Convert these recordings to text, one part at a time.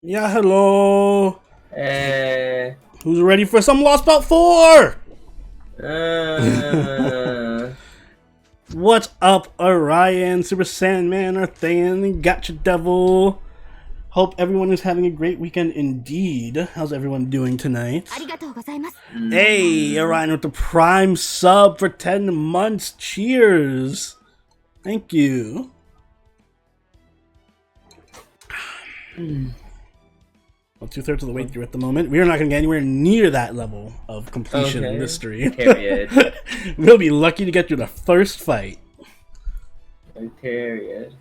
Yeah, hello. Uh, Who's ready for some Lost Belt 4? uh, What's up, Orion, Super Sandman, Earthan, Gotcha Devil? Hope everyone is having a great weekend indeed. How's everyone doing tonight? Hey, Orion with the Prime sub for 10 months. Cheers. Thank you. Well, 2/3 of the way through at the moment. We are not going to get anywhere near that level of completion and mystery. Period. We'll be lucky to get through the first fight. Period.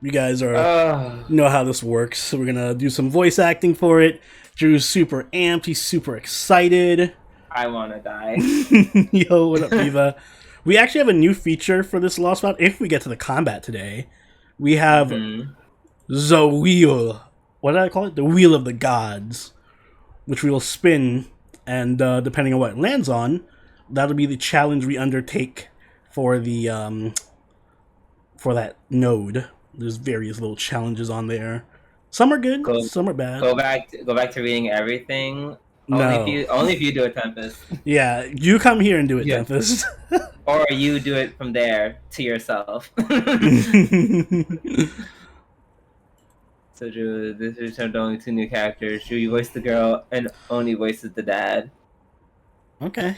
You guys know how this works. So we're gonna do some voice acting for it. Drew's super amped. He's super excited. I wanna die. Yo, what up, Viva? We actually have a new feature for this Lost Spot. If we get to the combat today, we have the wheel. What did I call it? The wheel of the gods, which we will spin, and depending on what it lands on, that'll be the challenge we undertake for the for that node. There's various little challenges on there. Some are good, some are bad. Go back to reading everything. No. Only if you do a Tempest. Yeah, you come here and do it, Tempest. Or you do it from there to yourself. So Drew, this is only 2 new characters. Drew, you voice the girl and Oni voices the dad. Okay.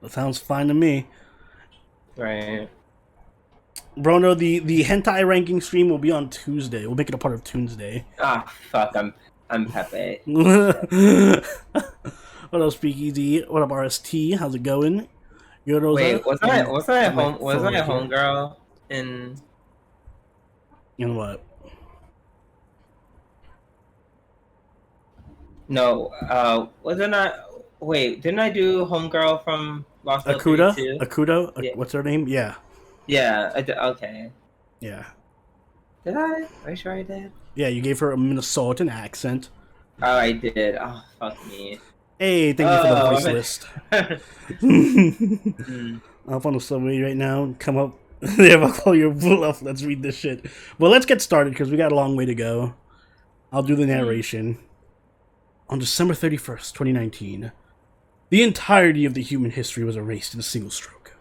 That sounds fine to me. Right. Bruno, the hentai ranking stream will be on Tuesday. We'll make it a part of Tuesday. Ah, fuck, I'm Pepe. What else, Speakeasy? What up, RST? How's it going? Yoroza? Wait, was I a homegirl in what? No, wasn't I? Wait, didn't I do homegirl from Lost Akuda? too? Akuda? Yeah. What's her name? Yeah. Yeah, I did. Okay. Yeah. Did I? Are you sure I did? Yeah, you gave her a Minnesotan accent. Oh, I did. Oh, fuck me. Hey, thank you for the voice list. I'm up on the subway right now. Come up. There, I'll call your bluff. Let's read this shit. Well, let's get started because we got a long way to go. I'll do the narration. On December 31st, 2019, the entirety of the human history was erased in a single stroke.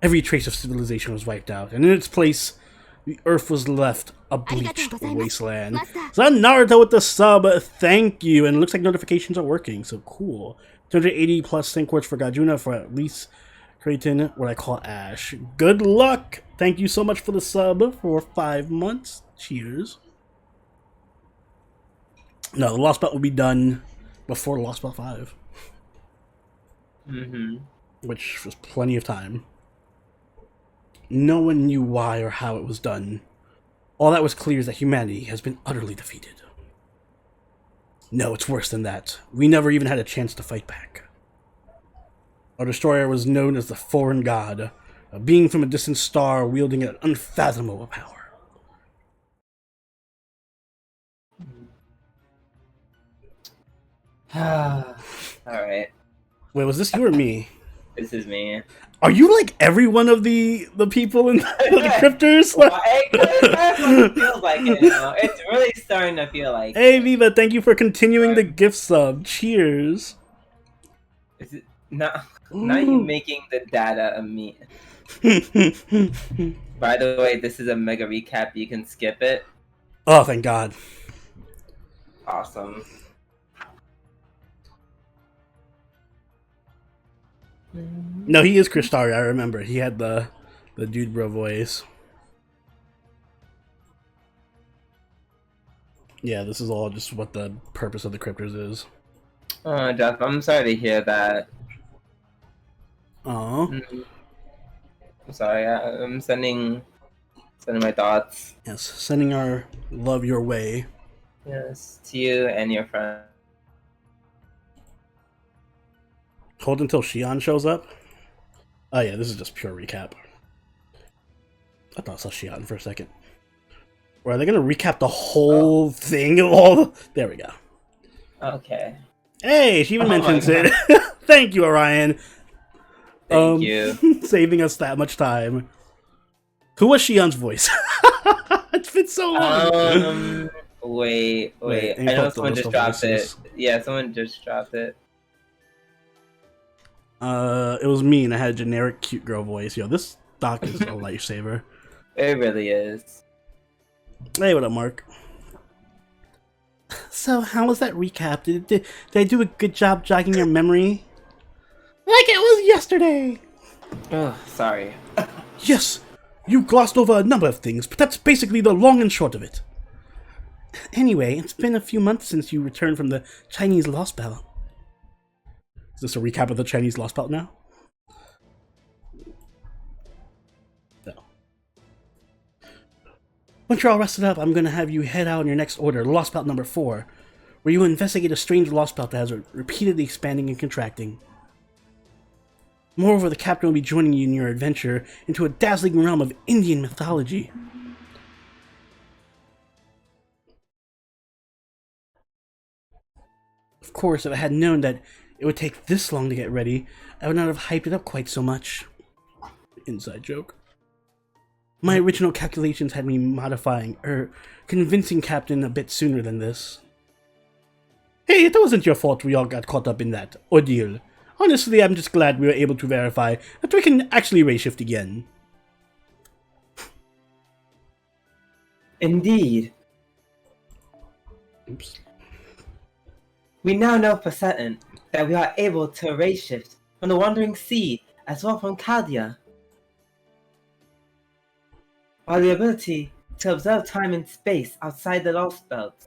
Every trace of civilization was wiped out, and in its place, the earth was left a bleached wasteland. So Naruto with the sub, thank you, and it looks like notifications are working, so cool. 280 plus sync words for Gajuna for at least Creighton, what I call Ash. Good luck! Thank you so much for the sub for 5 months. Cheers. No, the Lost Belt will be done before Lost Belt 5. Which was plenty of time. No one knew why or how it was done. All that was clear is that humanity has been utterly defeated. No, it's worse than that. We never even had a chance to fight back. Our destroyer was known as the Foreign God, a being from a distant star wielding an unfathomable power. Alright. Wait, was this you or me? This is me. Are you like every one of the people in the cryptors? It feels like it, you know? It's really starting to feel like Hey Viva, thank you for continuing the gift sub. Cheers. Is it not you making the data a me? By the way, this is a mega recap. You can skip it. Oh, thank God. Awesome. No, he is Kristari, I remember. He had the dude bro voice. Yeah, this is all just what the purpose of the cryptors is. Oh, Jeff, I'm sorry to hear that. Oh. I'm sorry. I'm sending my thoughts. Yes, sending our love your way. Yes, to you and your friend. Hold until Shion shows up. Oh yeah, this is just pure recap. I thought I saw Shion for a second. Or are they gonna recap the whole thing of all? There we go. Okay. Hey, she even mentions it. Thank you, Orion. Thank you. Saving us that much time. Who was Shion's voice? It's It's been so long. Wait. I know someone just dropped it. Yeah, someone just dropped it. It was me, and I had a generic cute girl voice. Yo, this doc is a lifesaver. It really is. Hey, what up, Mark? So, how was that recap? Did I do a good job jogging your memory? Like it was yesterday! Oh, sorry. Yes! You glossed over a number of things, but that's basically the long and short of it. Anyway, it's been a few months since you returned from the Chinese Lost Belt. Is this a recap of the Chinese Lost Belt now? No. Once you're all rested up, I'm gonna have you head out on your next order, Lost Belt number 4, where you investigate a strange Lost Belt that has repeatedly expanding and contracting. Moreover, the captain will be joining you in your adventure into a dazzling realm of Indian mythology. Of course, if I had known that it would take this long to get ready, I would not have hyped it up quite so much. Inside joke. My original calculations had me convincing Captain a bit sooner than this. Hey, it wasn't your fault we all got caught up in that ordeal. Honestly, I'm just glad we were able to verify that we can actually ray shift again. Indeed. Oops. We now know for certain that we are able to ray shift from the Wandering Sea as well from Chaldea. While the ability to observe time and space outside the Lost Belt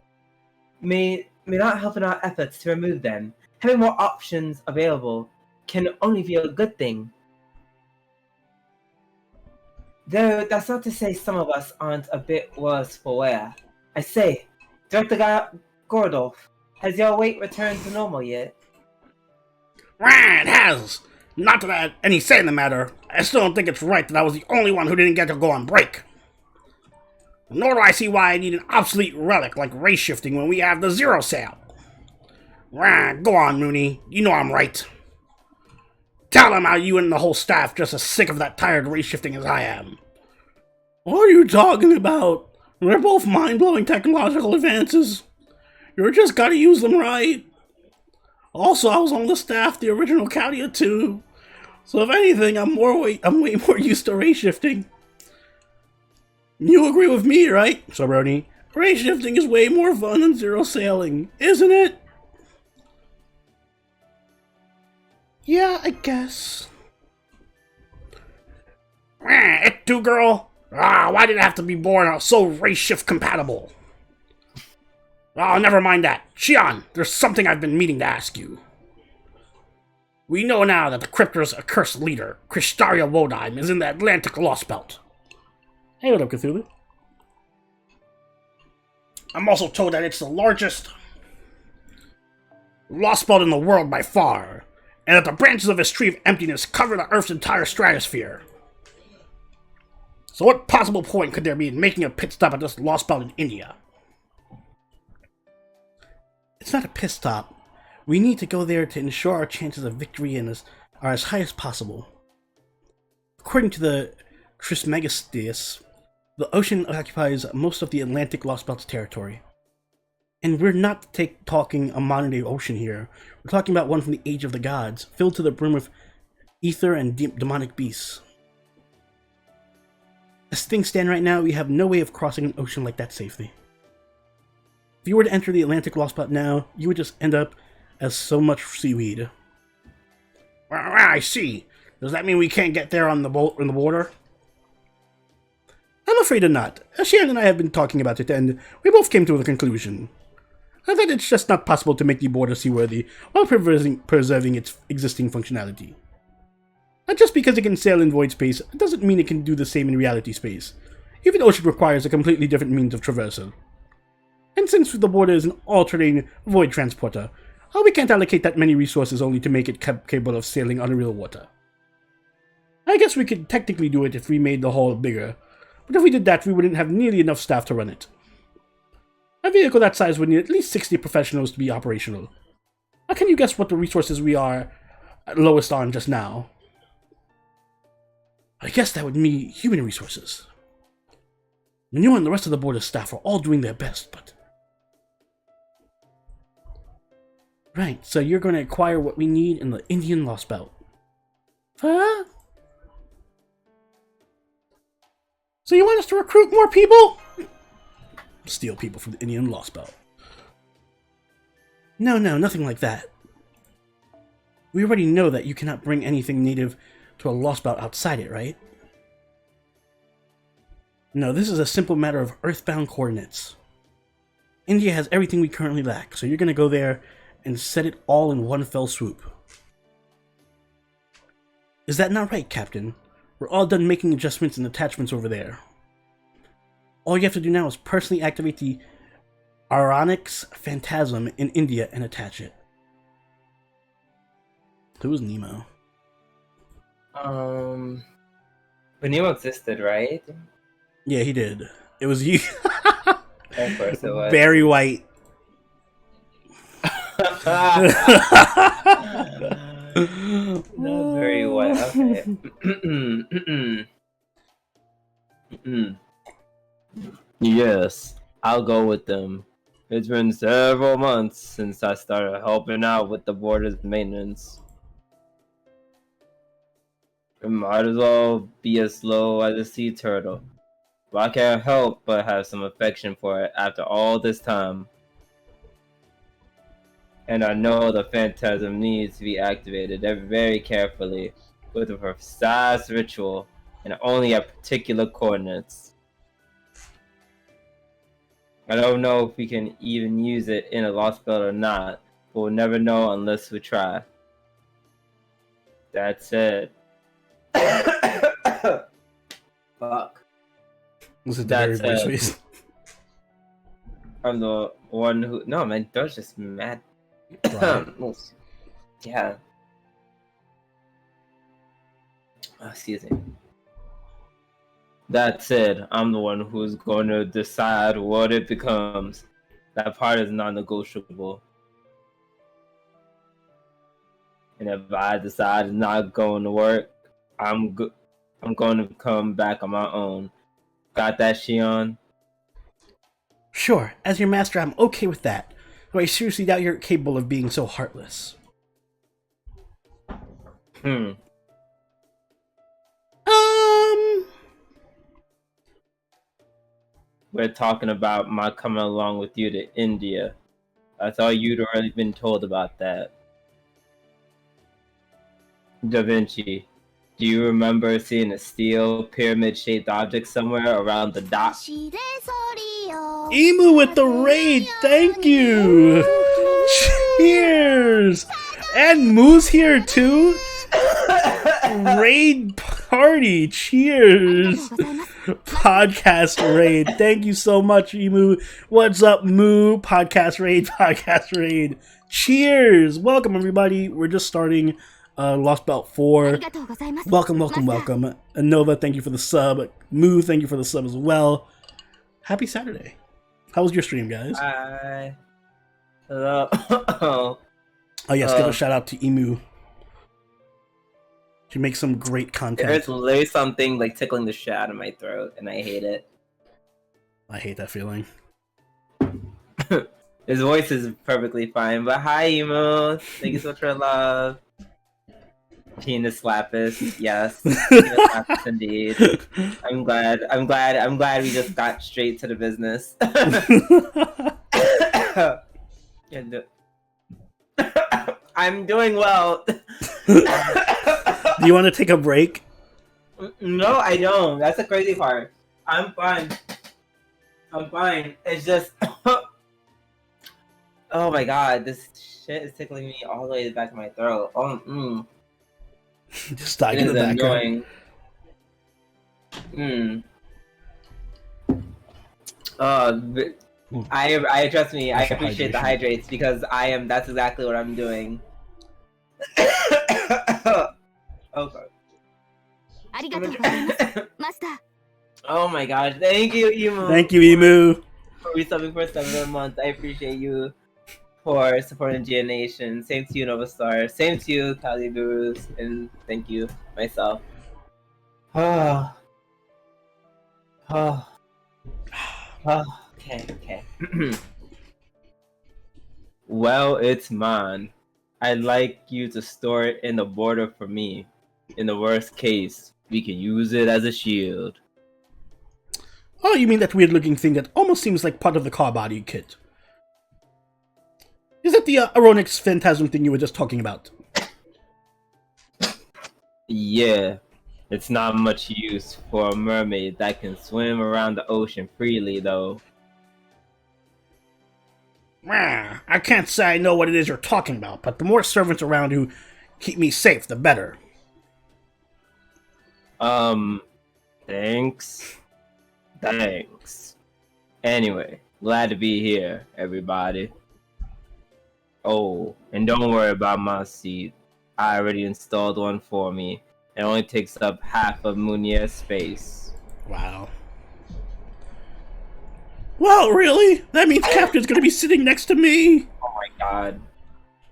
may not help in our efforts to remove them, having more options available can only be a good thing. Though that's not to say some of us aren't a bit worse for wear. I say, Director Gordolf, has your weight returned to normal yet? It has! Not that I had any say in the matter. I still don't think it's right that I was the only one who didn't get to go on break. Nor do I see why I need an obsolete relic like ray shifting when we have the zero sale. Go on, Mooney. You know I'm right. Tell them how you and the whole staff just as sick of that tired ray shifting as I am. What are you talking about? They're both mind-blowing technological advances. You just gotta use them right. Also, I was on the staff the original Chaldea too. So if anything, I'm way more used to ray shifting. You agree with me, right, Sabroni? Ray shifting is way more fun than zero sailing, isn't it? Yeah, I guess. It too, girl? Why did it have to be born so ray shift compatible? Oh, never mind that. Shion, there's something I've been meaning to ask you. We know now that the Cryptor's accursed leader, Kristaria Wodheim, is in the Atlantic Lost Belt. Hey, what up, Cthulhu? I'm also told that it's the largest Lost Belt in the world by far, and that the branches of his tree of emptiness cover the Earth's entire stratosphere. So what possible point could there be in making a pit stop at this Lost Belt in India? It's not a pit stop. We need to go there to ensure our chances of victory are as high as possible. According to the Trismegistus, the ocean occupies most of the Atlantic Lost Belt's territory. And we're not talking a modern-day ocean here. We're talking about one from the Age of the Gods, filled to the brim with ether and demonic beasts. As things stand right now, we have no way of crossing an ocean like that safely. If you were to enter the Atlantic Lost Belt now, you would just end up as so much seaweed. I see. Does that mean we can't get there on the water? I'm afraid not. Asha and I have been talking about it, and we both came to the conclusion that it's just not possible to make the border seaworthy while preserving its existing functionality. Not just because it can sail in void space, it doesn't mean it can do the same in reality space. Even ocean requires a completely different means of traversal. And since the border is an all-terrain void transporter, we can't allocate that many resources only to make it capable of sailing on real water. I guess we could technically do it if we made the hull bigger, but if we did that, we wouldn't have nearly enough staff to run it. A vehicle that size would need at least 60 professionals to be operational. How can you guess what the resources we are at lowest on just now? I guess that would mean human resources. You and the rest of the board of staff are all doing their best, but... Right, so you're going to acquire what we need in the Indian Lost Belt. Huh? So you want us to recruit more people? Steal people from the Indian Lost Belt. No, nothing like that. We already know that you cannot bring anything native to a Lost Belt outside it, right? No, this is a simple matter of earthbound coordinates. India has everything we currently lack, so you're going to go there and set it all in one fell swoop. Is that not right, Captain? We're all done making adjustments and attachments over there. All you have to do now is personally activate the Aronix Phantasm in India and attach it. Who was Nemo? But Nemo existed, right? Yeah, he did. It was you. Of course it was. Barry White. No, very white. Okay. Yes, I'll go with them. It's been several months since I started helping out with the border's maintenance. It might as well be as slow as a sea turtle. But I can't help but have some affection for it after all this time. And I know the phantasm needs to be activated very carefully with a precise ritual and only at particular coordinates. I don't know if we can even use it in a lost belt or not, but we'll never know unless we try. That's it. Fuck. Was it the Barry That's voice? I'm the one who... No, man, that was just mad. Right. Yeah. Oh, excuse me. That said, I'm the one who's going to decide what it becomes. That part is non-negotiable. And if I decide it's not going to work, I'm going to come back on my own. Got that, Shion? Sure, as your master, I'm okay with that. Though I seriously doubt you're capable of being so heartless. We're talking about my coming along with you to India. I thought you'd already been told about that. Da Vinci, do you remember seeing a steel pyramid-shaped object somewhere around the dock? Emu with the raid, thank you! Cheers! And Moo's here too? Raid party, cheers! Podcast raid, thank you so much, Emu. What's up, Moo? Podcast raid. Cheers! Welcome, everybody. We're just starting Lost Belt 4. Welcome. Nova, thank you for the sub. Moo, thank you for the sub as well. Happy Saturday. How was your stream, guys? Hi. Hello. Oh yes, give a shout out to Emu. She makes some great content. There's literally something like tickling the shit out of my throat, and I hate it. I hate that feeling. His voice is perfectly fine, but hi, Emu. Thank you so much for love. Penis slappers, yes. Penis slappers indeed. I'm glad we just got straight to the business. I'm doing well. Do you want to take a break? No, I don't. That's the crazy part. I'm fine. It's just... Oh my god, this shit is tickling me all the way to the back of my throat. Just dive in the background. I trust me. I appreciate the hydrates because that's exactly what I'm doing. Okay. Oh my gosh! Thank you, Emu. Thank you, Emu. For resubbing for 7 months. I appreciate you for supporting GN Nation. Same to you, Nova Star. Same to you, Kali Gurus. And thank you, myself. Okay. Well, it's mine. I'd like you to store it in the border for me. In the worst case, we can use it as a shield. Oh, you mean that weird-looking thing that almost seems like part of the car body kit? Is that the Aronix Phantasm thing you were just talking about? Yeah, it's not much use for a mermaid that can swim around the ocean freely, though. I can't say I know what it is you're talking about, but the more servants around who keep me safe, the better. Thanks. Thanks. Anyway, glad to be here, everybody. Oh, and don't worry about my seat. I already installed one for me. It only takes up half of Munier's space. Wow. Well, really? That means Captain's gonna be sitting next to me! Oh my god.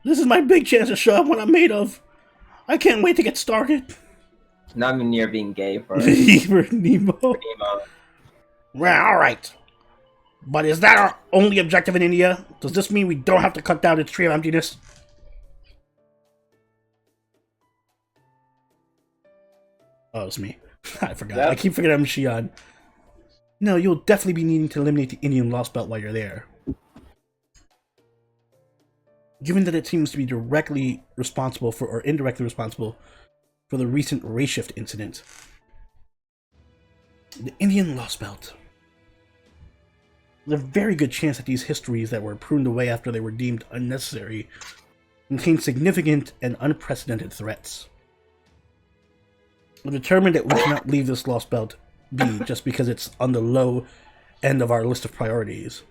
This is my big chance to show him what I'm made of. I can't wait to get started. Not Munier being gay for For Nemo. Nemo. Well, alright. But is that our only objective in India? Does this mean we don't have to cut down its tree of emptiness? Oh, it's me. I forgot. Yep. I keep forgetting I'm Shion. No, you'll definitely be needing to eliminate the Indian Lost Belt while you're there. Given that it seems to be directly responsible for, or indirectly responsible, for the recent race shift incident. The Indian Lost Belt. There's a very good chance that these histories that were pruned away after they were deemed unnecessary contain significant and unprecedented threats. We're determined that we cannot leave this Lost Belt be just because it's on the low end of our list of priorities.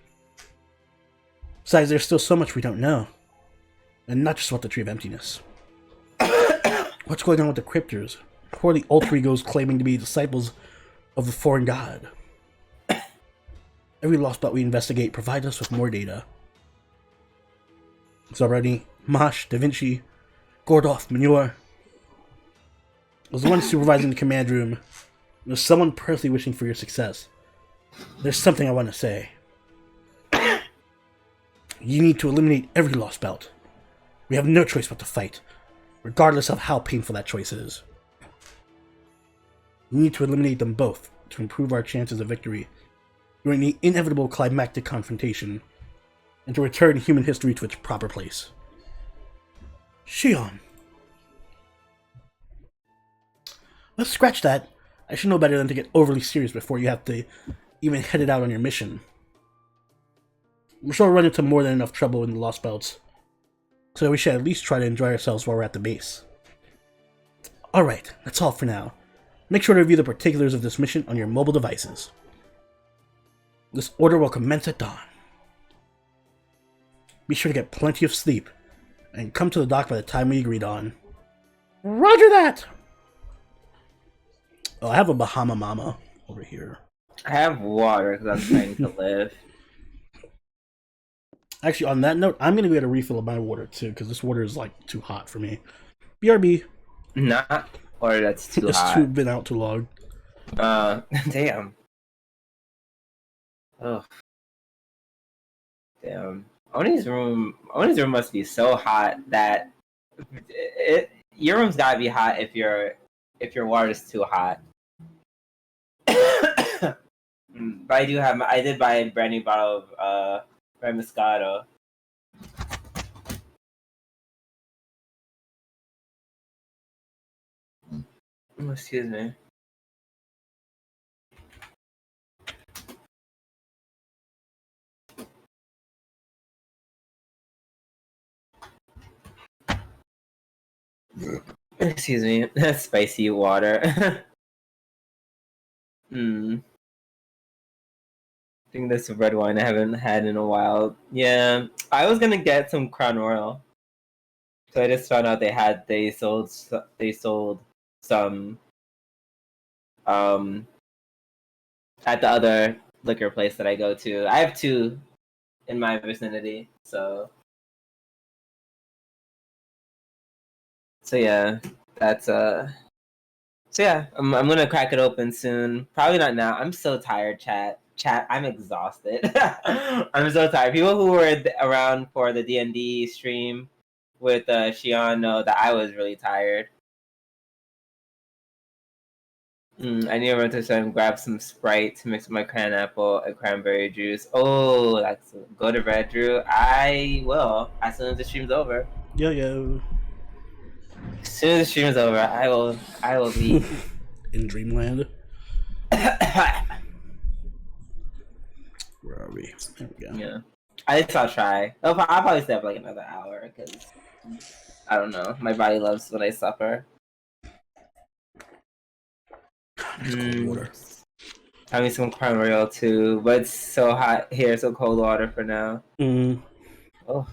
Besides, there's still so much we don't know. And not just about the Tree of Emptiness. What's going on with the Cryptors? Who are the alter egos claiming to be disciples of the foreign god? Every Lost Belt we investigate provides us with more data. Zarani, Mosh, Da Vinci, Gordoff, Manure. As the one supervising the command room, there's someone personally wishing for your success. There's something I want to say. You need to eliminate every Lost Belt. We have no choice but to fight, regardless of how painful that choice is. We need to eliminate them both to improve our chances of victory during the inevitable climactic confrontation, and to return human history to its proper place. Shion. Let's scratch that. I should know better than to get overly serious before you have to even head it out on your mission. I'm sure we'll run into more than enough trouble in the Lost Belts, so we should at least try to enjoy ourselves while we're at the base. Alright, that's all for now. Make sure to review the particulars of this mission on your mobile devices. This order will commence at dawn. Be sure to get plenty of sleep, and come to the dock by the time we agreed on. Roger that! Oh, I have a Bahama Mama over here. I have water because I'm trying to live. Actually, on that note, I'm going to get a refill of my water, too, because this water is, like, too hot for me. BRB. Not water that's too hot. It's been out too long. Damn. Oh. Damn. Oni's room must be so hot that your room's gotta be hot if your water is too hot. But I did buy a brand new bottle of Red Moscato. Oh, excuse me. Excuse me. That's spicy water. I think that's a red wine I haven't had in a while. Yeah, I was gonna get some Crown Royal, so I just found out they sold some at the other liquor place that I go to. I have two in my vicinity, so yeah, that's so yeah, I'm gonna crack it open soon. Probably not now. I'm so tired, chat. chat. I'm exhausted. I'm so tired. People who were around for the D&D stream with Shion know that I was really tired. I need to run to the store and grab some Sprite to mix with my pineapple and cranberry juice. Oh, that's go to bed, Drew. I will as soon as the stream's over. Yo. As soon as the stream is over, I will leave. In Dreamland. Where are we? There we go. Yeah, at least I'll try. I'll probably stay up like another hour because I don't know. My body loves when I suffer. Cold water. Having some cranberry oil too, but it's so hot here, so cold water for now. Oh.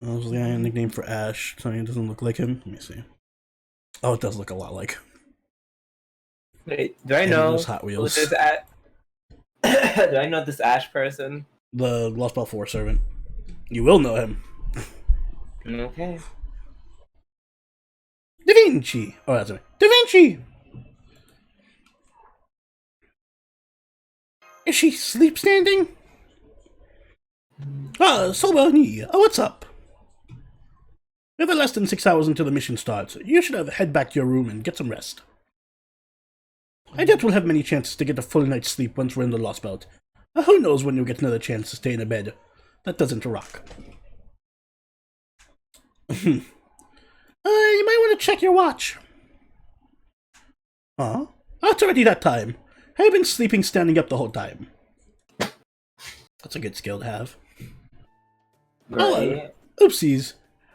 That was the nickname for Ash. Something doesn't look like him. Let me see. Oh, it does look a lot like. Wait, do I know those Hot Wheels? do I know this Ash person? The Lost Belt 4 servant. You will know him. Okay. Da Vinci! Oh, that's right. Da Vinci! Is she sleep standing? Sobani, what's up? We have less than 6 hours until the mission starts. You should head back to your room and get some rest. I doubt we'll have many chances to get a full night's sleep once we're in the Lost Belt. Who knows when you'll get another chance to stay in a bed that doesn't rock. You might want to check your watch. Huh? Oh, it's already that time. I've been sleeping standing up the whole time. That's a good skill to have. Right. Oh, oopsies.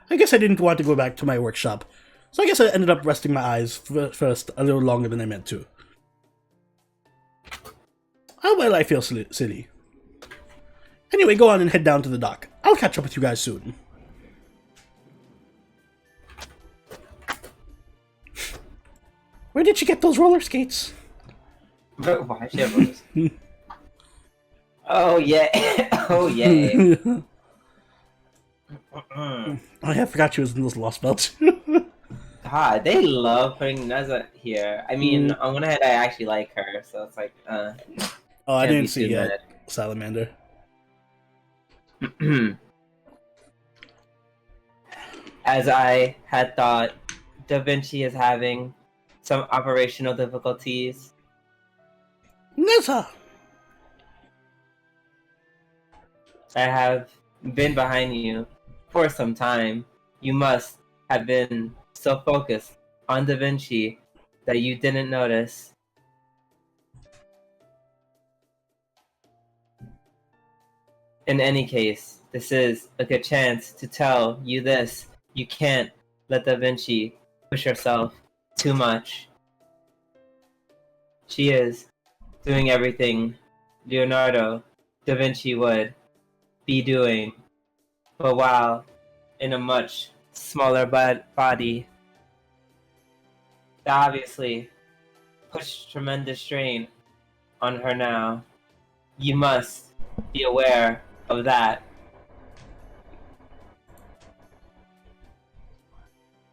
I guess I didn't want to go back to my workshop, so I guess I ended up resting my eyes first a little longer than I meant to. Oh well, I feel silly. Anyway, go on and head down to the dock. I'll catch up with you guys soon. Where did you get those roller skates? Why she have those? Oh yeah! Oh yeah! I forgot she was in those Lost Belts. God, they love putting Neza here. I mean, on one hand, I actually like her, so it's like, Oh, I didn't see yet. Salamander. As I had thought, Da Vinci is having some operational difficulties. Nessa! I have been behind you for some time. You must have been so focused on Da Vinci that you didn't notice. In any case, this is a good chance to tell you this. You can't let Da Vinci push herself too much. She is doing everything Leonardo da Vinci would be doing, but while in a much smaller body. That obviously puts tremendous strain on her now. You must be aware of that.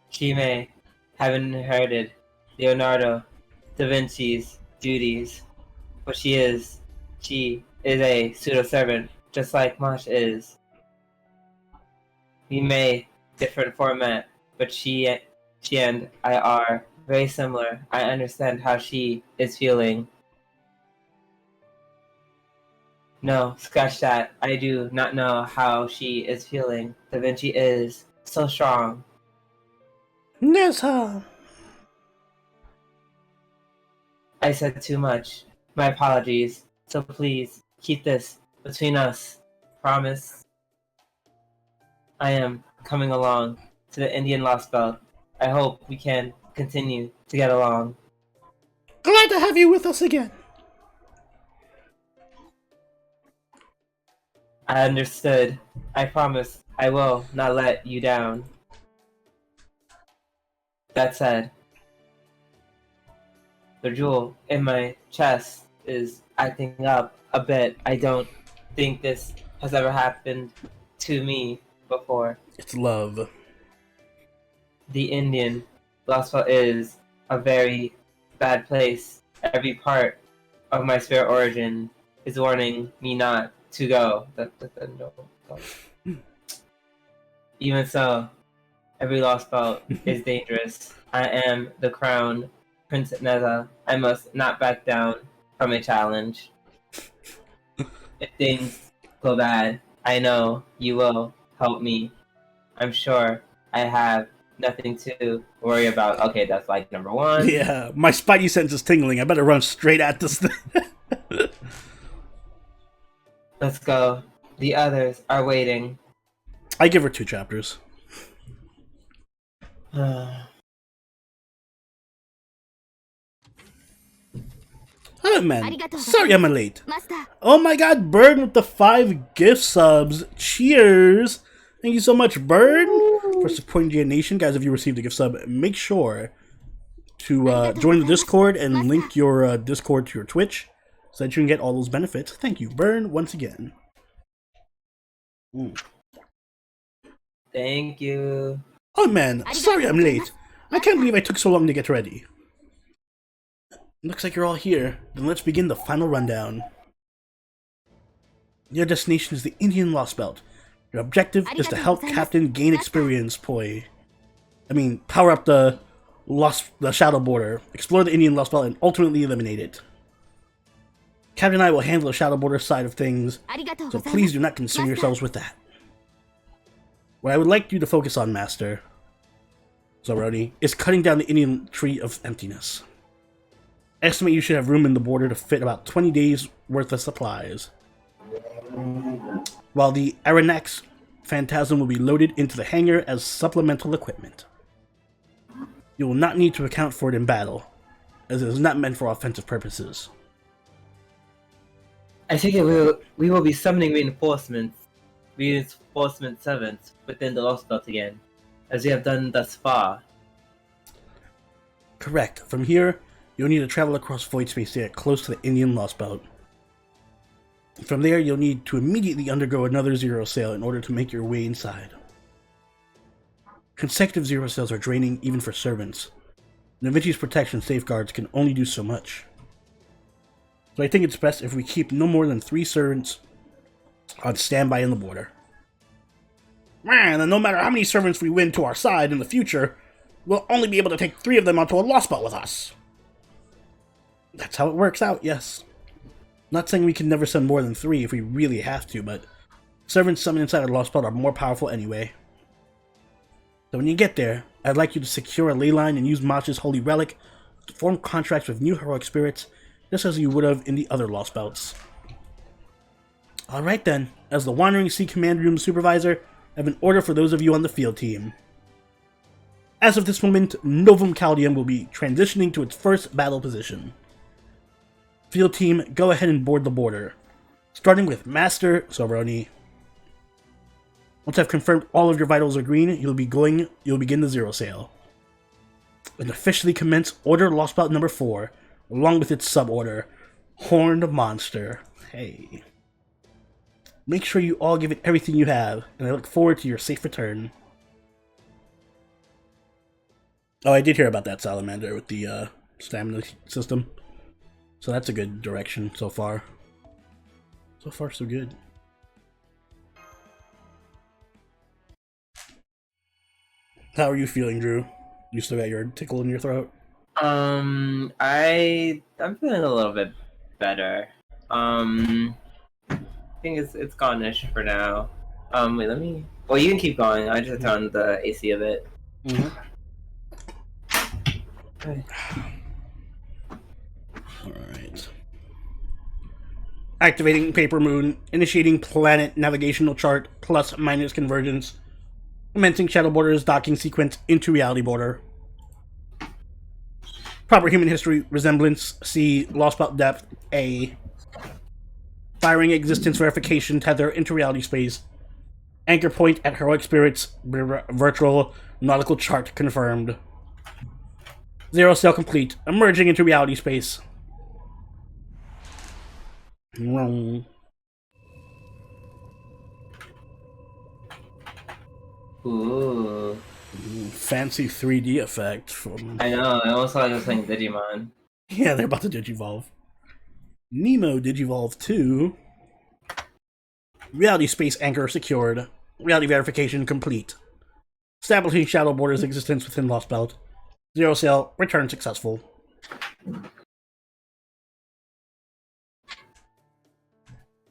She may have inherited Leonardo da Vinci's duties, but she is a pseudo-servant, just like Mosh is. We may different format, but she and I are very similar. I understand how she is feeling. No, scratch that. I do not know how she is feeling. Da Vinci is so strong. Nessa! I said too much. My apologies. So please, keep this between us. Promise? I am coming along to the Indian Lost Belt. I hope we can continue to get along. Glad to have you with us again. I understood. I promise I will not let you down. That said, the jewel in my chest is acting up a bit. I don't think this has ever happened to me before. It's love. The Indian Lost Belt is a very bad place. Every part of my spirit origin is warning me not to go. No. Even so, every lost belt is dangerous. I am the crown Prince Neza. I must not back down from a challenge. If things go bad, I know you will help me. I'm sure I have nothing to worry about. Okay, that's like number one. Yeah, my spidey sense is tingling. I better run straight at this thing. Let's go. The others are waiting. I give her 2 chapters. Oh man, sorry I'm late. Oh my god, Bird with the 5 gift subs. Cheers! Thank you so much, Bird, for supporting GN Nation. Guys, if you received a gift sub, make sure to join the Discord and link your Discord to your Twitch so that you can get all those benefits. Thank you, Bird, once again. Thank you. Oh man, sorry I'm late. I can't believe I took so long to get ready. Looks like you're all here. Then let's begin the final rundown. Your destination is the Indian Lost Belt. Your objective is to help Captain gain experience, power up the Shadow Border, explore the Indian Lost Belt, and ultimately eliminate it. Captain and I will handle the Shadow Border side of things, so please do not concern yourselves with that. What I would like you to focus on, Master Zoroni, is cutting down the Indian Tree of Emptiness. Estimate you should have room in the border to fit about 20 days worth of supplies. While the Aranax Phantasm will be loaded into the hangar as supplemental equipment. You will not need to account for it in battle, as it is not meant for offensive purposes. I think we will be summoning reinforcement 7th within the Lost Belt again, as we have done thus far. Correct. From here, you'll need to travel across void space to get close to the Indian Lost Belt. From there, you'll need to immediately undergo another zero sail in order to make your way inside. Consecutive zero sails are draining even for servants. Navinci's protection safeguards can only do so much. So I think it's best if we keep no more than 3 servants on standby in the border. Man, and no matter how many servants we win to our side in the future, we'll only be able to take 3 of them onto a Lost Belt with us. That's how it works out, yes. Not saying we can never send more than 3 if we really have to, but servants summoned inside a Lost Belt are more powerful anyway. So when you get there, I'd like you to secure a ley line and use Mach's Holy Relic to form contracts with new heroic spirits, just as you would have in the other Lost Belts. Alright then, as the Wandering Sea Command Room Supervisor, I have an order for those of you on the field team. As of this moment, Novum Caldium will be transitioning to its first battle position. Field team, go ahead and board the border, starting with Master Zoroni. Once I've confirmed all of your vitals are green, you'll begin the zero sail. And officially commence Order Lost Belt number 4, along with its suborder, Horned Monster. Hey. Make sure you all give it everything you have, and I look forward to your safe return. Oh, I did hear about that salamander with the stamina system. So that's a good direction so far. So far, so good. How are you feeling, Drew? You still got your tickle in your throat? I'm feeling a little bit better. I think it's gone-ish for now. Wait, let me. Well, you can keep going. I just turned the AC a bit. Okay. Alright. Activating Paper Moon, initiating planet navigational chart, plus minus convergence, commencing Shadow Border's docking sequence into Reality Border. Proper human history resemblance, C. Lost Belt depth, A. Firing existence verification tether into reality space. Anchor point at Heroic Spirits, virtual nautical chart confirmed. Zero sail complete, emerging into reality space. Wrong. Ooh. Fancy 3D effect from... I know, I almost thought I was playing Digimon. Yeah, they're about to digivolve. Nemo Digivolve 2. Reality space anchor secured. Reality verification complete. Establishing shadow border's existence within Lost Belt. Zero sail, return successful.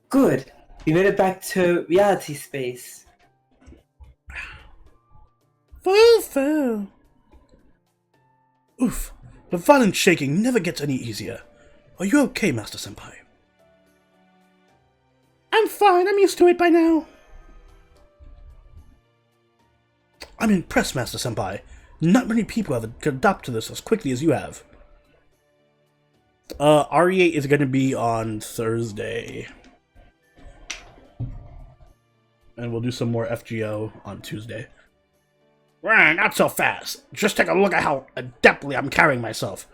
Good. We made it back to reality space. Foo-foo. Oof. The violent shaking never gets any easier. Are you okay, Master Senpai? I'm fine. I'm used to it by now. I'm impressed, Master Senpai. Not many people have adapted to this as quickly as you have. RE8 is going to be on Thursday. And we'll do some more FGO on Tuesday. Right, not so fast. Just take a look at how adeptly I'm carrying myself.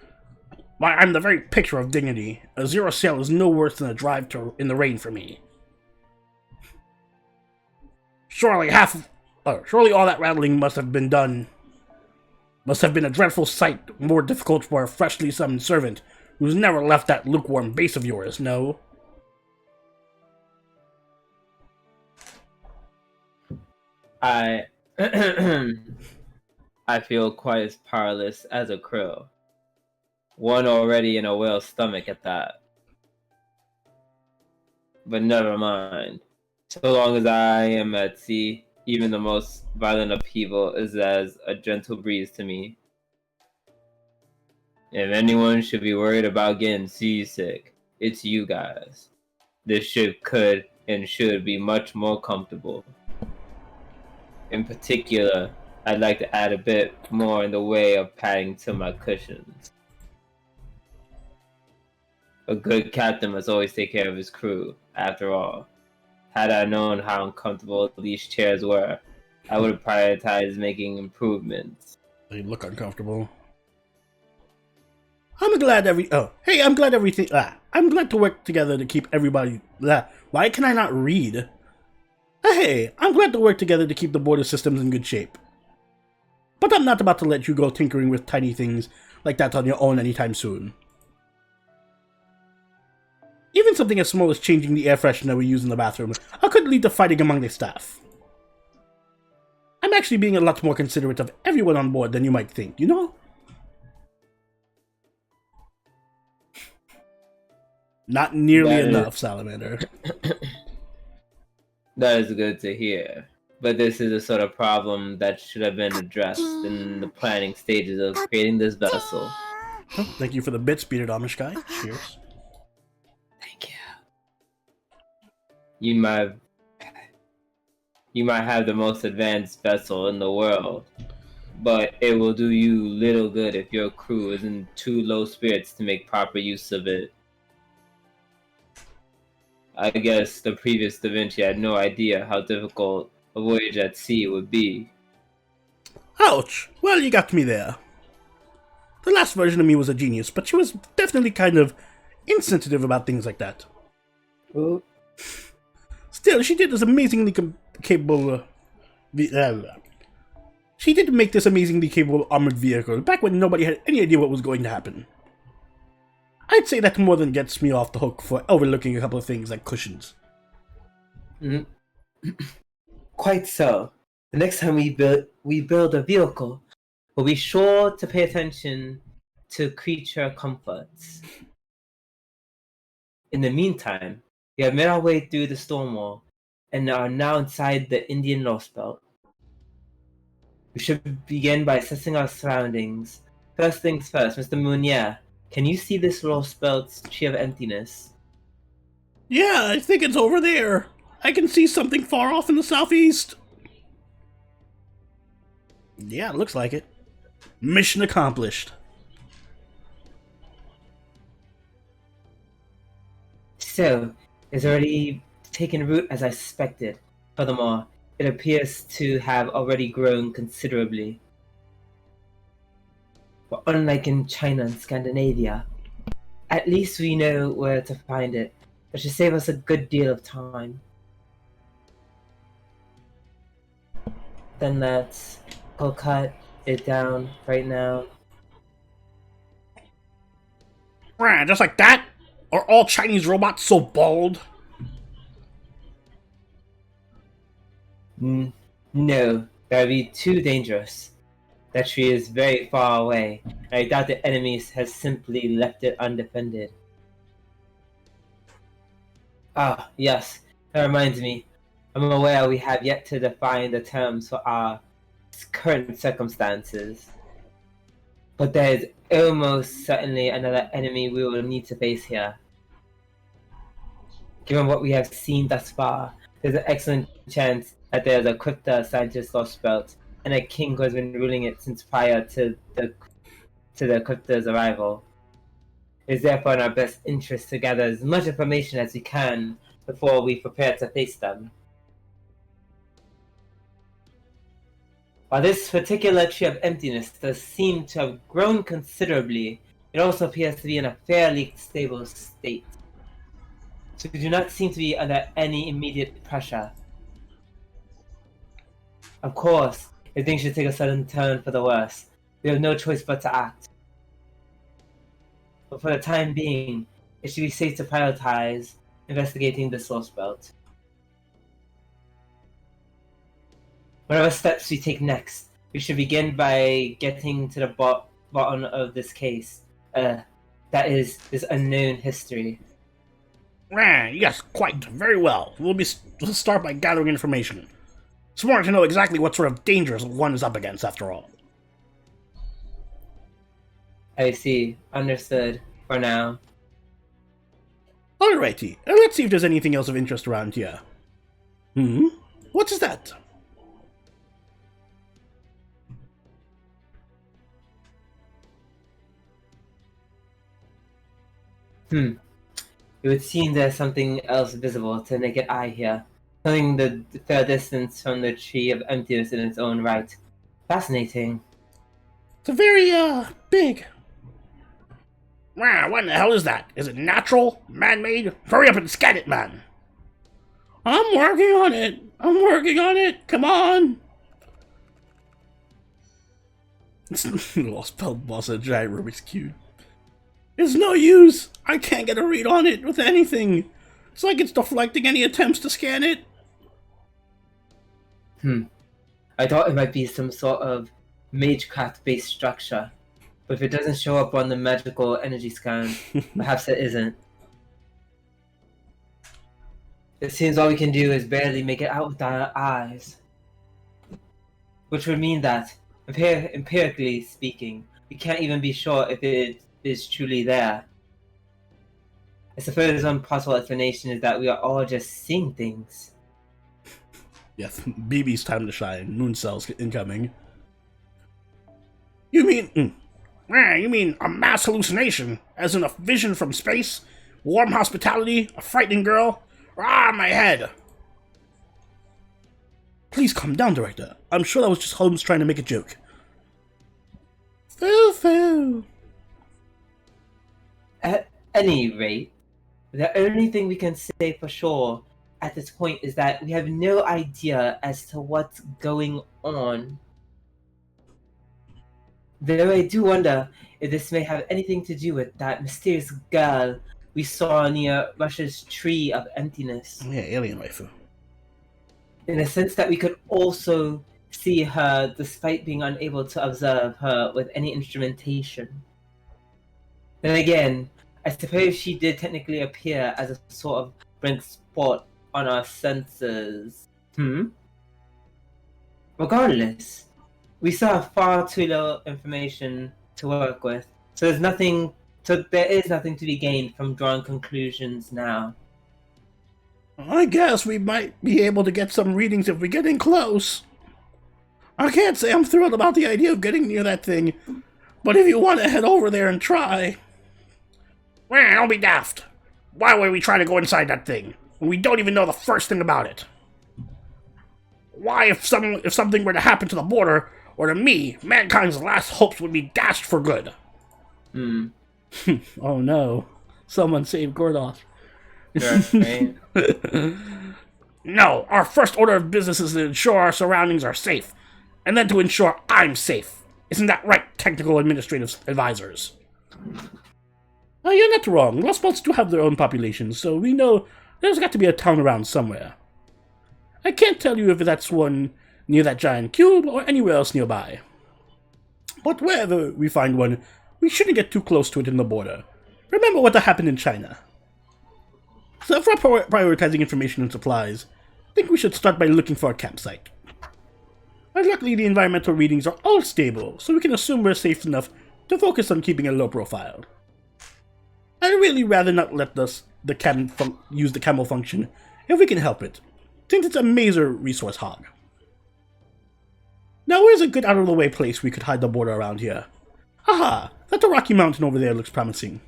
Why, I'm the very picture of dignity. A zero sail is no worse than a drive in the rain for me. Surely all that rattling must have been a dreadful sight, more difficult for a freshly summoned servant who's never left that lukewarm base of yours, no? I feel quite as powerless as a krill. One already in a whale's stomach at that. But never mind. So long as I am at sea, even the most violent upheaval is as a gentle breeze to me. If anyone should be worried about getting seasick, it's you guys. This ship could and should be much more comfortable. In particular, I'd like to add a bit more in the way of padding to my cushions. A good captain must always take care of his crew, after all. Had I known how uncomfortable these chairs were, I would have prioritized making improvements. They look uncomfortable. I'm glad to work together to keep everybody... Why can I not read? Hey, I'm glad to work together to keep the border systems in good shape. But I'm not about to let you go tinkering with tiny things like that on your own anytime soon. Even something as small as changing the air freshener we use in the bathroom could lead to fighting among the staff. I'm actually being a lot more considerate of everyone on board than you might think, you know? Not nearly enough, Salamander. That is good to hear. But this is the sort of problem that should have been addressed in the planning stages of creating this vessel. Oh, thank you for the bits, bearded Amish guy. Cheers. Thank you. You might have the most advanced vessel in the world, but it will do you little good if your crew is in too low spirits to make proper use of it. I guess the previous Da Vinci had no idea how difficult a voyage at sea would be. Ouch! Well, you got me there. The last version of me was a genius, but she was definitely kind of insensitive about things like that. Ooh. Still, she did this amazingly capable... She did make this amazingly capable armored vehicle back when nobody had any idea what was going to happen. I'd say that more than gets me off the hook for overlooking a couple of things like cushions. Quite so. The next time we build a vehicle, we'll be sure to pay attention to creature comforts. In the meantime, we have made our way through the storm wall and are now inside the Indian Lost Belt. We should begin by assessing our surroundings. First things first, Mr. Mounier, can you see this Lost Belt's tree of emptiness? Yeah, I think it's over there. I can see something far off in the southeast. Yeah, it looks like it. Mission accomplished. So, it's already taken root as I suspected. Furthermore, it appears to have already grown considerably. But unlike in China and Scandinavia, at least we know where to find it. That should save us a good deal of time. Then let's go cut it down right now. Right, just like that? Are all Chinese robots so bald? No, that would be too dangerous. That tree is very far away, and I doubt the enemy has simply left it undefended. Ah, yes, that reminds me. I'm aware we have yet to define the terms for our current circumstances. But there is almost certainly another enemy we will need to face here. Given what we have seen thus far, there's an excellent chance that there's a crypta scientist lost belt, and a king who has been ruling it since prior to the crypta's arrival. It is therefore in our best interest to gather as much information as we can before we prepare to face them. While this particular tree of emptiness does seem to have grown considerably, it also appears to be in a fairly stable state. So we do not seem to be under any immediate pressure. Of course, if things should take a sudden turn for the worse, we have no choice but to act. But for the time being, it should be safe to prioritize investigating the source belt. Whatever steps we take next, we should begin by getting to the bottom of this case. That is, this unknown history. Yes, quite. Very well. We'll start by gathering information. It's more to know exactly what sort of dangers one is up against, after all. I see. Understood. For now. Alrighty. Let's see if there's anything else of interest around here. What is that? It would seem there's something else visible to the naked eye here. Something the fair distance from the tree of emptiness in its own right. Fascinating. It's a very, big. What in the hell is that? Is it natural? Man-made? Hurry up and scan it, man! I'm working on it! Come on! Lost Belt Boss, a giant Rubik's Cube. It's no use! I can't get a read on it with anything! It's like it's deflecting any attempts to scan it. I thought it might be some sort of magecraft-based structure. But if it doesn't show up on the magical energy scan, perhaps it isn't. It seems all we can do is barely make it out with our eyes. Which would mean that, empirically speaking, we can't even be sure if it is truly there. I suppose one possible explanation is that we are all just seeing things. Yes, BB's time to shine. Moon cells incoming. You mean a mass hallucination? As in a vision from space? Warm hospitality? A frightening girl? My head! Please calm down, Director. I'm sure that was just Holmes trying to make a joke. Foo-foo! At any rate, the only thing we can say for sure at this point is that we have no idea as to what's going on. Though I do wonder if this may have anything to do with that mysterious girl we saw near Russia's tree of emptiness. Yeah, alien waifu. In the sense that we could also see her despite being unable to observe her with any instrumentation. Then again, I suppose she did technically appear as a sort of blank spot on our senses. Regardless, we still have far too little information to work with, so there is nothing to be gained from drawing conclusions now. I guess we might be able to get some readings if we get in close. I can't say I'm thrilled about the idea of getting near that thing, but if you want to head over there and try... don't be daft. Why would we try to go inside that thing when we don't even know the first thing about it? Why, if something were to happen to the border, or to me, mankind's last hopes would be dashed for good. Oh no. Someone save Gordoth. Right. No, our first order of business is to ensure our surroundings are safe, and then to ensure I'm safe. Isn't that right, technical administrative advisors? You're not wrong. Lost Belts do have their own populations, so we know there's got to be a town around somewhere. I can't tell you if that's one near that giant cube or anywhere else nearby. But wherever we find one, we shouldn't get too close to it in the border. Remember what happened in China. So if we're prioritizing information and supplies, I think we should start by looking for a campsite. But luckily the environmental readings are all stable, so we can assume we're safe enough to focus on keeping a low profile. I'd really rather not let use the camel function if we can help it, since it's a major resource hog. Now where's a good out-of-the-way place we could hide the border around here? Haha, that rocky mountain over there looks promising.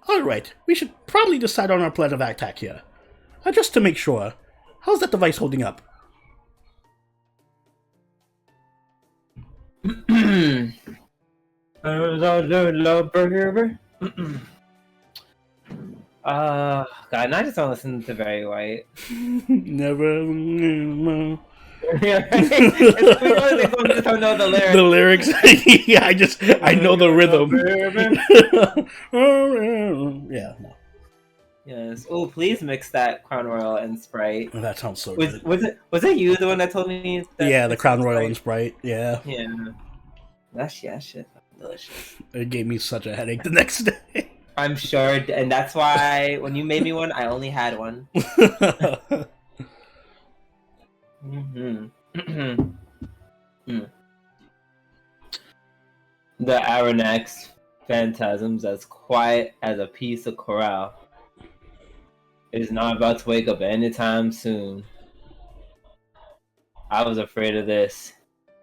Alright, we should probably decide on our plan of attack here. Just to make sure, how's that device holding up? God, I just don't listen to Very White. Never. Yeah, right? I just don't know the lyrics. The lyrics? Yeah, I know the rhythm. Yeah, no. Yes. Oh, please mix that Crown Royal and Sprite. Oh, that sounds so good. Was it you the one that told me that? Yeah, the Crown Royal and Sprite, yeah. Yeah. That shit. Delicious. It gave me such a headache the next day. I'm sure, and that's why when you made me one, I only had one. The Aronnax phantasm's as quiet as a piece of corral. It is not about to wake up anytime soon. I was afraid of this.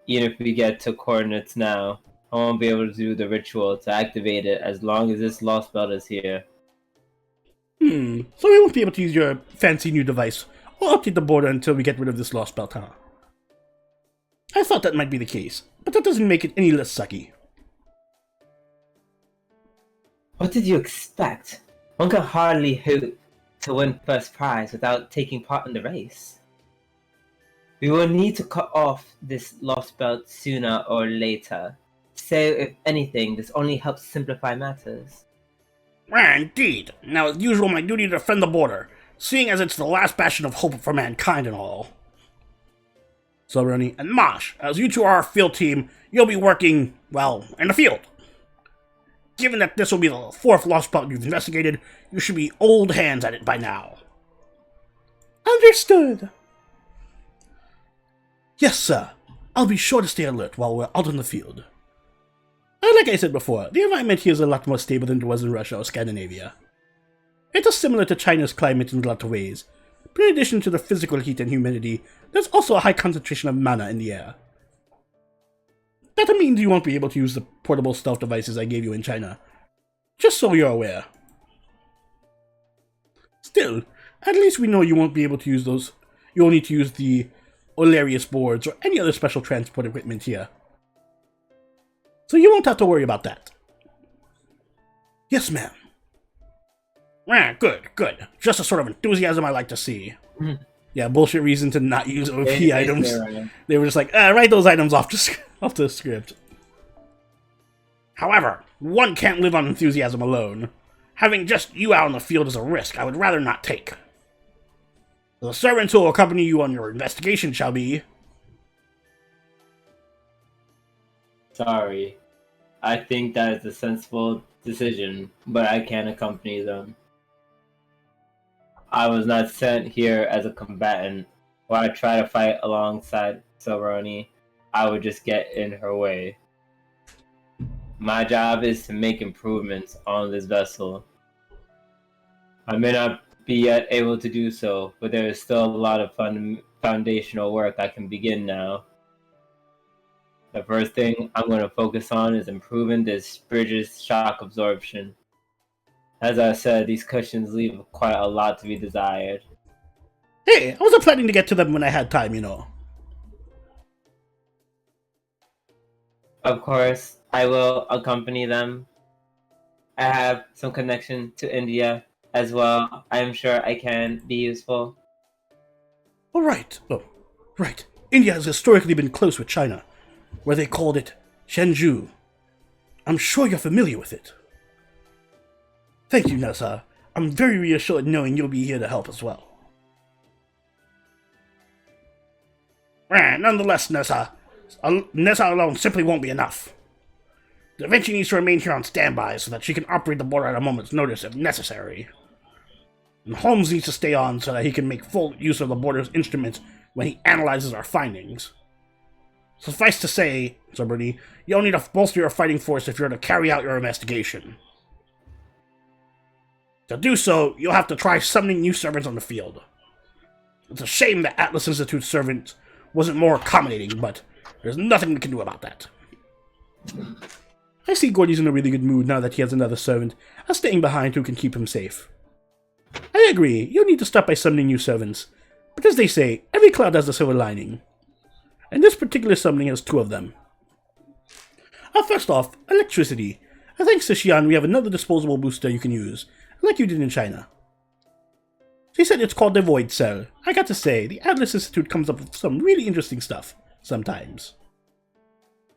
Even if we get to coordinates now, I won't be able to do the ritual to activate it as long as this lost belt is here. So we won't be able to use your fancy new device or update the border until we get rid of this lost belt, huh? I thought that might be the case, but that doesn't make it any less sucky. What did you expect? One can hardly hope to win first prize without taking part in the race. We will need to cut off this lost belt sooner or later. So, if anything, this only helps simplify matters. Indeed. Now, as usual, my duty to defend the border, seeing as it's the last bastion of hope for mankind and all. So, Ronnie and Mosh, as you two are our field team, you'll be working, well, in the field. Given that this will be the fourth lost belt you've investigated, you should be old hands at it by now. Understood. Yes, sir. I'll be sure to stay alert while we're out in the field. Like I said before, the environment here is a lot more stable than it was in Russia or Scandinavia. It is similar to China's climate in a lot of ways, but in addition to the physical heat and humidity, there's also a high concentration of mana in the air. That means you won't be able to use the portable stealth devices I gave you in China. Just so you're aware. Still, at least we know you won't be able to use those. You'll need to use the Olarius boards or any other special transport equipment here. So you won't have to worry about that. Yes, ma'am. Good. Just the sort of enthusiasm I like to see. Yeah, bullshit reason to not use OP items. They were just like, write those items off the script. However, one can't live on enthusiasm alone. Having just you out in the field is a risk I would rather not take. The servants who will accompany you on your investigation shall be... Sorry. I think that is a sensible decision, but I can't accompany them. I was not sent here as a combatant. When I try to fight alongside Silveroni, I would just get in her way. My job is to make improvements on this vessel. I may not be yet able to do so, but there is still a lot of foundational work I can begin now. The first thing I'm going to focus on is improving this bridge's shock absorption. As I said, these cushions leave quite a lot to be desired. Hey, I wasn't planning to get to them when I had time, you know. Of course, I will accompany them. I have some connection to India as well. I am sure I can be useful. Alright. Oh, Right. India has historically been close with China, where they called it Shenzhou. I'm sure you're familiar with it. Thank you, Nessa. I'm very reassured knowing you'll be here to help as well. Nonetheless, Nessa alone simply won't be enough. Da Vinci needs to remain here on standby so that she can operate the border at a moment's notice if necessary. And Holmes needs to stay on so that he can make full use of the border's instruments when he analyzes our findings. Suffice to say, Sir Bertie, you'll need to bolster your fighting force if you're to carry out your investigation. To do so, you'll have to try summoning new servants on the field. It's a shame that Atlas Institute's servant wasn't more accommodating, but there's nothing we can do about that. I see Gordy's in a really good mood now that he has another servant, staying behind who can keep him safe. I agree, you'll need to start by summoning new servants, but as they say, every cloud has a silver lining. And this particular summoning has 2 of them. First off, electricity. Thanks to Xian, we have another disposable booster you can use, like you did in China. She said it's called the Void Cell. I got to say, the Atlas Institute comes up with some really interesting stuff, sometimes.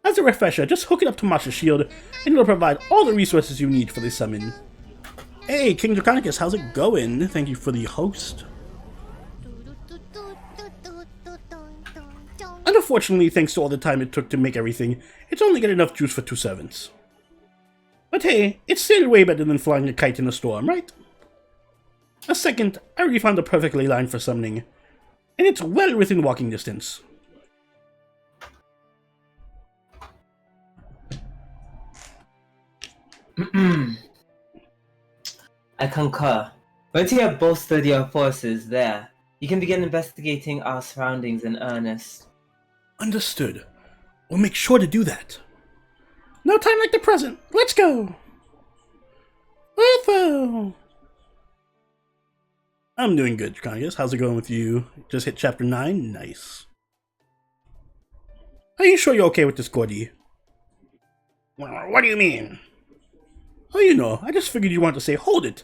As a refresher, just hook it up to Masha's shield, and it'll provide all the resources you need for this summon. Hey, King Draconicus, how's it going? Thank you for the host. And unfortunately, thanks to all the time it took to make everything, it's only got enough juice for 2 servants. But hey, it's still way better than flying a kite in a storm, right? A second, I already found the perfect ley line for summoning, and it's well within walking distance. I concur. Once you have bolstered your forces there, you can begin investigating our surroundings in earnest. Understood. We'll make sure to do that. No time like the present. Let's go! Woohoo! I'm doing good, Draconicus. How's it going with you? Just hit chapter 9? Nice. Are you sure you're okay with this, Gordy? What do you mean? Oh, you know, I just figured you wanted to say, hold it!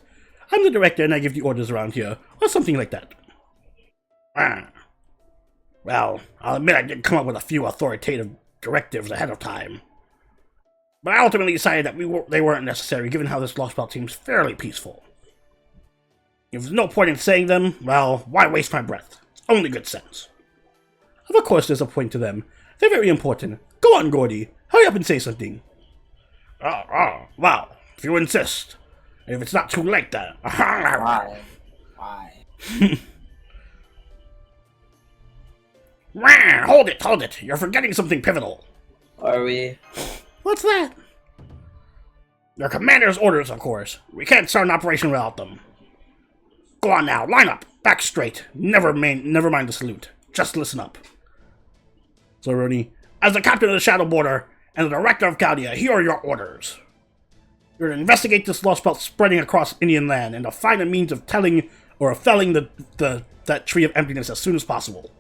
I'm the director and I give the orders around here, or something like that. Well, I'll admit I did come up with a few authoritative directives ahead of time. But I ultimately decided that they weren't necessary, given how this Lost Belt seems fairly peaceful. If there's no point in saying them, well, why waste my breath? It's only good sense. Of course there's a point to them. They're very important. Go on, Gordy. Hurry up and say something. Well, if you insist. And if it's not too late then. Why? Hold it! You're forgetting something pivotal. Are we? What's that? Your commander's orders, of course. We can't start an operation without them. Go on now, line up, back straight. Never mind the salute. Just listen up. So, Roni, as the captain of the Shadow Border and the director of Chaldea, here are your orders. You're to investigate this Lost Belt spreading across Indian land and to find a means of felling that Tree of Emptiness as soon as possible.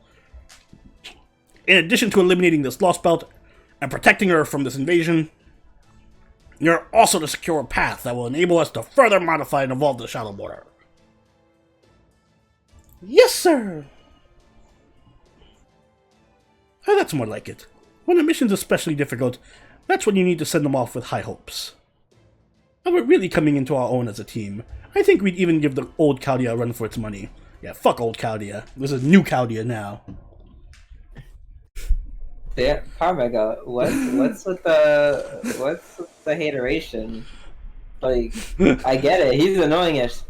In addition to eliminating this Lost Belt and protecting her from this invasion, you're also to secure a path that will enable us to further modify and evolve the Shadow Border. Yes, sir! Oh, that's more like it. When a mission's especially difficult, that's when you need to send them off with high hopes. And we're really coming into our own as a team. I think we'd even give the old Chaldea a run for its money. Yeah, fuck old Chaldea. This is new Chaldea now. Yeah, Carmega, what's with the hateration? Like, I get it. He's annoying as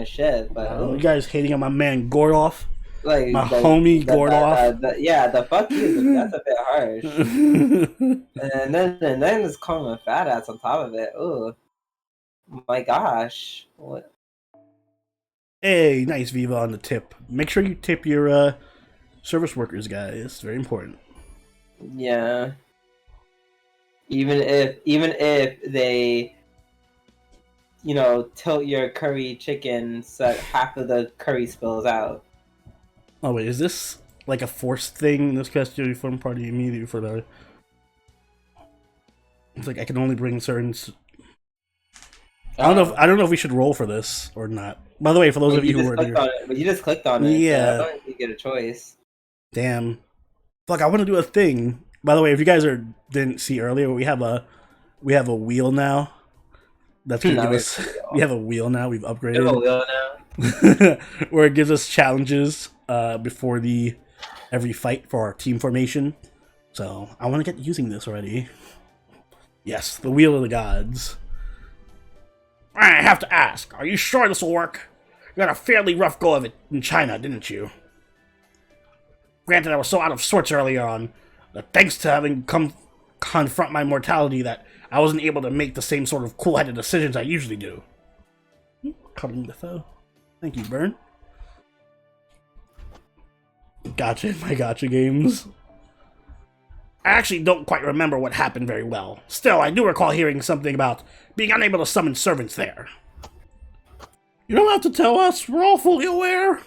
shit. But you guys hating on my man Gordoff, like my homie Gordoff. The fuck you. That's a bit harsh. and then just calling him a fat ass on top of it. Ooh, my gosh. What? Hey, nice Viva on the tip. Make sure you tip your service workers, guys. It's very important. Yeah. Even if they, tilt your curry chicken so that half of the curry spills out. Oh wait, is this like a forced thing? This custody form party immediately for the. It's like I can only bring certain. I don't know if we should roll for this or not. By the way, for those of you who were here, but you just clicked on it. Yeah, so I don't think you get a choice. Damn. Fuck, I want to do a thing. By the way, if you guys didn't see earlier, we have a wheel now. That's gonna give us. We have a wheel now. We've upgraded. We have a wheel now. Where it gives us challenges before every fight for our team formation. So I want to get using this already. Yes, the wheel of the gods. I have to ask, are you sure this will work? You had a fairly rough go of it in China, didn't you? Granted, I was so out of sorts earlier on, that thanks to having come confront my mortality that I wasn't able to make the same sort of cool-headed decisions I usually do. Cutting the foe. Thank you, Burn. Gotcha in my gotcha games. I actually don't quite remember what happened very well. Still, I do recall hearing something about being unable to summon servants there. You don't have to tell us. We're all fully aware.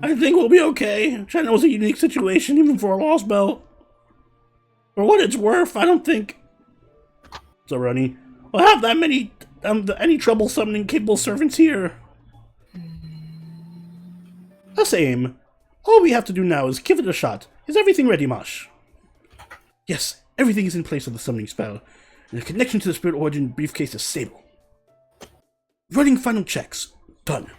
I think we'll be okay. China was a unique situation, even for a lost belt. For what it's worth, I don't think... So, Ronnie, we'll have that many... any trouble summoning capable servants here. The same. All we have to do now is give it a shot. Is everything ready, Mosh? Yes, everything is in place with the summoning spell, and the connection to the spirit origin briefcase is stable. Running final checks. Done.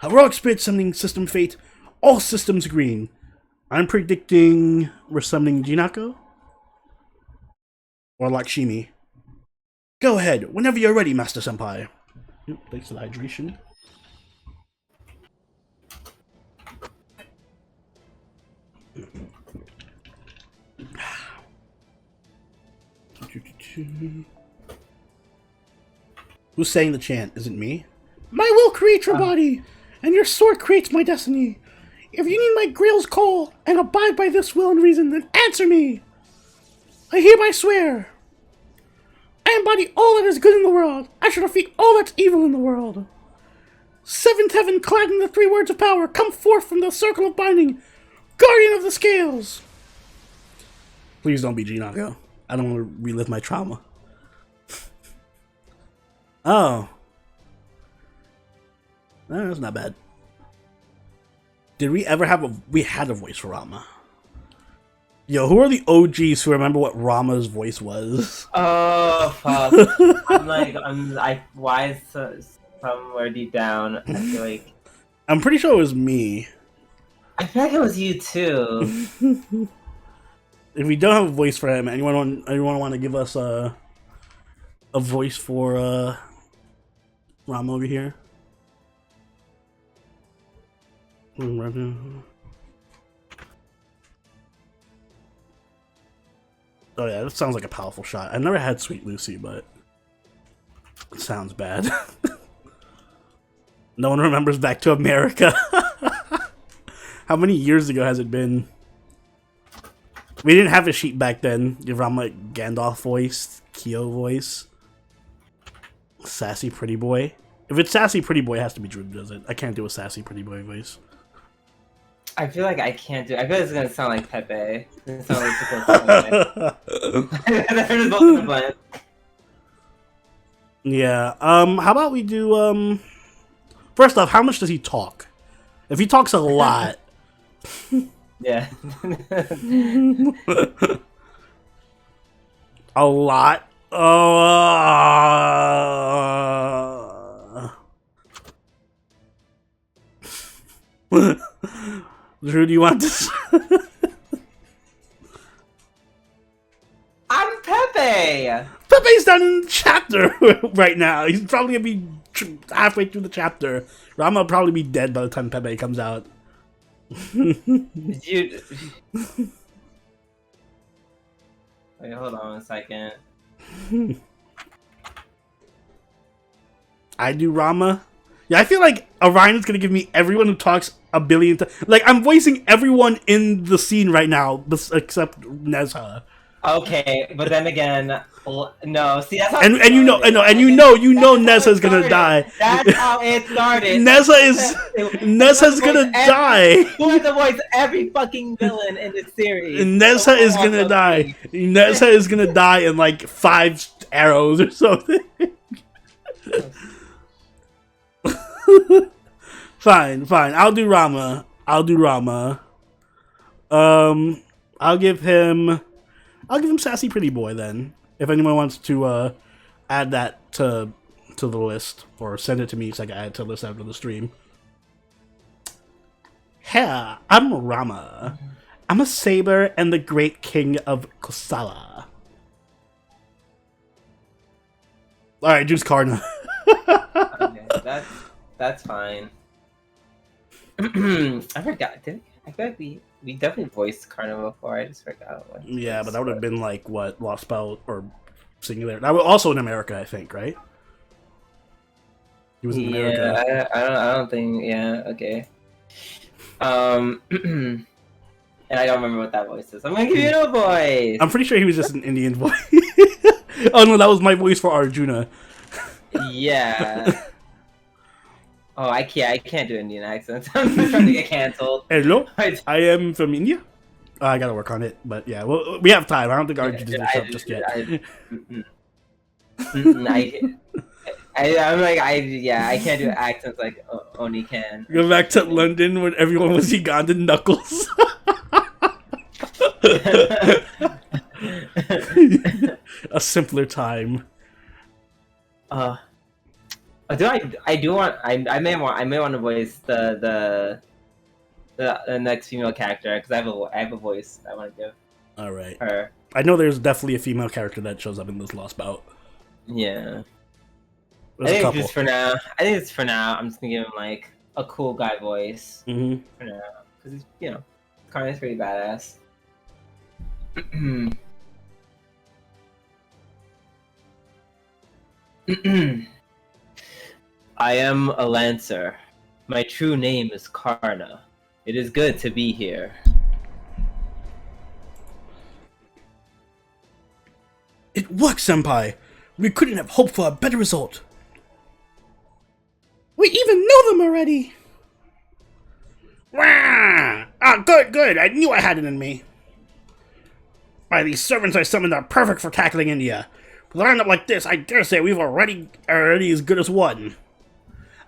Heroic spirit summoning system fate. All systems green. I'm predicting we're summoning Jinako? Or Lakshmi. Go ahead, whenever you're ready, Master Senpai. Yep, thanks for the hydration. Who's saying the chant? Is it me? My will creates your body, and your sword creates my destiny. If you need my Grail's call and abide by this will and reason, then answer me. I hereby swear. I embody all that is good in the world. I shall defeat all that's evil in the world. Seventh heaven clad in the 3 words of power, come forth from the circle of binding. Guardian of the scales. Please don't be Jinako. I don't want to relive my trauma. Oh. That's not bad. Did we ever have we had a voice for Rama. Yo, who are the OGs who remember what Rama's voice was? Oh, fuck. Why is somewhere deep down, I feel like... I'm pretty sure it was me. I feel like it was you, too. If we don't have a voice for him, anyone want to give us a voice for Ram over here? Oh yeah, that sounds like a powerful shot. I've never had Sweet Lucy, but it sounds bad. No one remembers Back to America. How many years ago has it been? We didn't have a sheet back then. Give Rama Gandalf voice, Kyo voice, sassy pretty boy. If it's sassy pretty boy, it has to be Drew does it. I can't do a sassy pretty boy voice. I feel like I can't do it. I feel like it's gonna sound like Pepe. It's gonna sound like Pepe. Yeah. How about we do first off, how much does he talk? If he talks a lot. Yeah. A lot. Drew, do you want this? I'm Pepe! Pepe's done in the chapter right now. He's probably gonna be halfway through the chapter. Rama will probably be dead by the time Pepe comes out. Wait, hold on a second. I do Rama. Yeah, I feel like Orion's gonna give me everyone who talks a billion times. Like, I'm voicing everyone in the scene right now, except Nezha. Okay, but then again, no. See, that's how. And you know Nezha's gonna die. That's how it started. Nezha's gonna die. Who has to voice every fucking villain in this series? Nezha is gonna die. Nezha is gonna die in like 5 arrows or something. Fine. I'll do Rama. I'll give him Sassy Pretty Boy then. If anyone wants to add that to the list or send it to me so I can add it to the list after the stream. Hey, I'm Rama. I'm a saber and the great king of Kosala. Alright, Juice Karna. Okay, that's fine. I forgot. I feel like we definitely voiced Karna before. I just forgot. Yeah, but that would have been like what Lost Spell or Singular. That was also in America, I think, right? He was in America. Yeah, I don't think. Yeah, okay. And I don't remember what that voice is. I'm gonna give you no voice. I'm pretty sure he was just an Indian voice. Oh no, that was my voice for Arjuna. Yeah. Oh, I can't do Indian accents. I'm trying to get canceled. Hello, I am from India. I gotta work on it, but yeah, well, we have time. I don't think Arjuna did this up just yet. I can't do accents like Oni can. Go back to London when everyone was Ugandan Knuckles. A simpler time. I may want to voice the next female character because I have a voice I want to give. All right. Her. I know there's definitely a female character that shows up in this Lost Bout. Yeah. There's I a think couple. just for now. I think it's for now. I'm just gonna give him like a cool guy voice Mm-hmm. for now because he's Karna's pretty badass. I am a lancer. My true name is Karna. It is good to be here. It worked, Senpai! We couldn't have hoped for a better result. We even know them already! Wah! Ah, good! I knew I had it in me. Why, these servants I summoned are perfect for tackling India. With a lineup like this, I dare say we've already as good as won.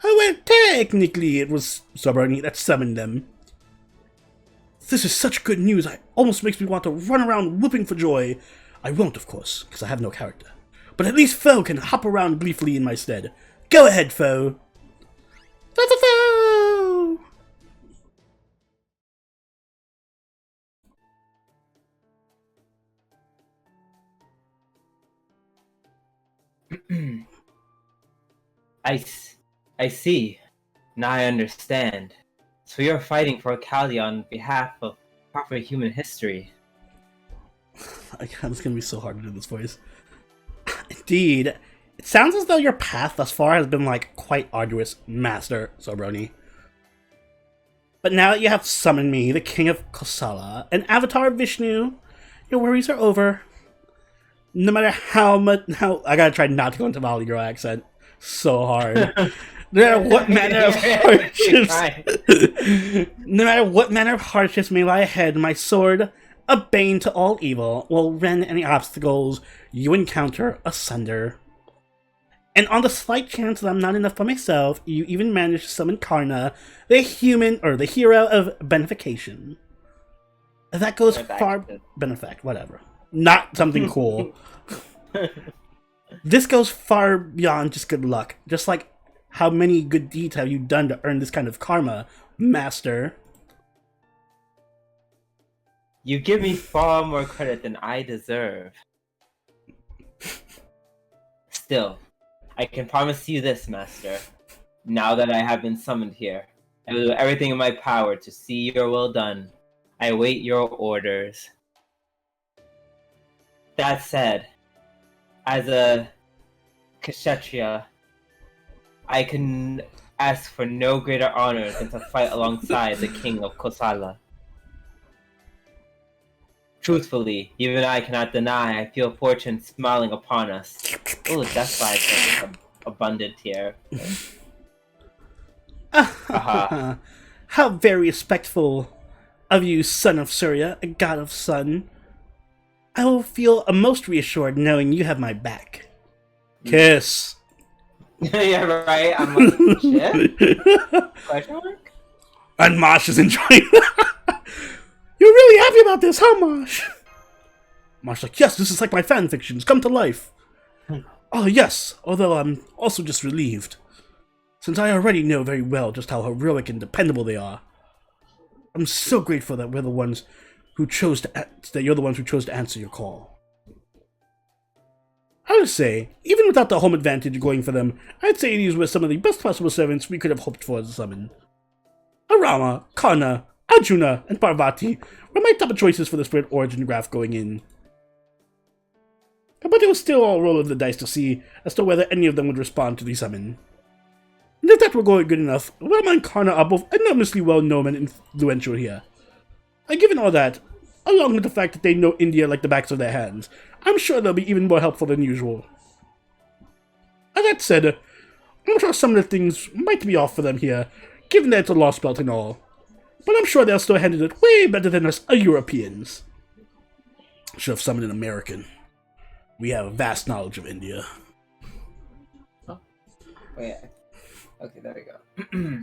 Oh, well, technically it was Sobrani that summoned them. This is such good news, it almost makes me want to run around whooping for joy. I won't, of course, because I have no character. But at least Foe can hop around gleefully in my stead. Go ahead, Foe! Foe! I see. Now I understand. So you're fighting for Kali on behalf of proper human history. It's gonna be so hard to do this voice. Indeed. It sounds as though your path thus far has been, like, quite arduous, Master Sobroni. But now that you have summoned me, the King of Kosala, an avatar of Vishnu, your worries are over. No matter how I gotta try not to go into Valley Girl accent. So hard. No matter what manner of hardships, no matter what manner of hardships may lie ahead, my sword, a bane to all evil, will rend any obstacles you encounter asunder. And on the slight chance that I'm not enough for myself, you even manage to summon Karna, the hero of benefication. That goes far... Benefact, whatever. Not something cool. This goes far beyond just good luck. Just like, how many good deeds have you done to earn this kind of karma, Master? You give me far more credit than I deserve. Still, I can promise you this, Master. Now that I have been summoned here, I will do everything in my power to see your will done. I await your orders. That said, as a Kshatriya, I can ask for no greater honor than to fight alongside the King of Kosala. Truthfully, even I cannot deny I feel fortune smiling upon us. Oh, death vibes are abundant here. How very respectful of you, son of Surya, a god of sun. I will feel most reassured knowing you have my back. Kiss. Yeah, right. I'm like, shit? Question mark? And Mosh is enjoying. You're really happy about this, huh, Marsh? Marsh's like, yes, this is like my fan fictions come to life. Oh, yes, although I'm also just relieved, since I already know very well just how heroic and dependable they are. I'm so grateful that we're the ones who chose that you're the ones who chose to answer your call. I would say, even without the home advantage going for them, I'd say these were some of the best possible servants we could have hoped for as a summon. Arama, Karna, Arjuna, and Parvati were my top choices for the spirit origin graph going in. But it was still all roll of the dice to see as to whether any of them would respond to the summon. And if that were going good enough, Rama and Karna are both enormously well known and influential here. And given all that, along with the fact that they know India like the backs of their hands, I'm sure they'll be even more helpful than usual. And that said, I'm sure some of the things might be off for them here, given that it's a lost belt and all. But I'm sure they'll still handle it way better than us Europeans. Should have summoned an American. We have a vast knowledge of India. Oh, yeah. Okay, there we go.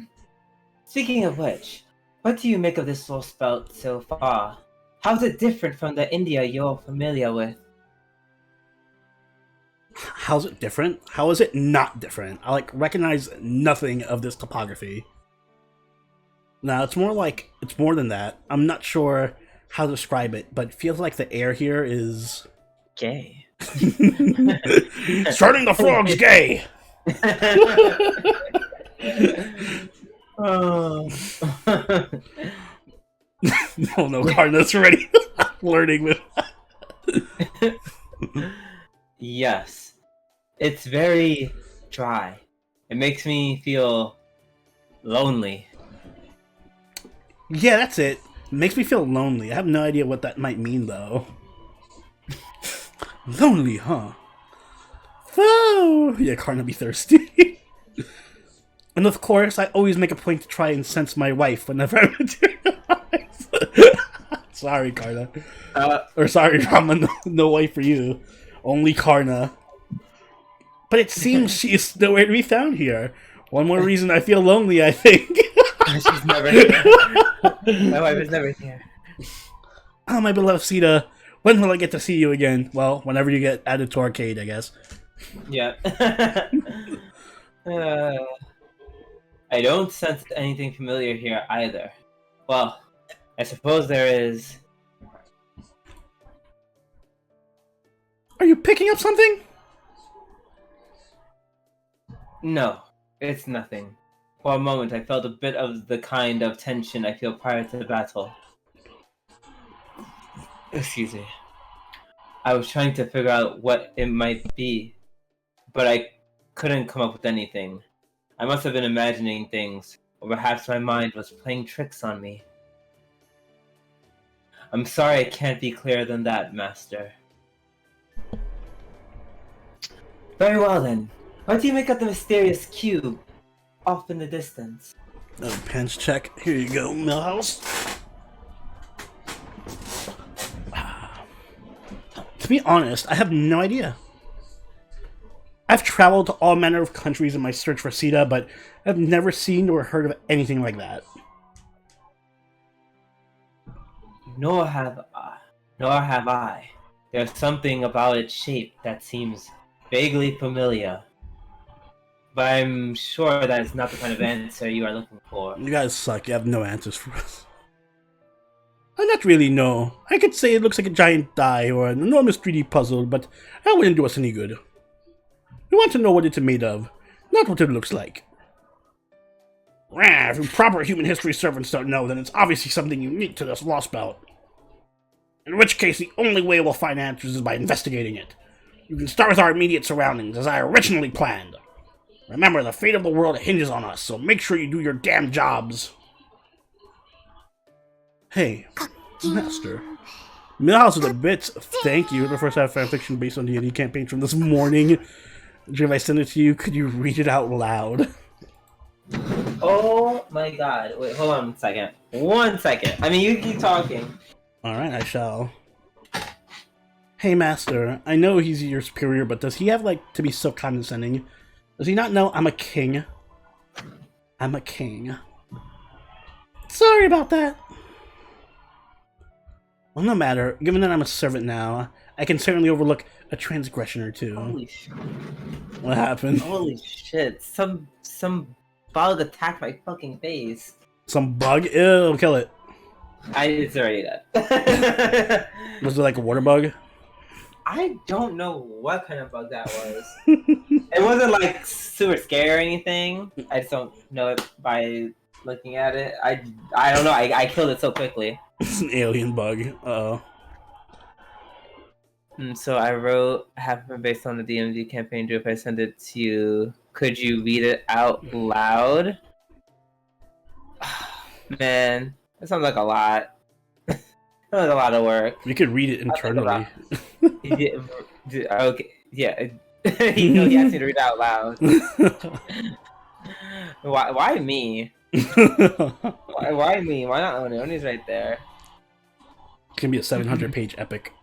Speaking of which, what do you make of this lost belt so far? How's it different from the India you're familiar with? How's it different? How is it not different? I recognize nothing of this topography. Now it's more than that. I'm not sure how to describe it, but it feels like the air here is gay. Starting the frog's gay. Oh. No, Karna's already flirting with. Yes, it's very dry. It makes me feel lonely. Yeah, that's it. It makes me feel lonely. I have no idea what that might mean, though. Lonely, huh? Oh, yeah, Karna be thirsty. And of course, I always make a point to try and sense my wife whenever I materialize. Sorry, Karna. Or sorry, Rama, no wife for you. Only Karna. But it seems she is nowhere to be found here. One more reason I feel lonely, I think. She's never here. My wife is never here. Oh, my beloved Sita. When will I get to see you again? Well, whenever you get added to arcade, I guess. Yeah. I don't sense anything familiar here either. Well, I suppose there is. Are you picking up something? No, it's nothing. For a moment, I felt a bit of the kind of tension I feel prior to the battle. Excuse me. I was trying to figure out what it might be, but I couldn't come up with anything. I must have been imagining things, or perhaps my mind was playing tricks on me. I'm sorry I can't be clearer than that, Master. Very well then. What do you make of the mysterious cube off in the distance? Oh, pants check. Here you go, Millhouse. To be honest, I have no idea. I've traveled to all manner of countries in my search for Sita, but I've never seen or heard of anything like that. Nor have I. There's something about its shape that seems vaguely familiar. But I'm sure that is not the kind of answer you are looking for. You guys suck. You have no answers for us. I not really know. I could say it looks like a giant die or an enormous 3D puzzle, but that wouldn't do us any good. We want to know what it's made of, not what it looks like. If proper human history servants don't know, then it's obviously something unique to this lost belt. In which case, the only way we'll find answers is by investigating it. You can start with our immediate surroundings, as I originally planned. Remember, the fate of the world hinges on us, so make sure you do your damn jobs. Hey, Master. Millhouse with the bits. Thank you. The first half fanfiction based on D&D campaign from this morning. If I send it to you, could you read it out loud? Oh my god. Wait, hold on 1 second. I mean, you keep talking. Alright, I shall. Hey, Master. I know he's your superior, but does he have, to be so condescending? Does he not know I'm a king? I'm a king. Sorry about that. Well, no matter. Given that I'm a servant now, I can certainly overlook a transgression or two. Holy shit. What happened? Holy shit. Some bug attacked my fucking face. Some bug? Ew, kill it. It's already dead. Was it like a water bug? I don't know what kind of bug that was. It wasn't like super scary or anything. I just don't know it by looking at it. I don't know. I killed it so quickly. It's an alien bug. Uh-oh. So I wrote happened based on the DMD campaign. If I send it to you, could you read it out loud? Man, that sounds like a lot. That was a lot of work. We could read it internally. Okay, yeah. He asked me to read it out loud. Why me? Why me? Why not Oni? Oni's right there. It's gonna be a 700-page epic.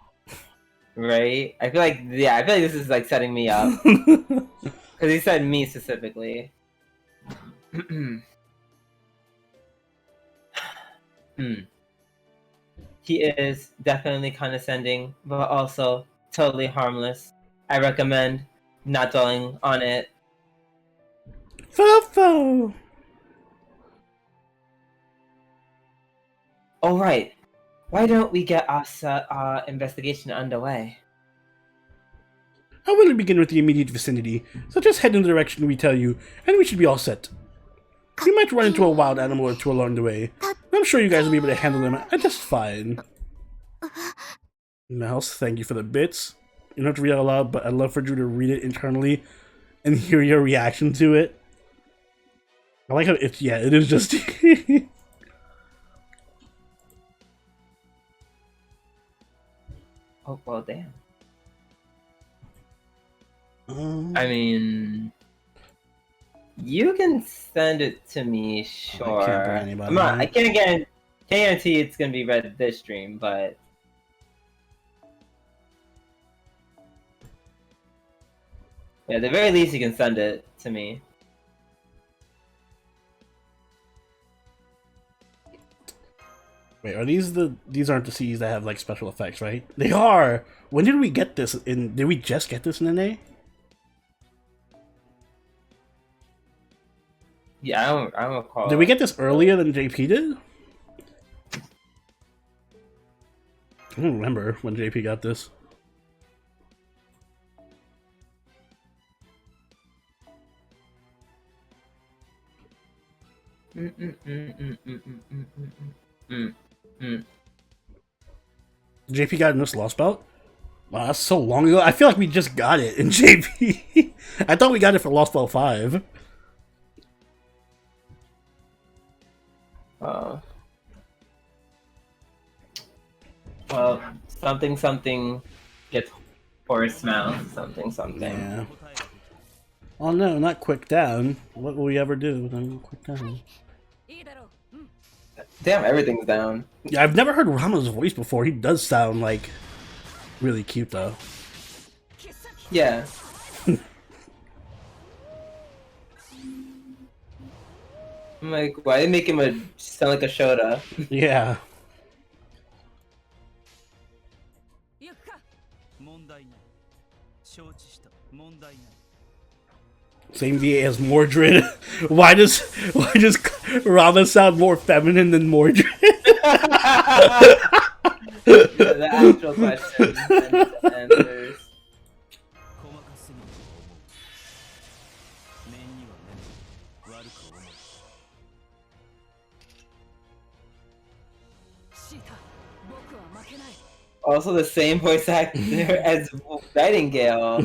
Right? I feel like this is like setting me up. Because he said me specifically. He is definitely condescending, but also totally harmless. I recommend not dwelling on it. Fofo! Alright, why don't we get our investigation underway? I will begin with the immediate vicinity, so just head in the direction we tell you, and we should be all set. We might run into a wild animal or two along the way. I'm sure you guys will be able to handle them just fine. Mouse, thank you for the bits. You don't have to read it out loud, but I'd love for Drew to read it internally and hear your reaction to it. I like how it is just... Oh, well, damn. I mean... You can send it to me, sure. I can't bring anybody. I can't guarantee it's gonna be read this stream, but yeah, at the very least, you can send it to me. Wait, are these aren't the Cs that have like special effects, right? They are. When did we get this? Did we just get this in NA? Yeah, I don't recall. Did we get this earlier than JP did? I don't remember when JP got this. JP got in this Lost Belt? Wow, that's so long ago. I feel like we just got it in JP. I thought we got it for Lost Belt 5. Well, something gets horse mouth, something. Yeah. Oh no, not quick down. What will we ever do with them quick down? Damn, everything's down. Yeah, I've never heard Rama's voice before. He does sound like really cute though. Yeah. I'm like, why they make him sound like a Shota? Yeah. Same VA as Mordred. why does Rama sound more feminine than Mordred? The actual questions and answers. Also the same voice actor as Nightingale.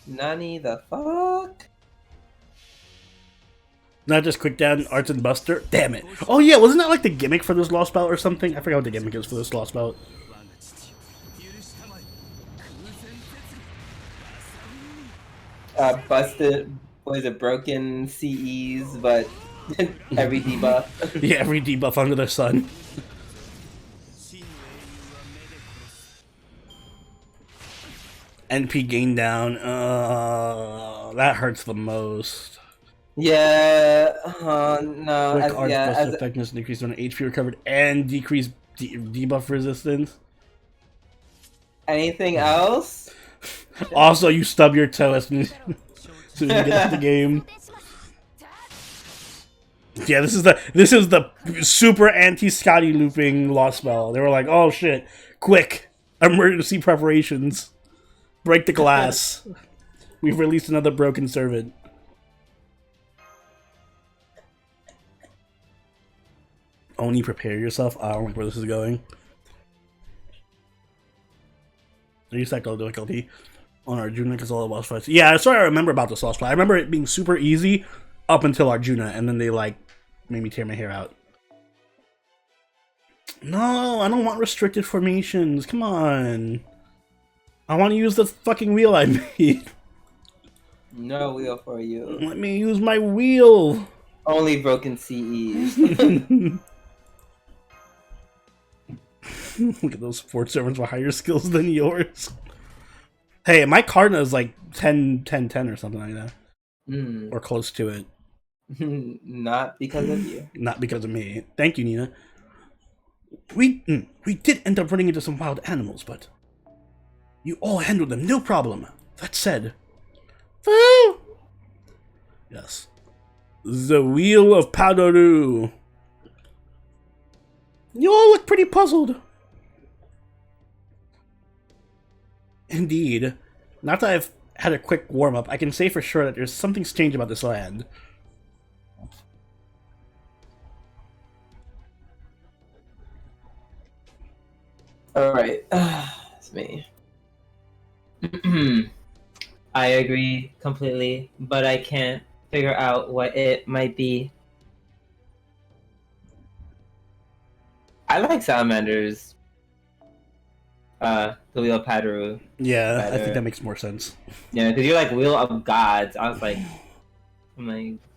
Nani the fuck? Not just quick down, Arts and Buster. Damn it. Oh yeah, wasn't that like the gimmick for this Lost Belt or something? I forgot what the gimmick is for this Lost Belt. Busted, what is it, broken CEs, but every debuff. Yeah, every debuff under the sun. NP gain down. That hurts the most. Yeah. No. Quick arts plus effectiveness, decrease on HP recovered, and decrease debuff resistance. Anything else? Also, you stub your toe as soon as you get out the game. Yeah, this is the super anti-Scotty looping lost spell. They were like, oh shit, quick, emergency preparations, break the glass. We've released another broken servant. Only prepare yourself. I don't like where this is going. Reset difficulty on Arjuna because all the boss fights. Yeah, that's what I remember about this lost fight. I remember it being super easy up until Arjuna, and then they like made me tear my hair out. No, I don't want restricted formations. Come on. I want to use the fucking wheel I made. No wheel for you. Let me use my wheel. Only broken CEs. Look at those support servants with higher skills than yours. Hey, my Cardinal is like 10, 10, 10 or something like that. Or close to it. Not because of you. Not because of me. Thank you, Nina. We did end up running into some wild animals, but you all handled them, no problem. That said... Woo! Yes. The Wheel of PADORU. You all look pretty puzzled. Indeed. Now that I've had a quick warm-up, I can say for sure that there's something strange about this land. Alright. It's me. I agree completely, but I can't figure out what it might be. I like Salamander's the Wheel of PADORU. Yeah, better. I think that makes more sense. Yeah, because you're like Wheel of Gods. I'm like,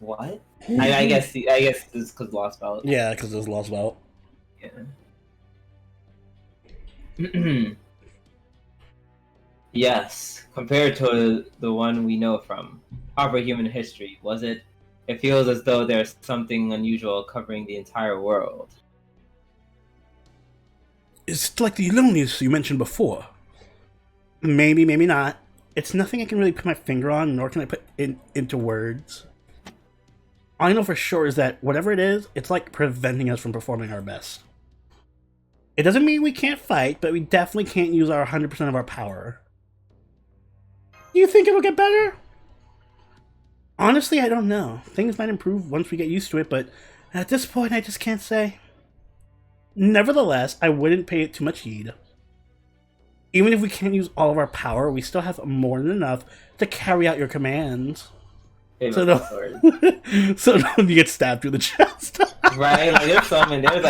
what? I guess it's because Lost Belt. Yeah, because it's Lost Belt. Yeah. Yes, compared to the one we know from Harvard Human History, was it? It feels as though there's something unusual covering the entire world. Is it like the loneliness you mentioned before? Maybe, maybe not. It's nothing I can really put my finger on, nor can I put it into words. All I know for sure is that whatever it is, it's like preventing us from performing our best. It doesn't mean we can't fight, but we definitely can't use our 100% of our power. Do you think it'll get better? Honestly, I don't know. Things might improve once we get used to it, but at this point, I just can't say. Nevertheless, I wouldn't pay it too much heed. Even if we can't use all of our power, we still have more than enough to carry out your commands. So don't you get stabbed through the chest. Right? Like there's so many death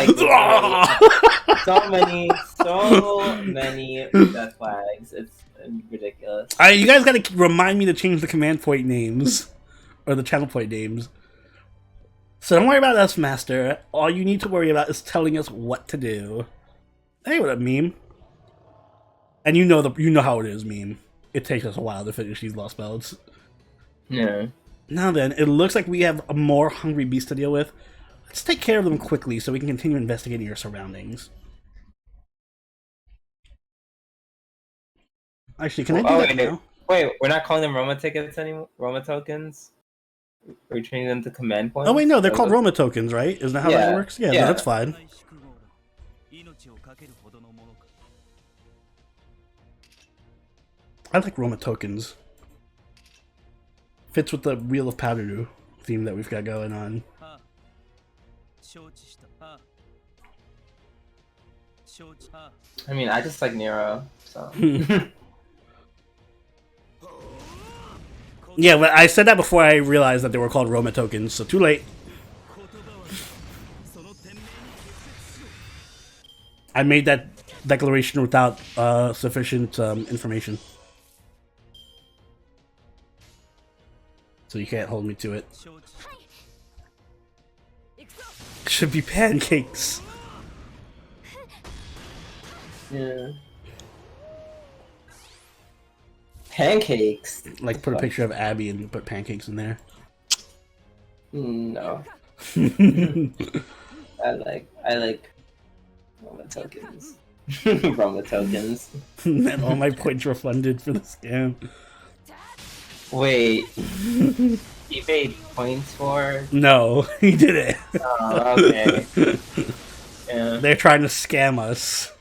flags. It's ridiculous. You guys gotta remind me to change the command point names. Or the channel point names. So don't worry about us, Master. All you need to worry about is telling us what to do. Hey, what up, Meme? And you know how it is, Meme. It takes us a while to finish these lost belts. Yeah. Now then, it looks like we have a more hungry beast to deal with. Let's take care of them quickly so we can continue investigating your surroundings. Actually, can I do that now? Wait, we're not calling them Roma tickets anymore? Roma tokens? We're changing them to command points? Oh wait, no, they're called Roma tokens, right? Isn't that how that works? Yeah, that's fine. I like Roma tokens. Fits with the Wheel of PADORU theme that we've got going on. I mean, I just like Nero, so... Yeah, but I said that before I realized that they were called Roma tokens, so too late. I made that declaration without sufficient information. So you can't hold me to it. Should be pancakes. Yeah. Pancakes? Like, put a picture of Abby and put pancakes in there. No. I like Roma tokens. Roma tokens. And all my points were funded for the scam. Wait. He paid points for? No, he didn't. Oh, okay. Yeah. They're trying to scam us.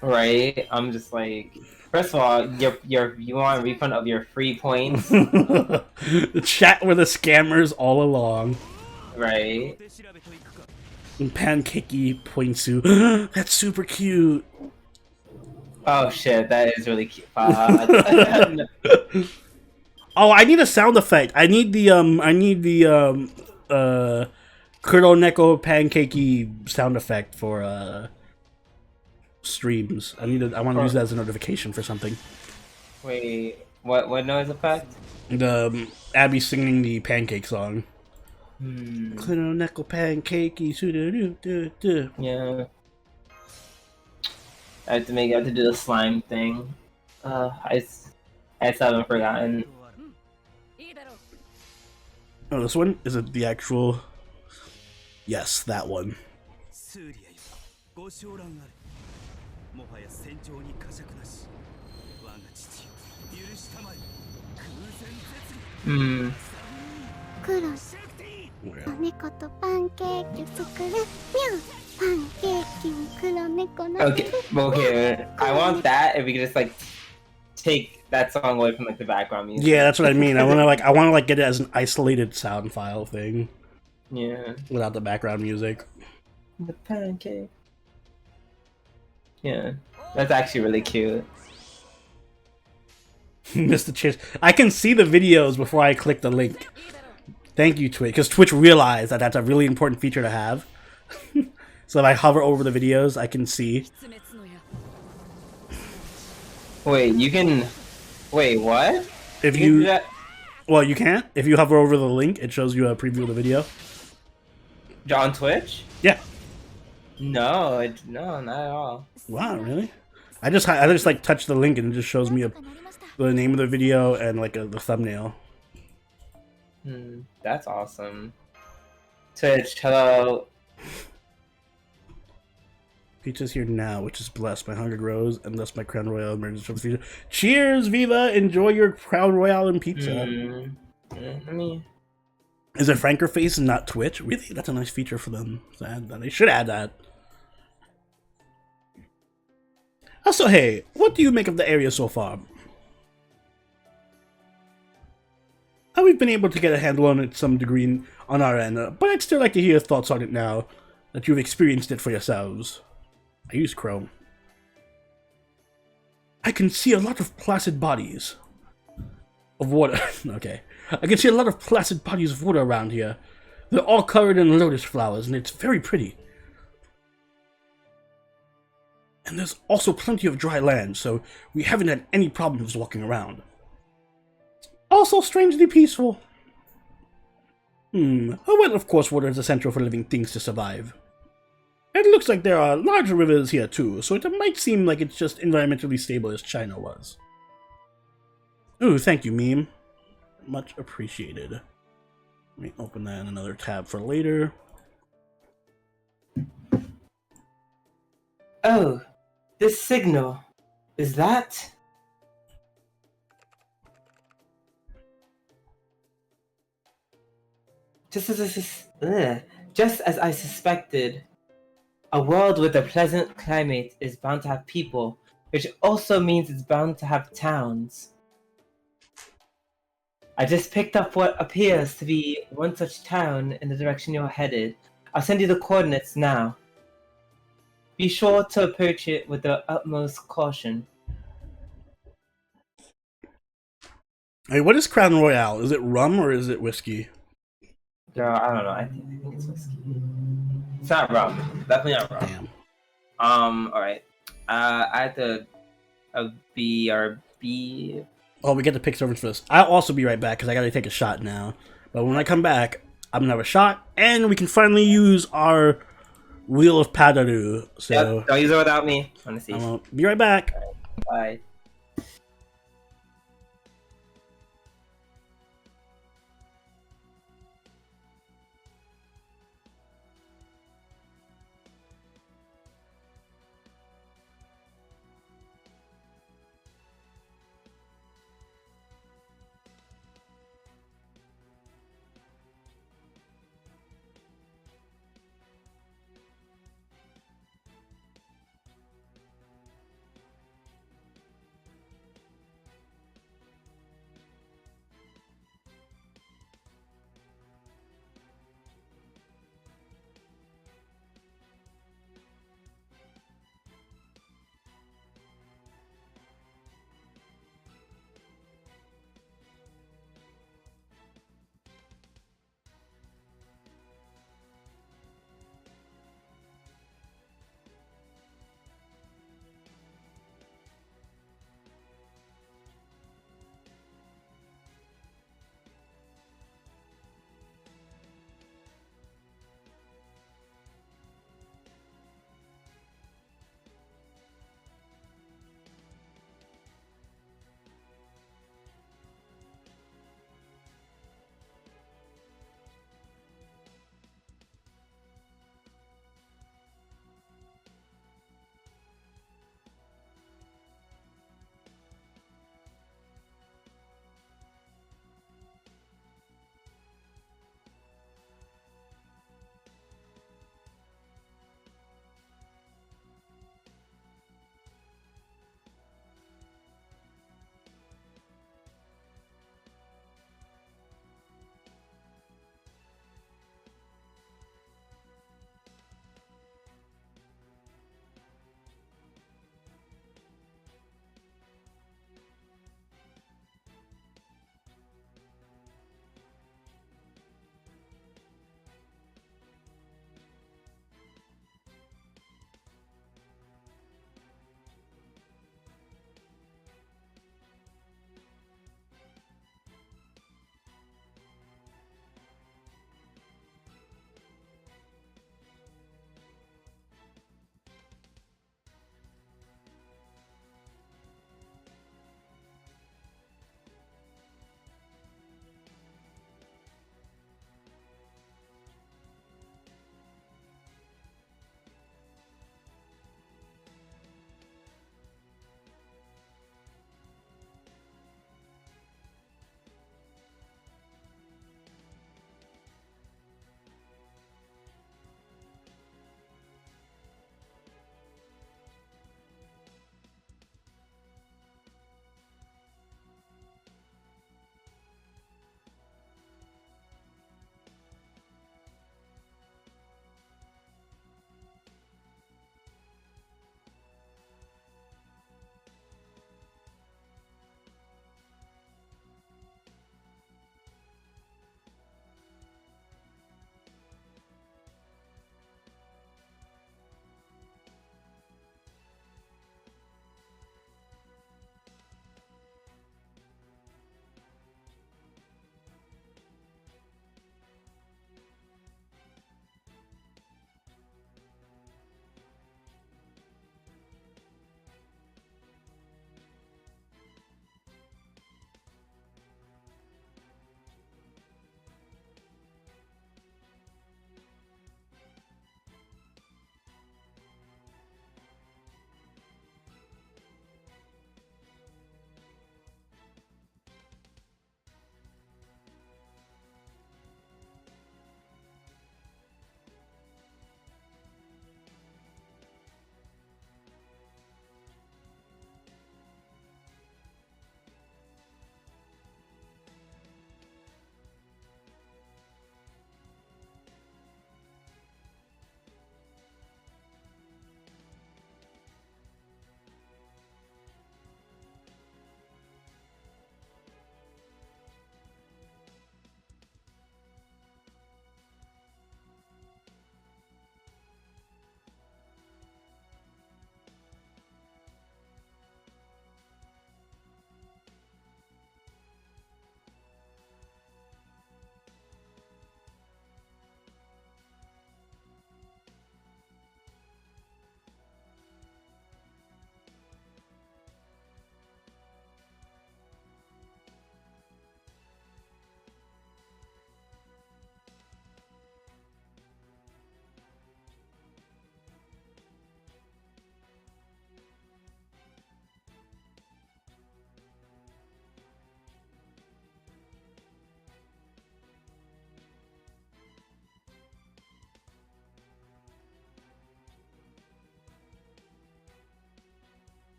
Right? I'm just like, first of all, you want a refund of your free points? The chat were the scammers all along. Right? Pancakey Pointsu. That's super cute. Oh shit, that is really cute. Oh, I need a sound effect. I need the Kuroneko Pancakey sound effect for streams. I want to use that as a notification for something. Wait, what noise effect? The Abby singing the pancake song. Hmm. Kuroneko Pancakey. Yeah. I have to do the slime thing. I still haven't forgotten. Oh, this one? Is it the actual... Yes, that one. Hmm. Okay, I want that if we could just like take that song away from like the background music. Yeah, that's what I mean. I want to get it as an isolated sound file thing. Yeah. Without the background music. The pancake. Yeah. That's actually really cute. Missed the chance. I can see the videos before I click the link. Thank you, Twitch, because Twitch realized that that's a really important feature to have. So if I hover over the videos, I can see. Wait, you can... Wait, what? If you... do that? Well, you can't. If you hover over the link, it shows you a preview of the video. On Twitch? Yeah. No, no, not at all. Wow, really? I just like touch the link and it just shows me the name of the video and like the thumbnail. That's awesome. Twitch, hello. Pizza's here now, which is blessed. My hunger grows, and thus my Crown Royale emerges from the future. Cheers, Viva! Enjoy your Crown Royale and pizza. Is it Franker Face and not Twitch? Really? That's a nice feature for them to add that. They should add that. Also, hey, what do you make of the area so far? We've been able to get a handle on it to some degree on our end, but I'd still like to hear your thoughts on it now that you've experienced it for yourselves. I use Chrome. I can see a lot of placid bodies of water. Okay. I can see a lot of placid bodies of water around here. They're all covered in lotus flowers, and it's very pretty. And there's also plenty of dry land, so we haven't had any problems walking around. Also strangely peaceful. Oh, well, of course, water is essential for living things to survive. It looks like there are larger rivers here too, so it might seem like it's just environmentally stable as China was. Ooh, thank you, meme. Much appreciated. Let me open that in another tab for later. Oh, this signal. Is that? Just as I suspected, a world with a pleasant climate is bound to have people, which also means it's bound to have towns. I just picked up what appears to be one such town in the direction you're headed. I'll send you the coordinates now. Be sure to approach it with the utmost caution. Hey, what is Crown Royale? Is it rum or is it whiskey? Girl, I don't know. I think it's whiskey. It's not rum. Definitely not rum. Damn. Alright. I have to BRB. Oh, we get the pick servers for this. I'll also be right back because I gotta take a shot now. But when I come back, I'm gonna have a shot and we can finally use our Wheel of PADORU. So yep, don't use it without me. I wanna see. I'll be right back. Bye.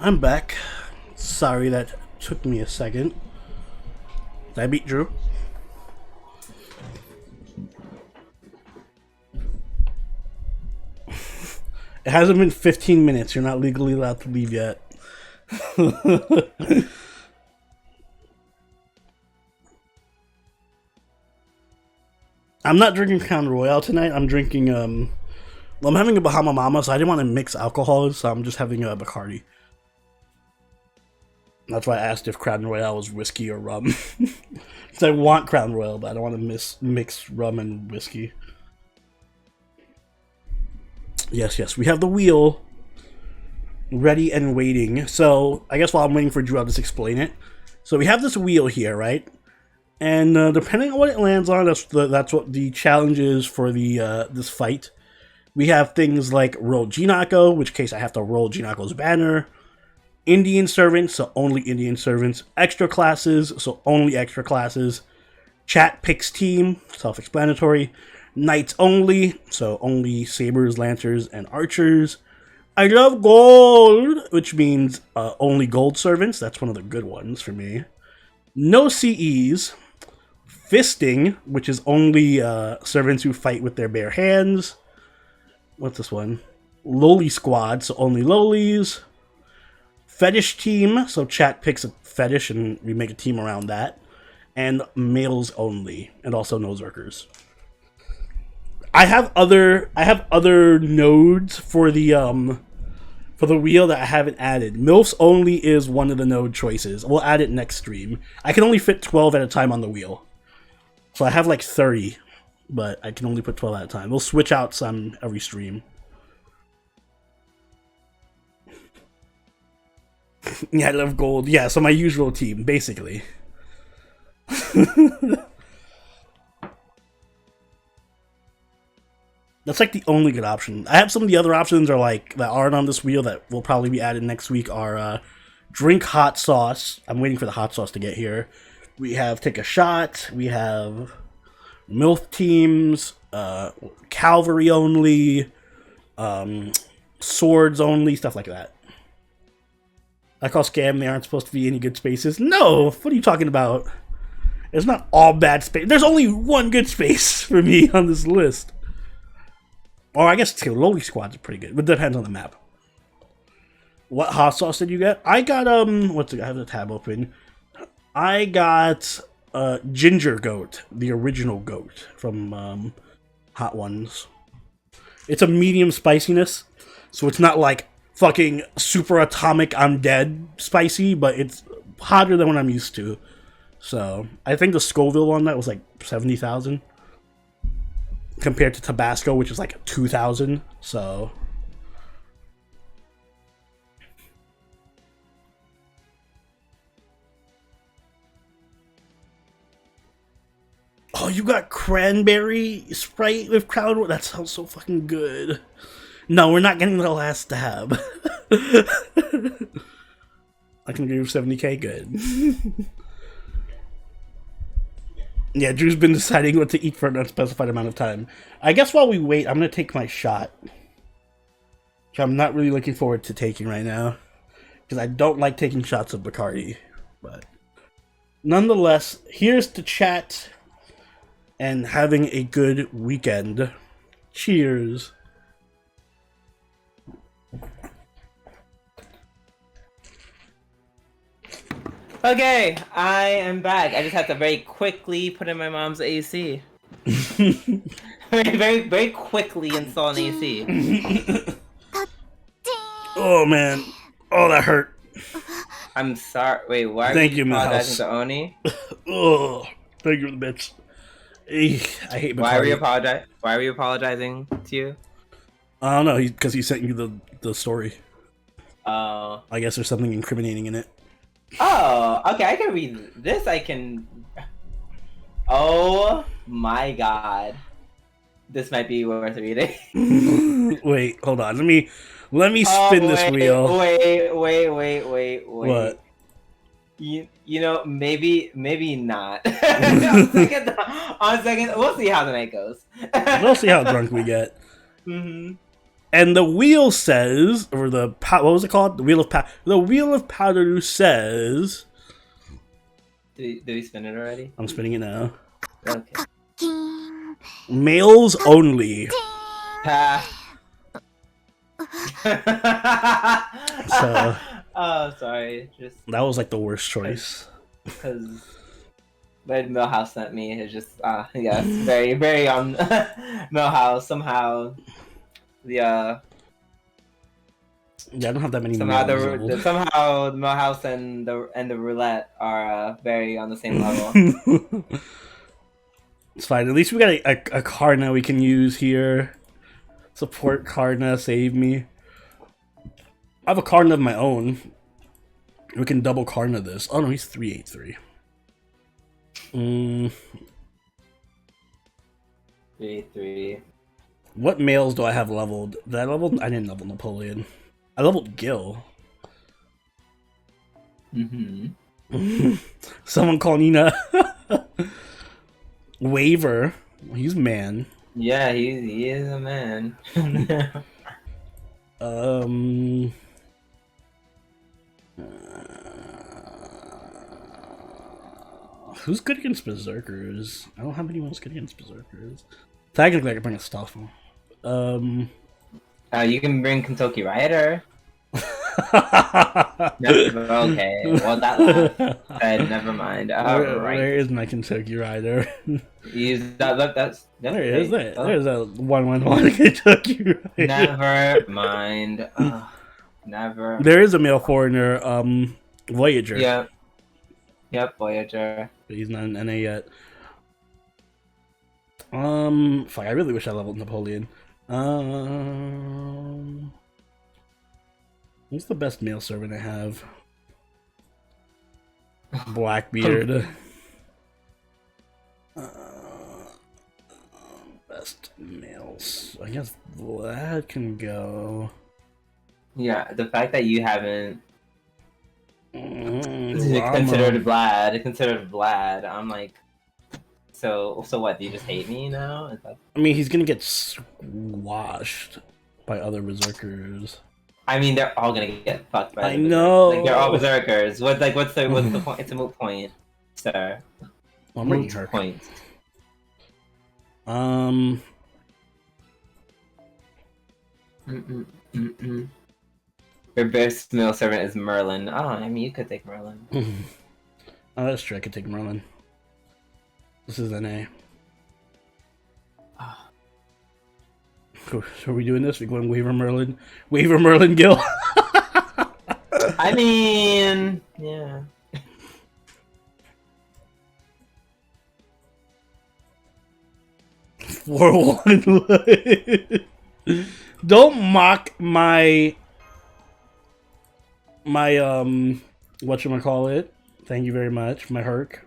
I'm back. Sorry that took me a second. Did I beat Drew? It hasn't been 15 minutes. You're not legally allowed to leave yet. I'm not drinking Crown Royale tonight. I'm drinking, well, I'm having a Bahama Mama, so I didn't want to mix alcohols, so I'm just having a Bacardi. That's why I asked if Crown Royale was whiskey or rum. Because I want Crown Royale, but I don't want to mix rum and whiskey. Yes, we have the wheel ready and waiting. So, I guess while I'm waiting for Drew, I'll just explain it. So we have this wheel here, right? And depending on what it lands on, that's what the challenge is for the this fight. We have things like roll Jinako, which case I have to roll Jinako's banner. Indian servants, so only Indian servants. Extra classes, so only extra classes. Chat picks team, self-explanatory. Knights only, so only sabers, lancers, and archers. I love gold, which means only gold servants. That's one of the good ones for me. No CEs. Fisting, which is only servants who fight with their bare hands. What's this one? Loli squad, so only lolis. Fetish team, so chat picks a fetish and we make a team around that. And males only, and also no zerkers. I have other nodes for the wheel that I haven't added. MILFs only is one of the node choices. We'll add it next stream. I can only fit 12 at a time on the wheel. So I have like 30, but I can only put 12 at a time. We'll switch out some every stream. Yeah, I love gold. Yeah, so my usual team, basically. That's like the only good option. I have some of the other options are like that aren't on this wheel that will probably be added next week are drink hot sauce. I'm waiting for the hot sauce to get here. We have take a shot. We have MILF teams, cavalry only, swords only, stuff like that. I call scam. They aren't supposed to be any good spaces. No, what are you talking about? It's not all bad space. There's only one good space for me on this list. Or I guess two. Loli squads are pretty good, but it depends on the map. What hot sauce did you get? I got what's it? I have the tab open. I got ginger goat, the original goat from Hot Ones. It's a medium spiciness, so it's not like fucking super atomic I'm dead spicy, but it's hotter than what I'm used to. So I think the Scoville on that was like 70,000 compared to Tabasco, which is like 2,000. So oh, you got cranberry Sprite with Crown? That sounds so fucking good. No, we're not getting the last stab. I can give you 70k, good. Yeah, Drew's been deciding what to eat for an unspecified amount of time. I guess while we wait, I'm going to take my shot. Which I'm not really looking forward to taking right now. Because I don't like taking shots of Bacardi. But nonetheless, here's to chat and having a good weekend. Cheers. Okay, I am back. I just have to very quickly put in my mom's AC. very quickly install an AC. Oh man, oh that hurt. I'm sorry. Wait, why Thank are you, you apologizing Milhouse. to Oni? Oh, thank you, bitch. I hate Bacardi. Why are you apologizing to you? I don't know, because he sent you the story. Oh. I guess there's something incriminating in it. Oh, okay, I can read this. I can. Oh my god, this might be worth reading. Wait, hold on. Let me spin this wheel. Wait. What? You know, maybe not. on second, we'll see how the night goes. We'll see how drunk we get. Mm-hmm. And the wheel says, or what was it called? The wheel of PADORU says. Did we spin it already? I'm spinning it now. Okay. Males only. So. Oh, sorry. That was like the worst choice. Because what Millhouse sent me is just yes, very very on Millhouse somehow the Yeah, I don't have that many. somehow somehow the Millhouse and the roulette are very on the same level. It's fine. At least we got a Karna we can use here. Support Karna, save me. I have a Karna of my own. We can double Karna this. Oh no, he's 383. 3-3. What males do I have leveled? Did I level? I didn't level Napoleon. I leveled Gil. Someone call Nina. Waver. He's man. Yeah, he is a man. Who's good against Berserkers? I don't have anyone who's good against Berserkers. Technically, I could bring a stuff. You can bring Kentucky Rider. Okay, well that said, never mind. Where is my Kentucky Rider? That's there it is. There's a 111 Kentucky Rider. Never mind. Never. There is a male foreigner, Voyager. Yep, Voyager. But he's not in NA yet. Fuck, I really wish I leveled Napoleon. What's the best male servant I have? Blackbeard. Best males. I guess Vlad can go. Yeah, the fact that you haven't Considered Vlad, I'm like, so what? Do you just hate me now? I mean, he's gonna get squashed by other berserkers. I mean, they're all gonna get fucked by. I know. Like, they're all berserkers. What's the point? It's a moot point, sir. Well, I'm bringing her. Point. Your best male servant is Merlin. Oh, I mean, you could take Merlin. Oh, that's true. I could take Merlin. This is NA. So are we doing this? We going Waver Merlin? Waver Merlin Gil? I mean, yeah. Don't mock my whatchamacallit. Thank you very much, my Herc.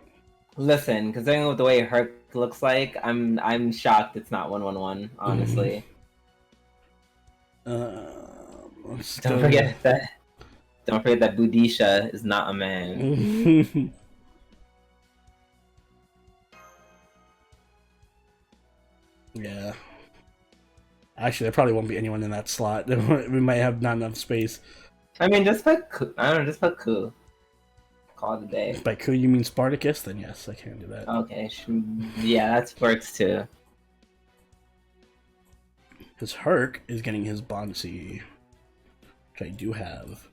Listen, considering with the way Herc looks like, I'm shocked it's not 111, honestly. Don't forget that Budisha is not a man. Yeah. Actually, there probably won't be anyone in that slot. We might have not enough space. I mean, just put Ku. Call it a day. By Ku, you mean Spartacus? Then yes, I can do that. Okay, yeah, that works too. His Herc is getting his Bonsi, which I do have.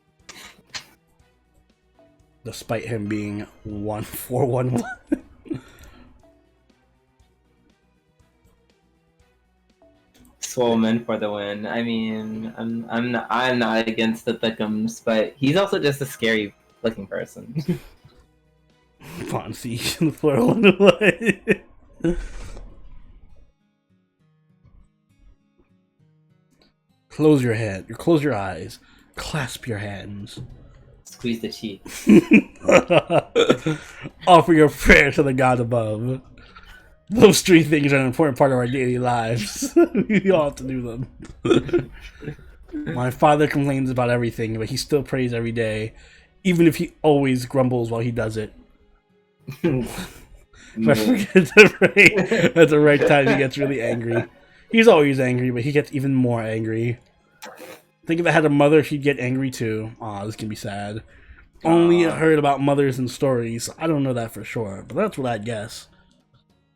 Despite him being 1411. Swolman for the win. I mean, I'm not against the Thickums, but he's also just a scary looking person. Bonsi, 1411. Close your head. Close your eyes. Clasp your hands. Squeeze the cheek. Offer your prayer to the God above. Those three things are an important part of our daily lives. We all have to do them. My father complains about everything, but he still prays every day, even if he always grumbles while he does it. If I forget to pray at the right time, he gets really angry. He's always angry, but he gets even more angry. think if I had a mother, she'd get angry too. Aw, this can be sad. Only heard about mothers in stories. I don't know that for sure, but that's what I'd guess.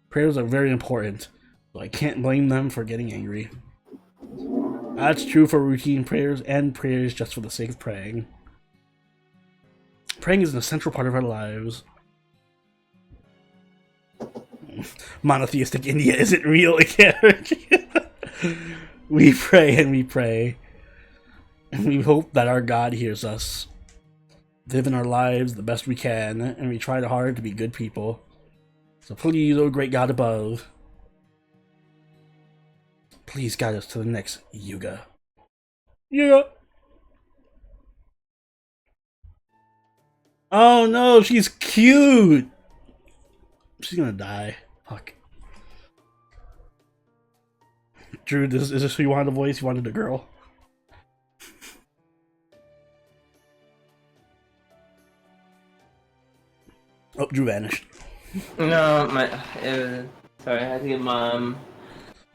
Prayers are very important, so I can't blame them for getting angry. That's true for routine prayers and prayers just for the sake of praying. Praying is an essential part of our lives. Monotheistic India isn't real again. We pray and we pray. And we hope that our God hears us. Live in our lives the best we can, and we try hard to be good people. So please, oh great God above, please guide us to the next Yuga. Yuga! Oh no, she's cute! She's gonna die. Fuck. Drew, is this who you wanted to voice? You wanted a girl? Oh, Drew vanished. No, sorry, I had to give mom.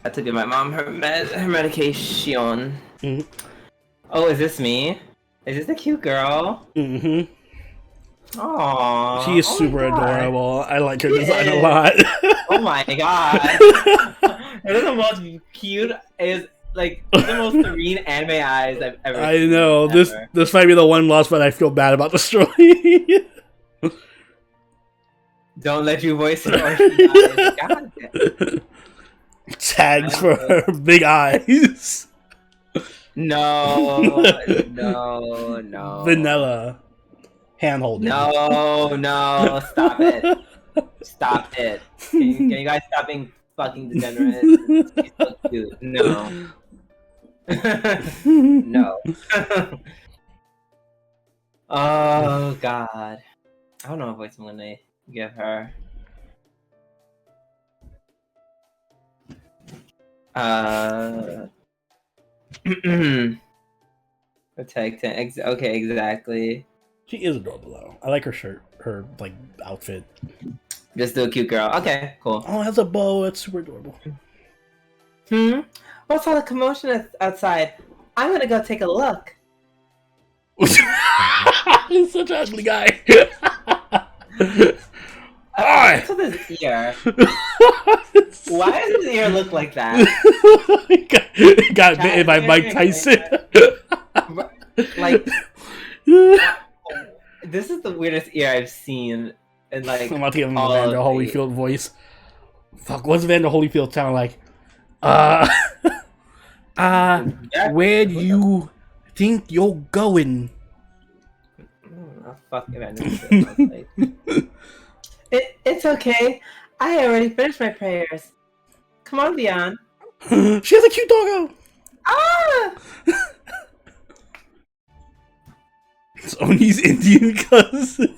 I had to give my mom her medication. Mm-hmm. Oh, is this me? Is this the cute girl? Mm-hmm. Aww. She is super adorable. I like her design a lot. Oh my god. It is the most cute. It is like the most serene anime eyes I've ever seen. I know. Ever. This might be the one loss, but I feel bad about the story. Don't let you voice it or she dies. God. Tags for her big eyes. No. Vanilla. Hand holding. No, stop it. Stop it. Can you guys stop being fucking degenerate? She's so cute. No. No. Oh, God. I don't know what voice I'm gonna give her. Protecc. Okay, exactly. She is adorable though. I like her shirt, her like outfit. Just do a cute girl. Okay, cool. Oh, it has a bow. It's super adorable. What's all the commotion outside? I'm gonna go take a look. He's such an ugly guy. What's with his ear? Why does his ear look like that? He got bitten by Mike Tyson. Like, this is the weirdest ear I've seen. And like, I'm about to give him a Vander Holyfield voice. Fuck, what's Vander Holyfield sound like? Where do you think you're going? Fuck it, it's okay. I already finished my prayers. Come on, Leon. She has a cute doggo. Ah! It's Oni's Indian cousin.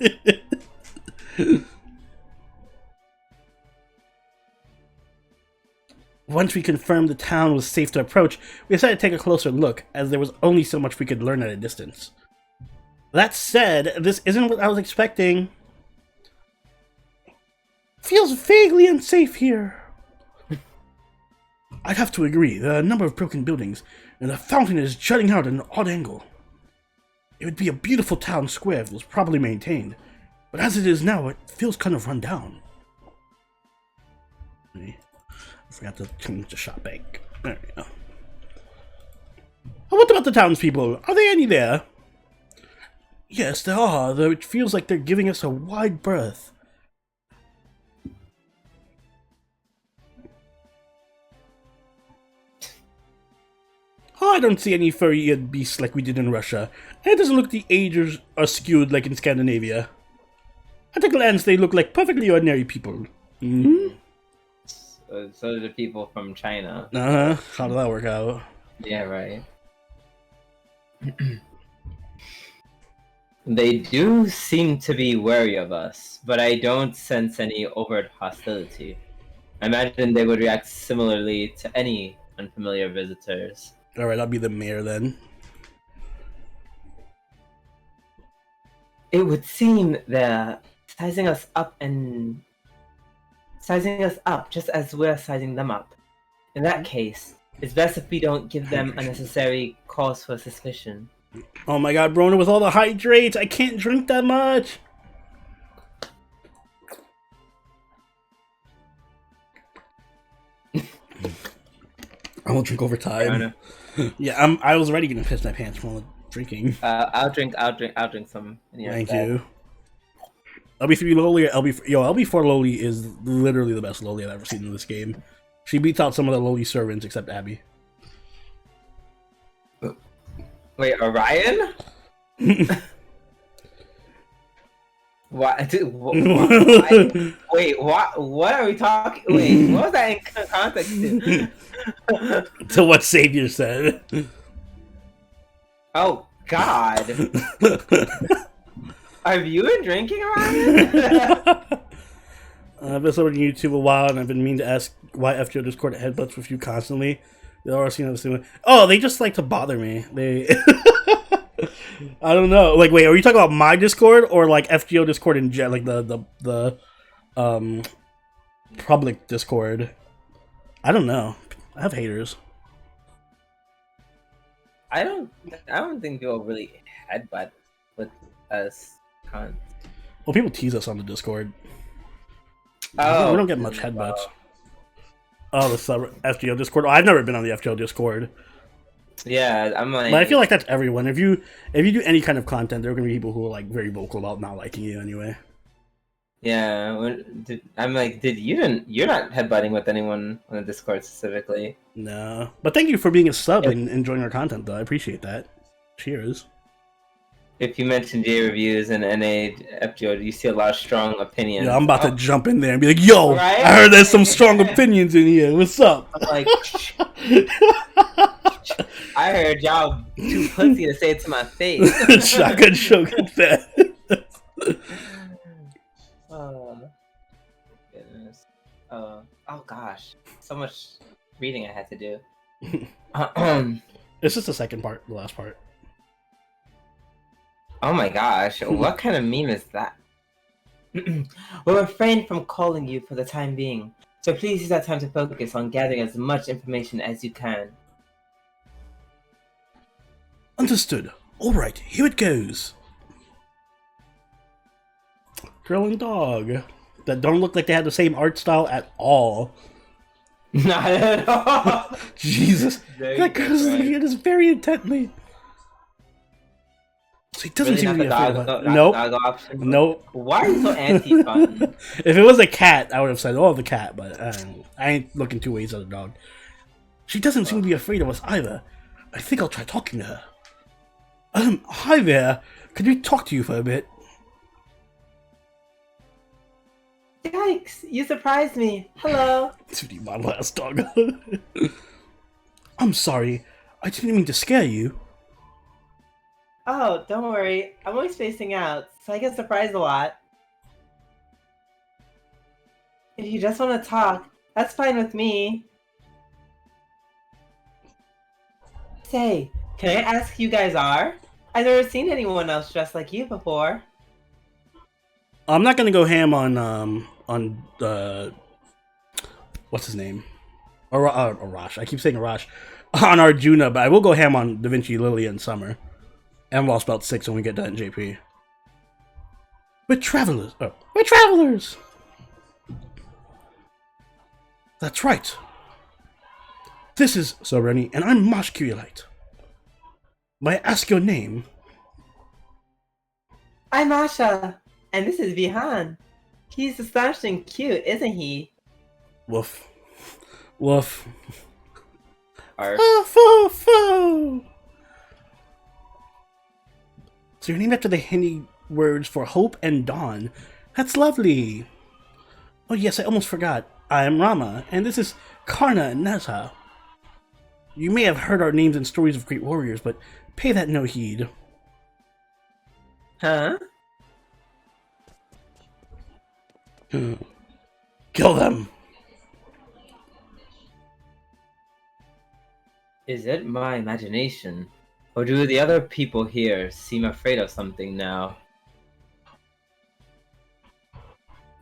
Once we confirmed the town was safe to approach, we decided to take a closer look, as there was only so much we could learn at a distance. That said, this isn't what I was expecting. Feels vaguely unsafe here. I'd have to agree, there are a number of broken buildings, and the fountain is jutting out at an odd angle. It would be a beautiful town square if it was properly maintained, but as it is now, it feels kind of run down. I forgot to change the shop bank. There we go. What about the townspeople? Are there any there? Yes, there are, though it feels like they're giving us a wide berth. Oh, I don't see any furry-eared beasts like we did in Russia, and it doesn't look the ages are skewed like in Scandinavia. At a glance, they look like perfectly ordinary people. Mm-hmm. So do the people from China. Uh-huh. How did that work out? Yeah, right. They do seem to be wary of us, but I don't sense any overt hostility. I imagine they would react similarly to any unfamiliar visitors. Alright, I'll be the mayor then. It would seem they're sizing us up just as we're sizing them up. In that case, It's best if we don't give them unnecessary cause for suspicion. Oh my god, Brona, with all the hydrates, I can't drink that much. I will drink over time. Yeah, I was already gonna piss my pants while drinking. I'll drink some. Thank you. LB3 Loli or LB4? Yo, LB4 Loli is literally the best Loli I've ever seen in this game. She beats out some of the Loli servants except Abby. Wait, Orion? What? Dude, wait, what are we talking? Wait, what was that in context to? To what Savior said. Oh, God. Have you been drinking, Orion? I've been subbing YouTube a while, and I've been meaning to ask why FGO Discord headbutts with you constantly. They always seem to the Oh, they just like to bother me. They... I don't know. Like, wait, are you talking about my Discord or like FGO Discord in like the public Discord? I don't know. I have haters. I don't think people really headbutt with us. Well, people tease us on the Discord. Oh, we don't get much headbutts. Oh, the FGO Discord. Oh, I've never been on the FGO Discord. Yeah, I'm like. But I feel like that's everyone. If you do any kind of content, there are gonna be people who are like very vocal about not liking you anyway. Yeah, I'm like, you're not headbutting with anyone on the Discord specifically. No, but thank you for being a sub and enjoying our content, though. I appreciate that. Cheers. If you mention J reviews and NA FGO, you see a lot of strong opinions. Yeah, I'm about to jump in there and be like, "Yo, right? I heard there's some strong opinions in here. What's up?" I'm like, I heard y'all too pussy to say it to my face. Shotgun choking fat. Oh goodness. Oh gosh, so much reading I had to do. It's just the second part, the last part. Oh my gosh, what kind of meme is that? We'll refrain from calling you for the time being, so please use that time to focus on gathering as much information as you can. Understood. Alright, here it goes. Girl and dog. That don't look like they had the same art style at all. Not at all! Jesus. That girl's looking at us very intently. So he doesn't seem to be afraid of it. Nope. Nope. Why are you so anti-fun? If it was a cat, I would have said, oh, the cat, but I ain't looking two ways at the dog. She doesn't seem to be afraid of us either. I think I'll try talking to her. Hi there. Could we talk to you for a bit? Yikes, you surprised me. Hello. 2D model ass dog. I'm sorry. I didn't mean to scare you. Oh, don't worry. I'm always spacing out, so I get surprised a lot. If you just want to talk, that's fine with me. Say, can I ask who you guys are? I've never seen anyone else dressed like you before. I'm not gonna go ham on what's his name? Arash. I keep saying Arash. On Arjuna, but I will go ham on Da Vinci, Lily, and Summer. And Lost Belt 6 when we get done in JP. We're travelers. Oh, we're travelers! That's right. This is Sobrani, and I'm Mosh Curiolite. May I ask your name? I'm Asha, and this is Vihan. He's astonishingly cute, isn't he? Woof. Woof. Arf. Foo, foo. So you're named after the Hindi words for hope and dawn. That's lovely. Oh yes, I almost forgot. I am Rama, and this is Karna and Neza. You may have heard our names in stories of great warriors, but pay that no heed. Huh? Kill them! Is it my imagination? Or do the other people here seem afraid of something now?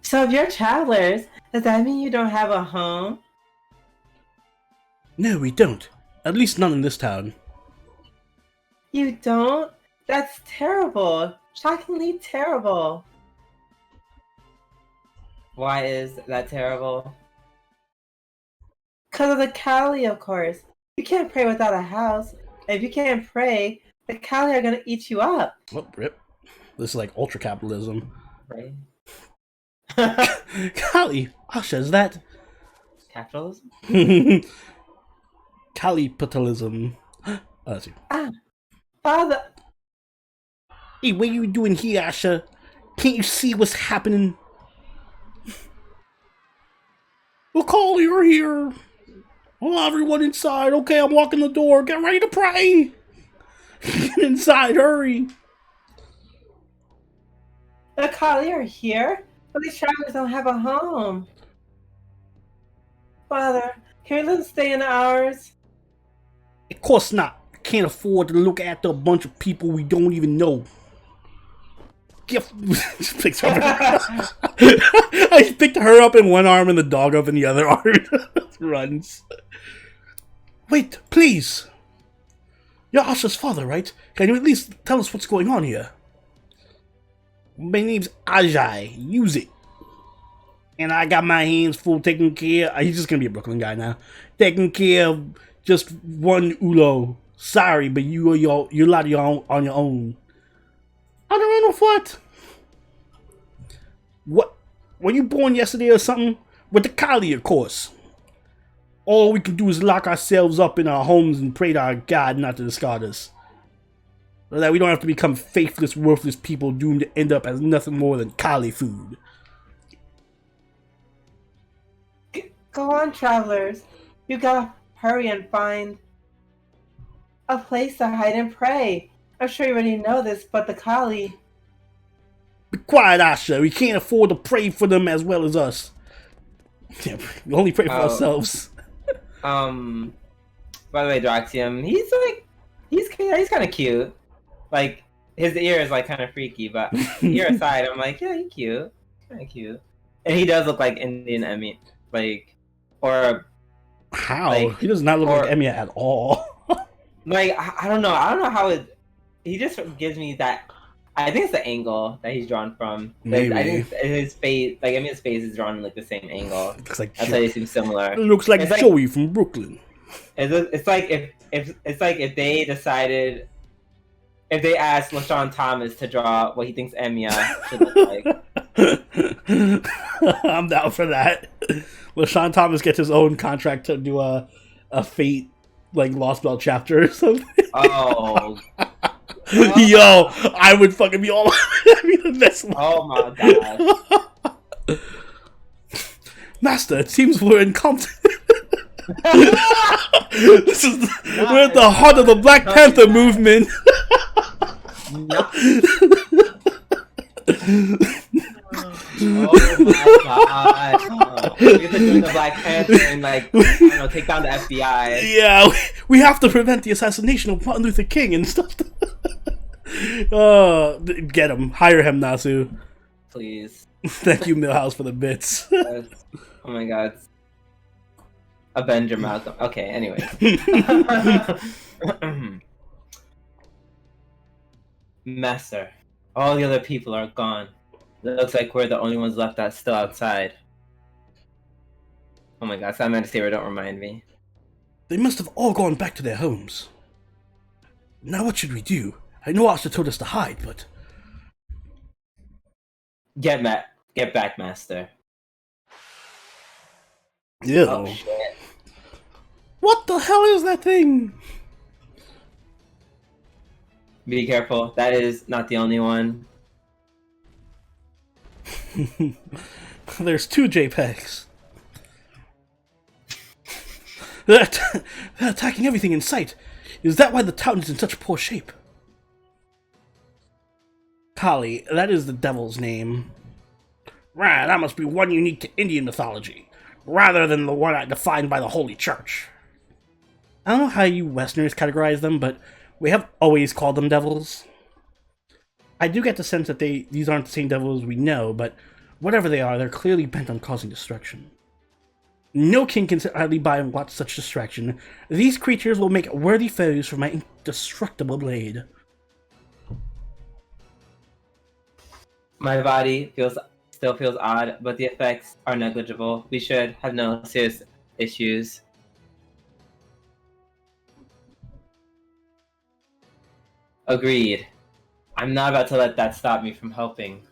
So if you're travelers, does that mean you don't have a home? No, we don't. At least none in this town. You don't? That's terrible. Shockingly terrible. Why is that terrible? Because of the Kali, of course. You can't pray without a house. And if you can't pray, the Kali are gonna eat you up. Oh, rip. This is like ultra capitalism. Right? Kali, Asha, is that? Capitalism? Capitalism. Oh, that's you. Ah, Father. Hey, what are you doing here, Asha? Can't you see what's happening? Well, Kali, you're here. Oh, everyone inside. Okay, I'm walking the door. Get ready to pray. Get inside, hurry. The Kali are here? But these travelers don't have a home. Father, can we let them stay in ours? Of course not. Can't afford to look after a bunch of people we don't even know. Just picks her up. I picked her up in one arm and the dog up in the other arm. Runs. Wait, please. You're Asha's father, right? Can you at least tell us what's going on here? My name's Ajay. Use it. And I got my hands full taking care. He's just gonna be a Brooklyn guy now. Taking care of just one Ulo. Sorry, but you're a lot of your own, on your own. I don't know what. What? Were you born yesterday or something? With the Kali, of course. All we can do is lock ourselves up in our homes and pray to our God not to discard us. So that we don't have to become faithless, worthless people doomed to end up as nothing more than Kali food. Go on, travelers. You gotta hurry and find a place to hide and pray. I'm sure you already know this, but the Kali... Be quiet, Asha. We can't afford to pray for them as well as us. We only pray for ourselves. By the way, Droxium, he's kind of cute. Like, his ear is like kind of freaky, but ear aside, I'm like, yeah, he's cute. Kind of cute. And he does look like Indian Emmy. Like, or... How? Like, he does not look like Emiya at all. Like, I don't know. I don't know how it... He just gives me that... I think it's the angle that he's drawn from. Like, Maybe. I think his face... Like, Emiya's face is drawn in, like, the same angle. Looks like That's why they seem similar. It looks like It's Joey from Brooklyn. It's like if they decided... If they asked LaShawn Thomas to draw what he thinks Emiya should look like. I'm down for that. LaShawn Thomas gets his own contract to do a Fate, like, Lost Belt chapter or something. Oh. Yo, I would fucking be all... That'd be the best one. Oh my god. Master, it seems we're incompetent. We're at the heart of the Black Panther movement. No. Oh my god. Oh. We have to join the Black Panther and, like, I don't know, take down the FBI. Yeah, we have to prevent the assassination of Martin Luther King and stuff. Get him. Hire him, Nasu. Please. Thank you, Milhouse, for the bits. Oh my god. Avenger Malcolm. Okay, anyway. Master, all the other people are gone. It looks like we're the only ones left that's still outside. Oh my god, so I meant to say, don't remind me. They must have all gone back to their homes. Now what should we do? I know Asha told us to hide, but... Get back, Master. Ew. Oh shit. What the hell is that thing? Be careful, that is not the only one. There's two JPEGs. They're attacking everything in sight. Is that why the town is in such poor shape? Kali, that is the devil's name. Right, that must be one unique to Indian mythology, rather than the one defined by the Holy Church. I don't know how you Westerners categorize them, but we have always called them devils. I do get the sense that these aren't the same devils we know, but whatever they are, they're clearly bent on causing destruction. No king can sit idly by and watch such distraction. These creatures will make worthy foes for my indestructible blade. My body still feels odd, but the effects are negligible. We should have no serious issues. Agreed. I'm not about to let that stop me from helping.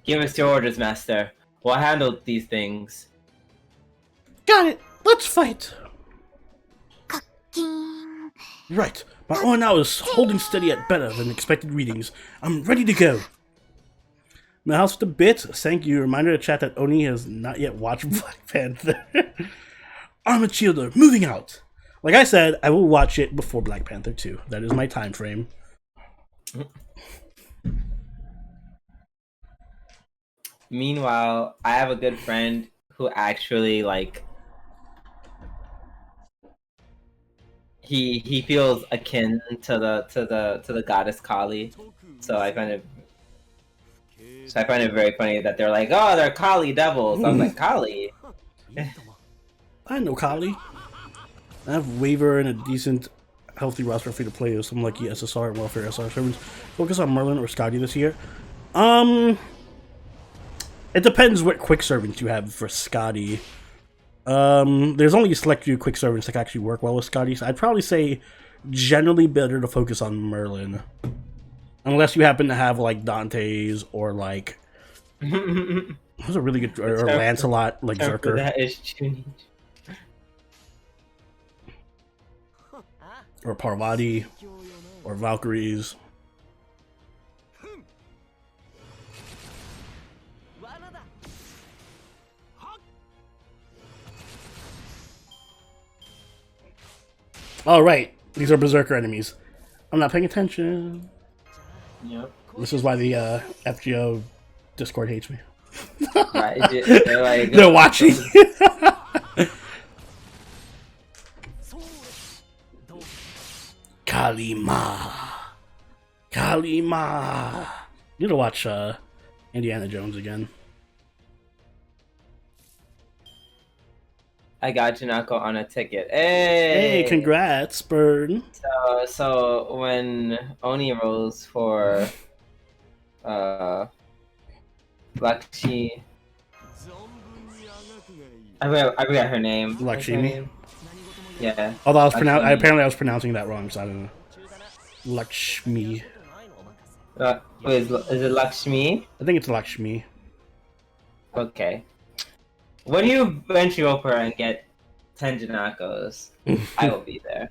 Give us your orders, Master. We'll handle these things. Got it! Let's fight! Right. My arm now is holding steady at better than expected readings. I'm ready to go. My house with a bit. Thank you. Reminder to chat that Oni has not yet watched Black Panther. Armored Shielder, moving out. Like I said, I will watch it before Black Panther 2. That is my time frame. Meanwhile, I have a good friend who actually he feels akin to the goddess Kali. So I find it very funny that they're like, oh, they're Kali devils. I was like, Kali? I know Kali. I have Waver and a decent, healthy roster free to play with some lucky SSR and welfare SR servants. Focus on Merlin or Scotty this year. It depends what quick servants you have for Scotty. There's only a select few quick servants that can actually work well with Scotty, so I'd probably say generally better to focus on Merlin. Unless you happen to have, like, Dante's or, like... Who's a really good... Or Lancelot, like Zerker. That is tuning. Or Parvati. Or Valkyries. Alright, these are Berserker enemies. I'm not paying attention. Yep. This is why the FGO Discord hates me. Right, they're like... They're watching. Kalima. Kalima. You need to watch Indiana Jones again. I got Junako on a ticket. Hey, Congrats, Bird. So when Oni rolls for Lakshmi, I forgot her name. Lakshmi. Yeah. Although apparently I was pronouncing that wrong, so I don't know. Lakshmi. Is it Lakshmi? I think it's Lakshmi. Okay. When you eventually go for and get 10 Janakos, I will be there.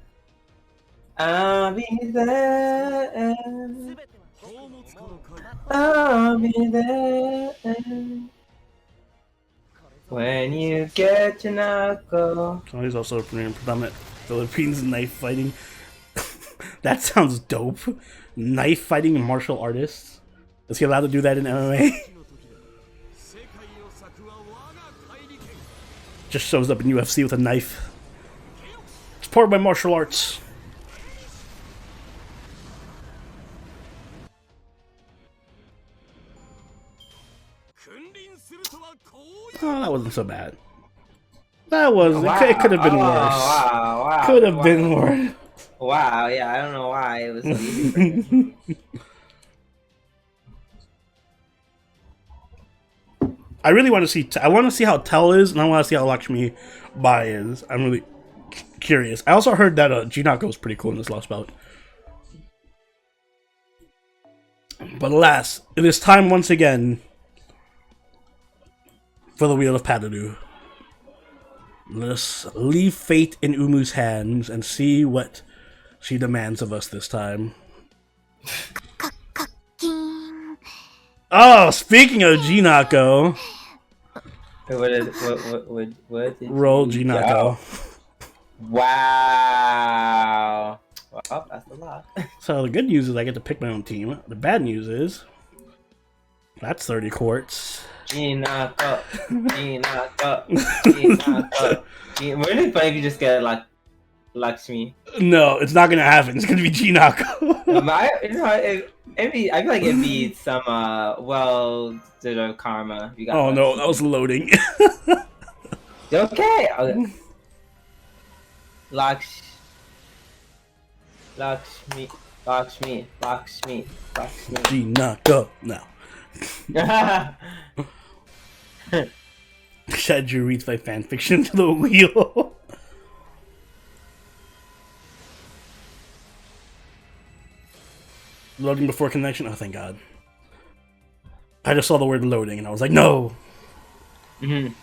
I'll be there. I'll be there. When you get Janako. So he's also predominant Philippines knife fighting. That sounds dope. Knife fighting and martial artists. Is he allowed to do that in MMA? Just shows up in UFC with a knife. It's powered by martial arts. Oh, that wasn't so bad. That wasn't. Wow. It could have been worse. Wow. Could have been worse. Wow, yeah, I don't know why it was so easy for him. I really want to see. I want to see how Tell is, and I want to see how Lakshmi Bai is. I'm really curious. I also heard that Jinako is pretty cool in this last bout. But alas, it is time once again for the Wheel of PADORU. Let us leave fate in Umu's hands and see what she demands of us this time. Oh, speaking of Jinako. What Roll Jinako. Wow. Well, that's a lot. So the good news is I get to pick my own team. The bad news is that's 30 quartz. Jinako. Wouldn't it be funny if you just get like Lakshmi? No, it's not gonna happen. It's gonna be Jinako. I feel like it'd be some well-deserved karma. You got oh no, Lakshmi. that was loading. Okay. Lakshmi, Lakshmi, Lakshmi, Lakshmi, Lakshmi. Gina, go now. Shadju reads my fanfiction to the wheel. Loading before connection. Oh, thank God. I just saw the word loading and I was like, no. Mm-hmm.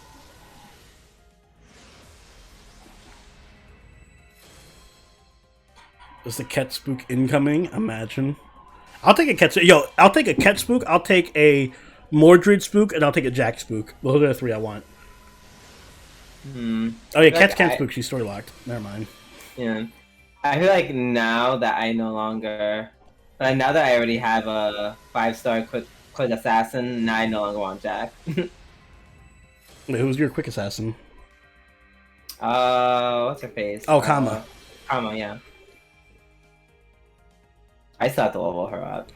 Is the cat spook incoming? Imagine. I'll take a cat. Yo, I'll take a cat spook. I'll take a Mordred spook, and I'll take a Jack spook. Those are the three I want. Hmm. Oh yeah, Like, Cat's can't spook. She's story locked. Never mind. Yeah. I feel like now that I no longer, like now that I already have a 5-star quick assassin, now I no longer want Jack. Wait, who's your quick assassin? What's her face? Oh, Kama. Kama, yeah. I still have to level her up.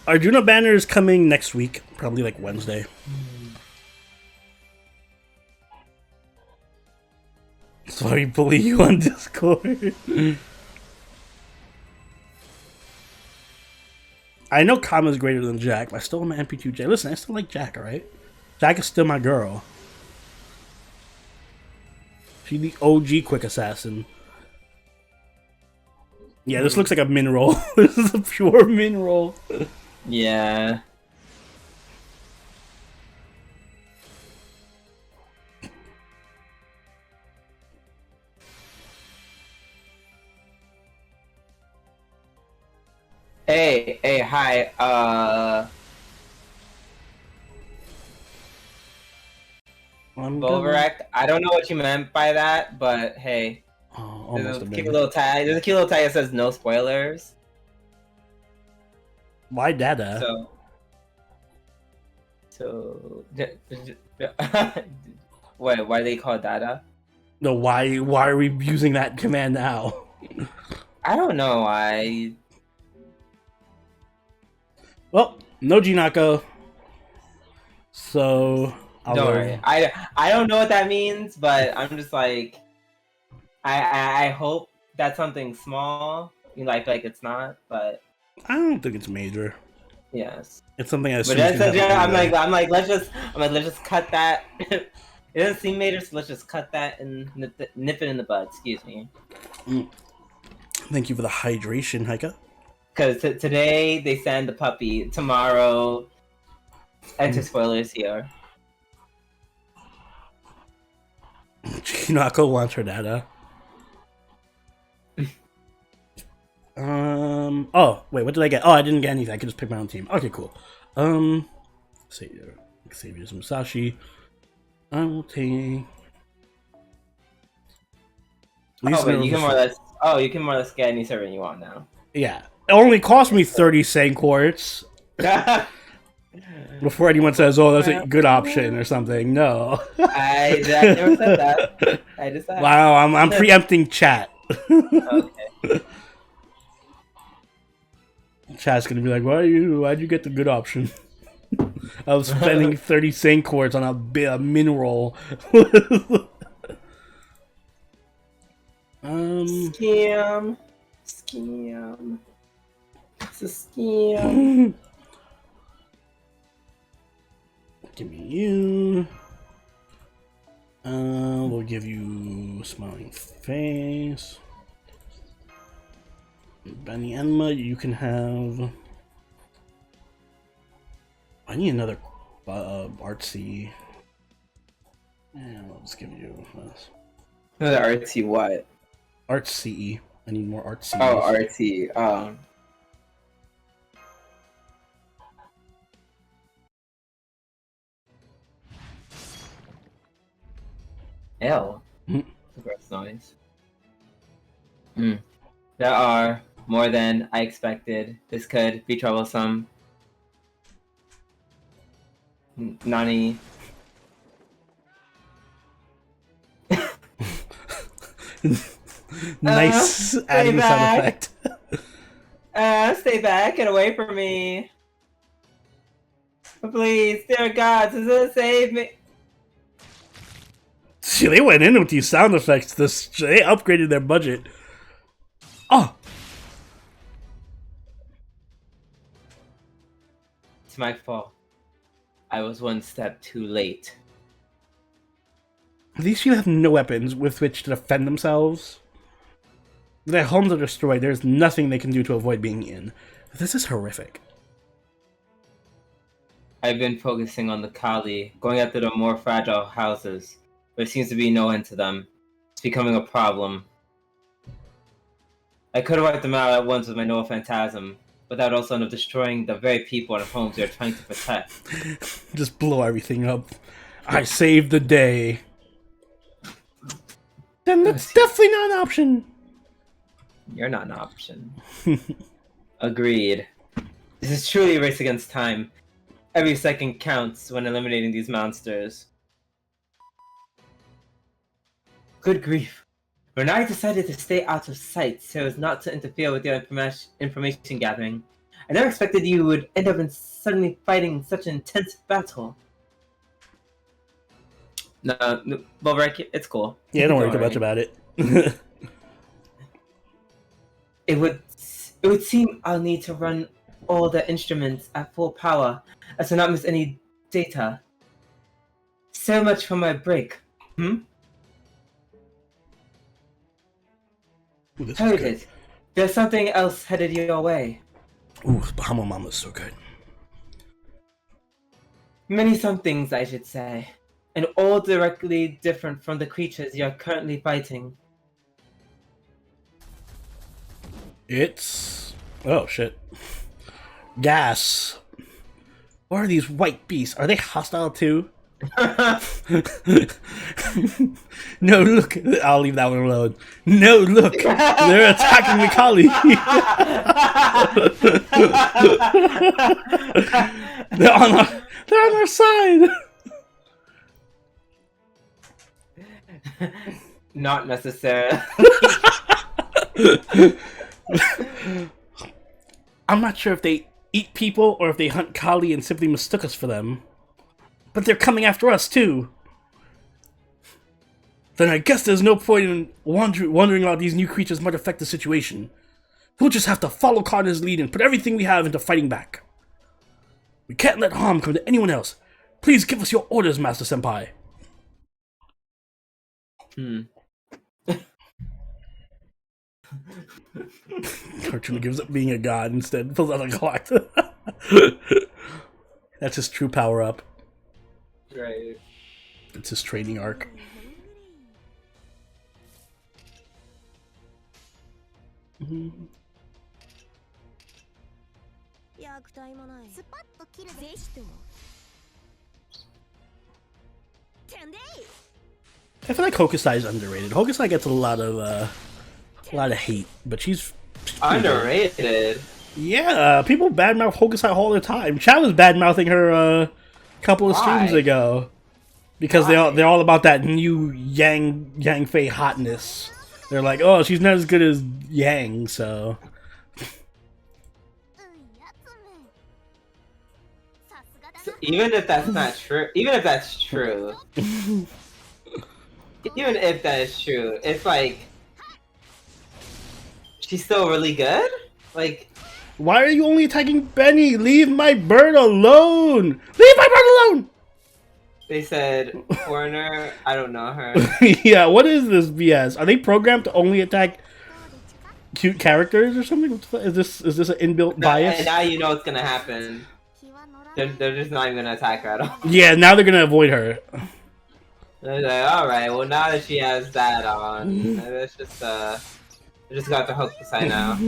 Arjuna banner is coming next week, probably like Wednesday. Sorry, bully you on Discord. I know Kama's greater than Jack, but I still am an MP2J. Listen, I still like Jack, alright? Jack is still my girl. She's the OG quick assassin. Yeah, this looks like a min roll. This is a pure min roll. Yeah. Hey, hi. Volverect. I don't know what you meant by that, but hey. Oh, There's a cute little tag. There's a cute little tag that says no spoilers. Why Dada? So wait, why do they call it Dada? No, why are we using that command now? I don't know why. Well, no Jinako. So Don't worry. I don't know what that means, but I'm just like I hope that's something small. You like it's not, but I don't think it's major. yes. It's something I But that's I'm like let's just cut that. It doesn't seem major, so let's just cut that and nip it in the bud. Excuse me. Thank you for the hydration, Heika. Because today they send the puppy. Tomorrow, enter spoilers here. Chinako wants her data. Oh, wait, what did I get? Oh, I didn't get anything. I could just pick my own team. Okay, cool. Xavier's Musashi. I will take. Oh, but you can more or less. Oh, you can more or less get any servant you want now. Yeah, it only cost me 30 Sane Quartz. Before anyone says, "Oh, that's a good option" or something, no. I never said that. I just said. Wow, I'm preempting chat. Okay. Chat's gonna be like, why'd you get the good option? I was spending 30 Sane Quartz on a min roll. Scam. It's a scam. Give me you. We'll give you smiling face. Benny Enma, you can have. I need another artsy. Yeah, I'll just give you this. Another artsy what? Artsy. I need more artsy. Oh, artsy. L. Gross noise. There are more than I expected. This could be troublesome. Nani. Nice adding sound effect. Stay back, get away from me. Please, dear God, save me. See, they went in with these sound effects. They upgraded their budget. Oh! It's my fault. I was one step too late. These people have no weapons with which to defend themselves. Their homes are destroyed. There's nothing they can do to avoid being in. This is horrific. I've been focusing on the Kali, going after the more fragile houses. There seems to be no end to them. It's becoming a problem. I could have wiped them out at once with my Noah Phantasm, but that would also end up destroying the very people and homes we are trying to protect. Just blow everything up. I saved the day. Then that's definitely not an option. You're not an option. Agreed. This is truly a race against time. Every second counts when eliminating these monsters. Good grief. When I decided to stay out of sight so as not to interfere with your information gathering, I never expected you would end up in suddenly fighting such an intense battle. No, Bulwark, it's cool. Yeah, don't worry too much about it. It would seem I'll need to run all the instruments at full power as to not miss any data. So much for my break. Ooh, this Heard is it. There's something else headed your way. good. Ooh, Bahama Mama's so good. Many somethings, I should say. And all directly different from the creatures you're currently fighting. It's... oh, shit. Gas. What are these white beasts? Are they hostile too? No, look. I'll leave that one alone. No, look. They're attacking the collie. They're on our side. Not necessarily. I'm not sure if they eat people or if they hunt Kali and simply mistook us for them. But they're coming after us too. Then I guess there's no point in wondering how these new creatures might affect the situation. We'll just have to follow Carter's lead and put everything we have into fighting back. We can't let harm come to anyone else. Please give us your orders, Master Senpai. Cartoon gives up being a god instead. Pulls out a clock. That's his true power up. Right. It's his training arc. I feel like Hokusai is underrated. Hokusai gets a lot of hate, but she's Underrated. Yeah, people badmouth Hokusai all the time. Chad was badmouthing her a couple of streams ago because they're all about that new Yang Fei hotness. They're like, oh, she's not as good as Yang, so. Even if that's not true, even if that is true, it's like she's still really good. Like, why are you only attacking Benny? Leave my bird alone! Leave my bird alone! They said foreigner. I don't know her. Yeah, what is this BS? Are they programmed to only attack cute characters or something? Is this an inbuilt bias? And now you know what's gonna happen. They're just not even gonna attack her at all. Yeah, now they're gonna avoid her. They're like, all right, well now that she has that on, let's just got the Hokusai now.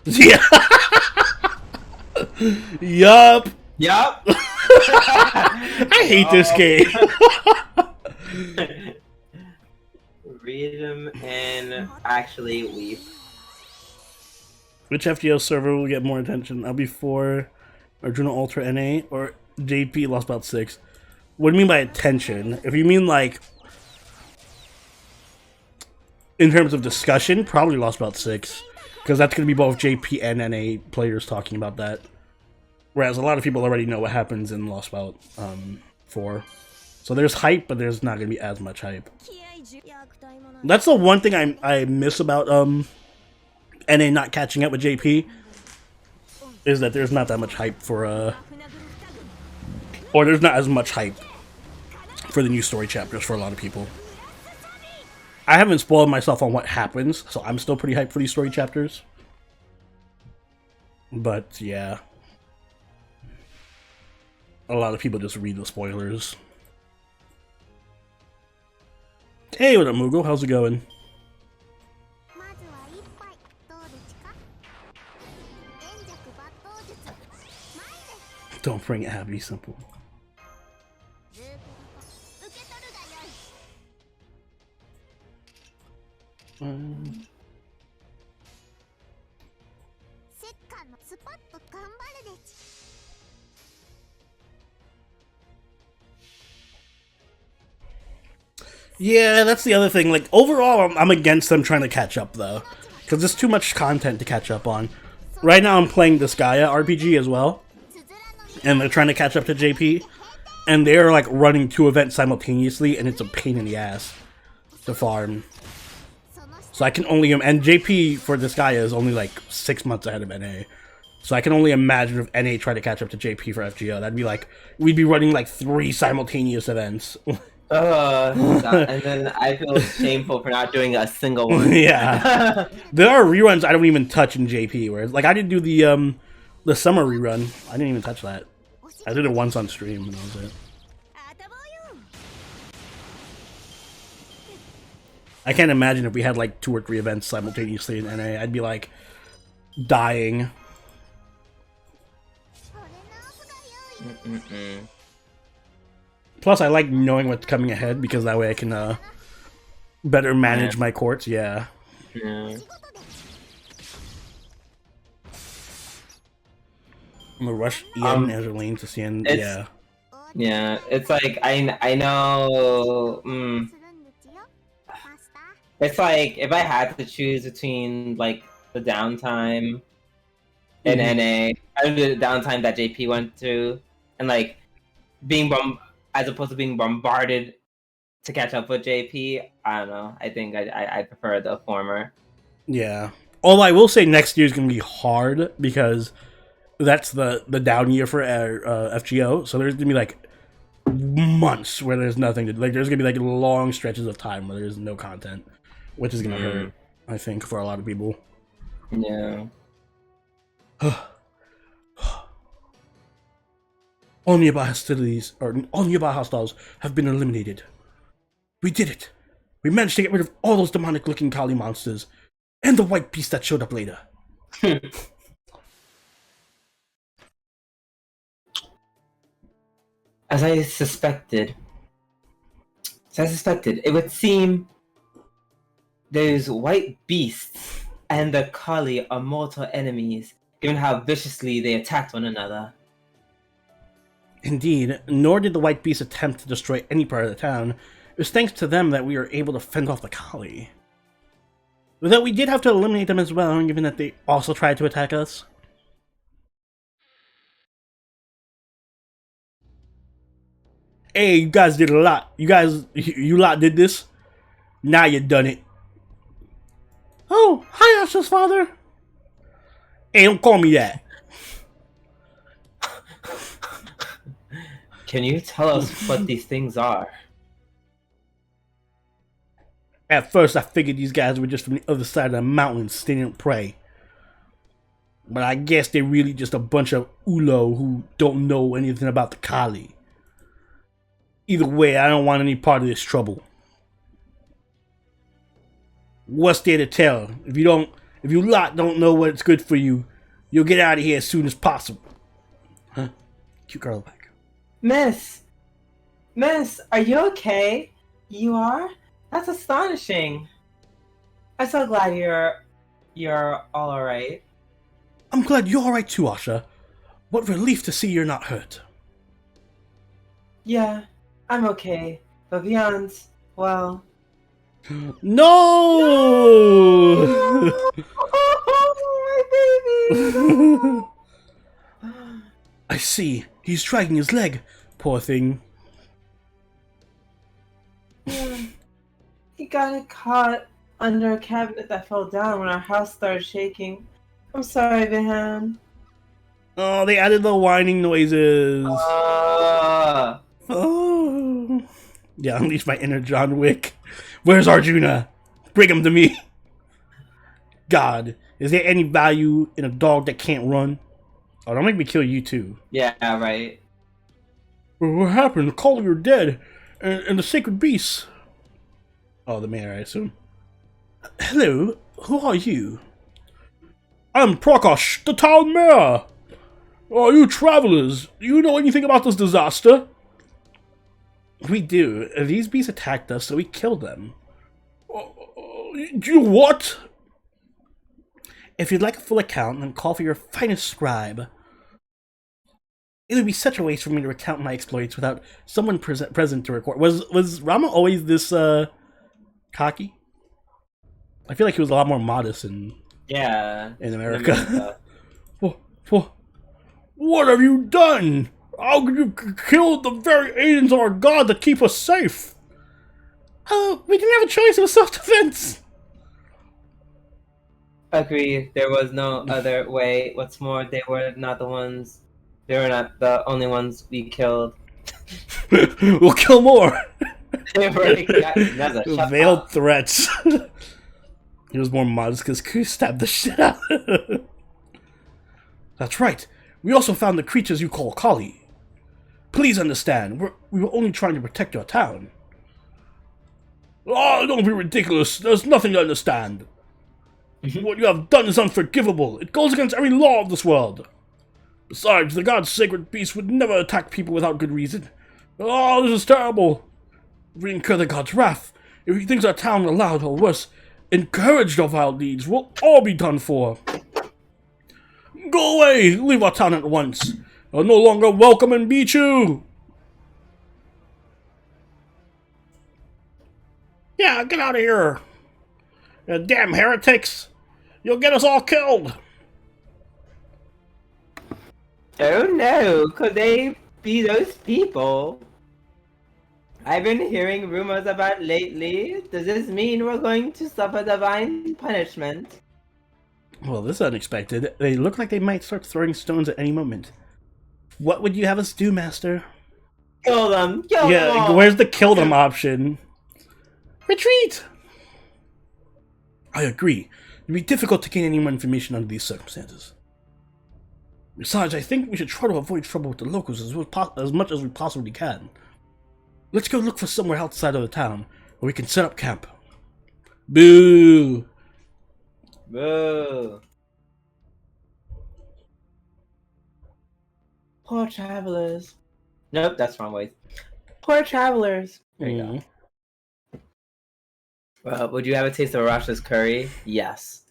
Yeah. Yup. Yup. I hate this game. Read them and actually weep. Which FGO server will get more attention? LB4, Arjuna Ultra NA, or JP Lost Belt 6? What do you mean by attention? If you mean like in terms of discussion, probably Lost Belt 6. Because that's going to be both JP and NA players talking about that. Whereas a lot of people already know what happens in Lost Belt. for. So there's hype, but there's not gonna be as much hype. That's the one thing I miss about NA not catching up with JP, is that there's not that much hype for or there's not as much hype for the new story chapters for a lot of people. I haven't spoiled myself on what happens, so I'm still pretty hyped for these story chapters. But yeah, a lot of people just read the spoilers. Hey, what up, Moogle? How's it going? Don't bring Abby, simple. Yeah, that's the other thing. Like, overall, I'm against them trying to catch up, though. Because there's too much content to catch up on. Right now, I'm playing this Gaia RPG as well. And they're trying to catch up to JP. And they're, like, running 2 events simultaneously, and it's a pain in the ass to farm. So I can only... And JP for this Gaia is only, like, 6 months ahead of NA. So I can only imagine if NA tried to catch up to JP for FGO. That'd be like... We'd be running, like, 3 simultaneous events. And then I feel shameful for not doing a single one. Yeah. There are reruns I don't even touch in JP, where like I didn't do the summer rerun. I didn't even touch that. I did it once on stream and that was it. I can't imagine if we had like 2 or 3 events simultaneously in NA. I'd be like dying. Plus, I like knowing what's coming ahead because that way I can better manage my courts. Yeah. Yeah. I'm gonna rush Ian as a lane to see him. Yeah. Yeah, it's like I know. It's like if I had to choose between like the downtime in NA, I would do the downtime that JP went through, and like being as opposed to being bombarded to catch up with JP. I don't know. I think I prefer the former. Yeah. Although I will say next year is gonna be hard because that's the down year for FGO. So there's gonna be like months where there's nothing to like. There's gonna be like long stretches of time where there's no content, which is gonna hurt. I think for a lot of people. Yeah. All nearby hostilities, or all nearby hostiles, have been eliminated. We did it! We managed to get rid of all those demonic-looking Kali monsters, and the white beast that showed up later. As I suspected, it would seem those white beasts and the Kali are mortal enemies, given how viciously they attacked one another. Indeed, nor did the white beast attempt to destroy any part of the town. It was thanks to them that we were able to fend off the Kali. Though we did have to eliminate them as well, given that they also tried to attack us. Hey, you guys did a lot. You lot did this. Now you done it. Oh, hi, Asha's father. Hey, don't call me that. Can you tell us what these things are? At first, I figured these guys were just from the other side of the mountains stealing prey. But I guess they're really just a bunch of Ulo who don't know anything about the Kali. Either way, I don't want any part of this trouble. What's there to tell? If you lot don't know what's good for you, you'll get out of here as soon as possible. Huh? Cute girl back. Miss, are you okay? You are? That's astonishing. I'm so glad you're all alright. I'm glad you're alright too, Asha. What relief to see you're not hurt. Yeah, I'm okay. But beyond, well... No! Oh, my baby! I see. He's dragging his leg. Poor thing. He got caught under a cabinet that fell down when our house started shaking. I'm sorry, Vihan. Oh, they added the whining noises. Uh, Oh. Yeah, unleash my inner John Wick. Where's Arjuna? Bring him to me. God, is there any value in a dog that can't run? Oh, don't make me kill you too. yeah, right. What happened? The caller you're dead. And the sacred beasts. Oh, the mayor, I assume. Hello, who are you? I'm Prakash, the town mayor. Oh, you travelers, do you know anything about this disaster? We do. These beasts attacked us, so we killed them. You what? If you'd like a full account, then call for your finest scribe. It would be such a waste for me to recount my exploits without someone present to record. Was Rama always this cocky? I feel like he was a lot more modest in America. What have you done? How could you kill the very agents of our god that keep us safe? We didn't have a choice. It was self-defense. Agree. There was no other way. What's more, they were not the only ones we killed. We'll kill more. Veiled threats. He was more modest because Ku stabbed the shit out. That's right. We also found the creatures you call Kali. Please understand, we were only trying to protect your town. Oh, don't be ridiculous. There's nothing to understand. What you have done is unforgivable. It goes against every law of this world. Besides, the god's sacred beast would never attack people without good reason. Oh, this is terrible. If we incur the god's wrath, if he thinks our town allowed or worse, encouraged our vile deeds, we'll all be done for. Go away! Leave our town at once. You're no longer welcome in Bichu! Yeah, get out of here! You damn heretics! You'll get us all killed! Oh no, could they be those people I've been hearing rumors about lately? Does this mean we're going to suffer divine punishment? Well, this is unexpected. They look like they might start throwing stones at any moment. What would you have us do, Master? Kill them! Kill them! Yeah, where's the kill them option? Retreat! I agree. It'd be difficult to gain any more information under these circumstances. Besides, I think we should try to avoid trouble with the locals as much as we possibly can. Let's go look for somewhere outside of the town where we can set up camp. Boo! Boo! Poor travelers. Nope, that's wrong way. Poor travelers. There you go. Well, would you have a taste of Arasha's curry? Yes.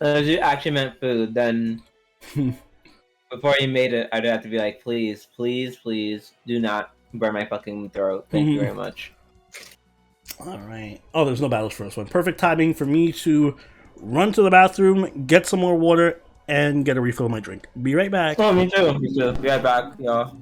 If you actually meant food, then before you made it, I'd have to be like, please, please, please, do not burn my fucking throat. Thank you very much. Alright. Oh, there's no battles for this one. Perfect timing for me to run to the bathroom, get some more water, and get a refill of my drink. Be right back. Oh, me too. Me too. Be right back, y'all.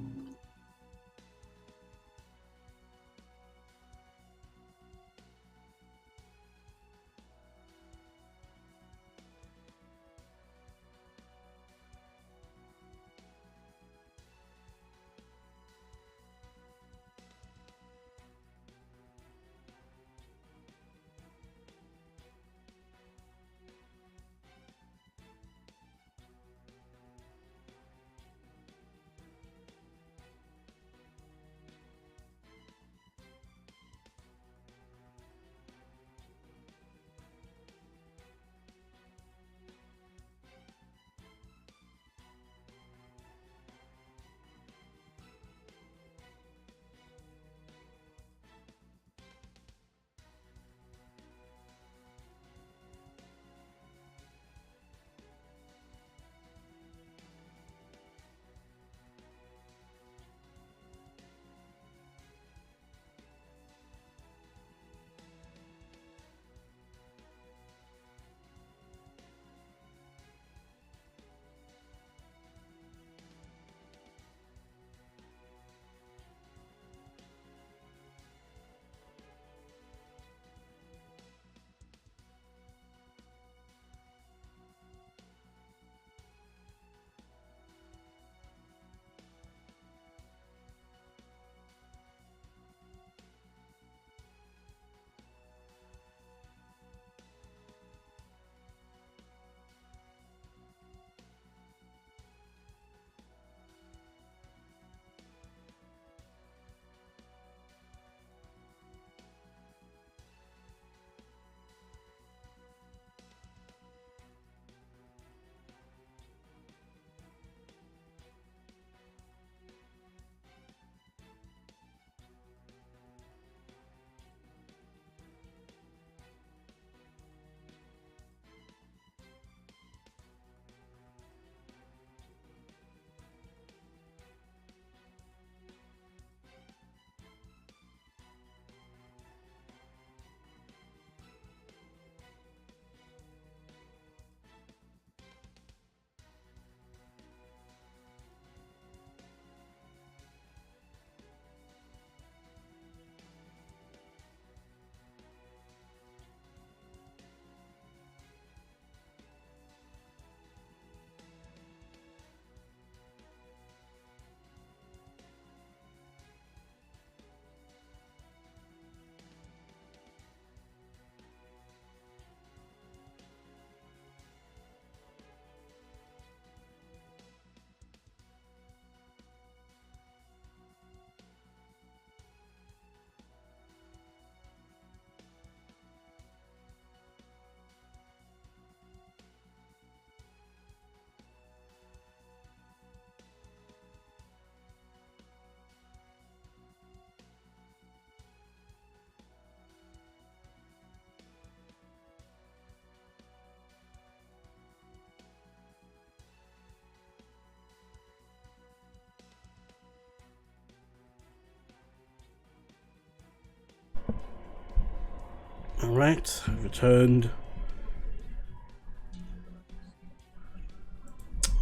Alright, I've returned.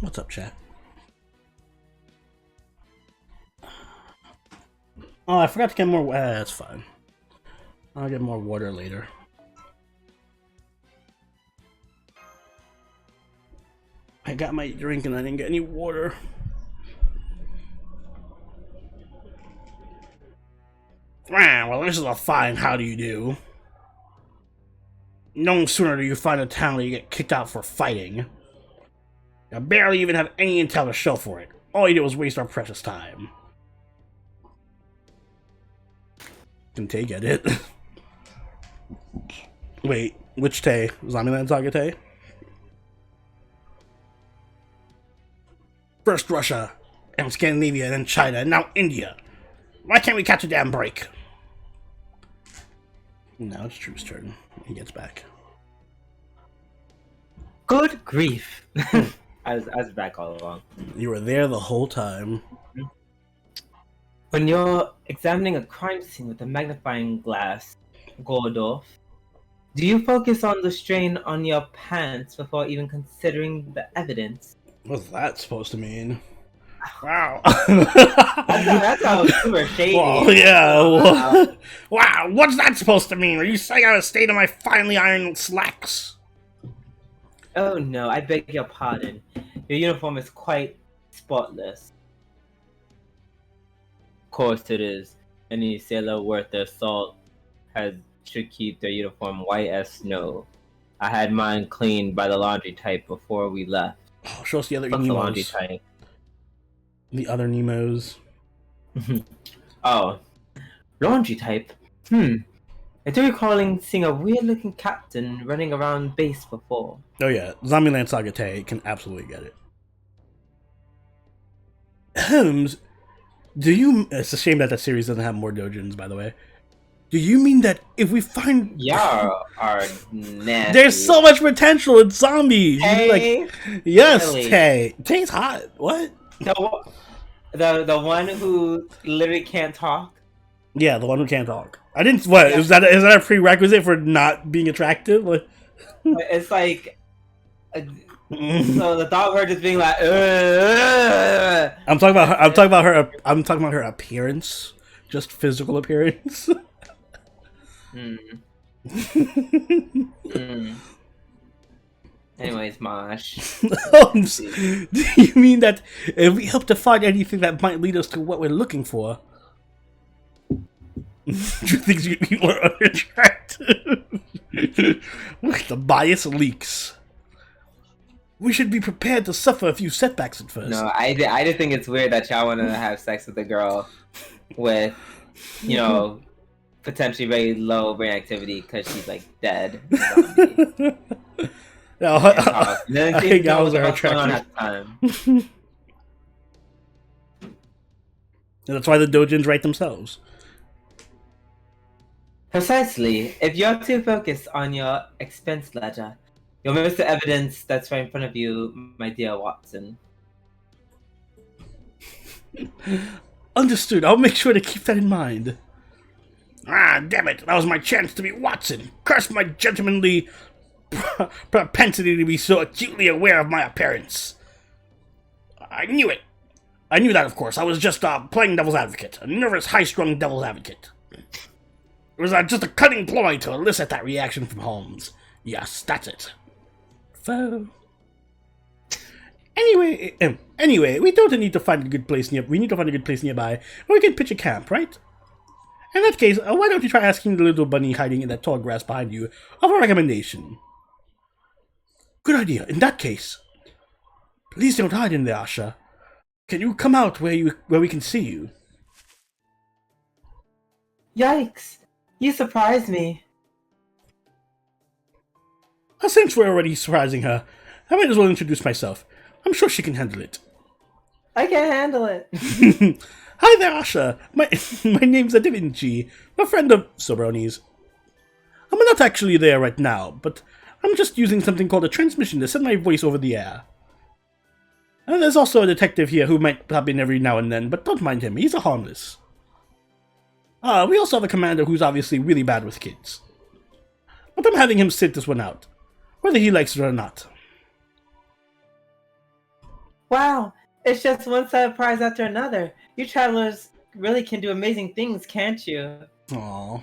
What's up, chat? Oh, I forgot to get more. That's fine. I'll get more water later. I got my drink and I didn't get any water. Ah, well, this is a fine how do you do. No sooner do you find a town that you get kicked out for fighting. I barely even have any intel to show for it. All you did was waste our precious time. Can Tay get it? Wait, which Tay? Zombieland Saga Tay? First Russia, and Scandinavia, and then China, and now India. Why can't we catch a damn break? Now it's Drew's turn. He gets back. Good grief. I was back all along. You were there the whole time. When you're examining a crime scene with a magnifying glass, Gordorf, do you focus on the strain on your pants before even considering the evidence? What's that supposed to mean? Wow. that sounds super shady. Well, yeah. Wow, what's that supposed to mean? Are you saying I was staying in my finely ironed slacks? Oh no, I beg your pardon. Your uniform is quite spotless. Of course it is. Any sailor worth their salt should keep their uniform white as snow. I had mine cleaned by the laundry type before we left. Oh, show us the other What's the laundry Nemos. type? The other Nemos. Oh, laundry type. I do recalling seeing a weird-looking captain running around base before. Oh yeah, Zombieland Saga Tay can absolutely get it. Holmes, do you... It's a shame that that series doesn't have more dojins, by the way. Do you mean that if we find... Y'all are nasty. There's so much potential in zombies! Tay? Like, yes, Really? Tay. Tay's hot. What? The one who literally can't talk? Yeah, the one who can't talk. I didn't... What? Yeah. Is that a prerequisite for not being attractive? Like, It's like... So the thought of her just being like... Ugh. I'm talking about her. I'm talking about her appearance, just physical appearance. Anyways, Mosh. Holmes, do you mean that if we help to find anything that might lead us to what we're looking for, do you think you'd be more unattractive? The bias leaks. We should be prepared to suffer a few setbacks at first. No, I just think it's weird that y'all want to have sex with a girl with, you know, potentially very low brain activity because she's like dead. No, Then I think gals are attractive. attractive. That's why the dojins write themselves. Precisely. If you're too focused on your expense ledger, you'll miss the evidence that's right in front of you, my dear Watson. Understood. I'll make sure to keep that in mind. Ah, damn it. That was my chance to be Watson. Curse my gentlemanly propensity to be so acutely aware of my appearance. I knew it. I knew that, of course. I was just playing devil's advocate. A nervous, high-strung devil's advocate. It was just a cunning ploy to elicit that reaction from Holmes. Yes, that's it. Anyway, we don't need to find a good place we need to find a good place nearby where we can pitch a camp, right? In that case, why don't you try asking the little bunny hiding in that tall grass behind you of a recommendation? Good idea. In that case, please don't hide in there, Asha. Can you come out where we can see you? Yikes! You surprised me. Since we're already surprising her, I might as well introduce myself. I'm sure she can handle it. I can't handle it. Hi there, Asha. My name's Da Vinci, a friend of Sobroni's. I'm not actually there right now, but I'm just using something called a transmission to send my voice over the air. And there's also a detective here who might pop in every now and then, but don't mind him, he's a harmless. We also have a commander who's obviously really bad with kids. but I'm having him sit this one out, whether he likes it or not. Wow, it's just one surprise after another. You travelers really can do amazing things, can't you? Aww.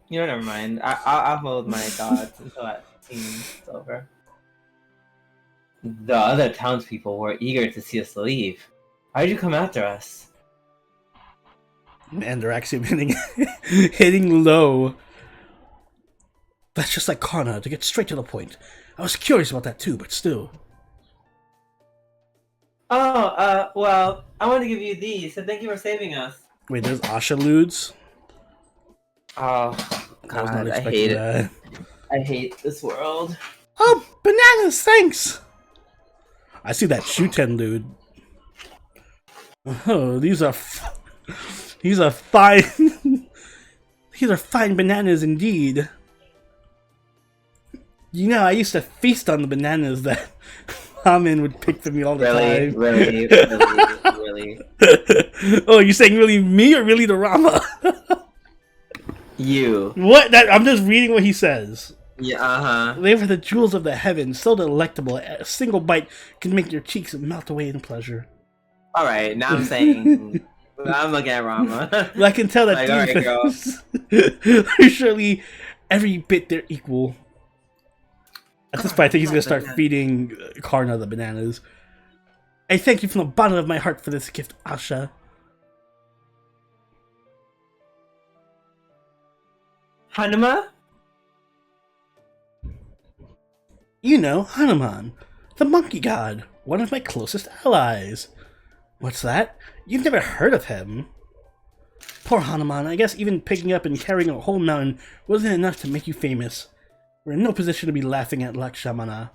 Never mind. I'll hold my thoughts until that scene's over. The other townspeople were eager to see us leave. Why did you come after us? And they're actually hitting low. That's just like Karna, to get straight to the point. I was curious about that too, but still. Oh, well, I want to give you these, so thank you for saving us. Wait, there's Asha Ludes? Oh, I was not God, I expecting hate that. it. I hate this world. Oh, bananas, thanks! I see that Shuten Lude. Oh, these are fine. These are fine bananas indeed. You know, I used to feast on the bananas that Ramen would pick for me all the time. Really. Oh, you're saying really me or really the Rama? You. What? I'm just reading what he says. Yeah, uh-huh. They were the jewels of the heavens, so delectable. A single bite can make your cheeks melt away in pleasure. Alright, now I'm saying... I'm looking at Rama. Well, I can tell that surely every bit they're equal. At this point, I think he's going to start feeding Karna the bananas. I thank you from the bottom of my heart for this gift, Asha. Hanuma? You know, Hanuman, the monkey god, one of my closest allies. What's that? You've never heard of him? Poor Hanuman, I guess even picking up and carrying a whole mountain wasn't enough to make you famous. We're in no position to be laughing at Lakshmana.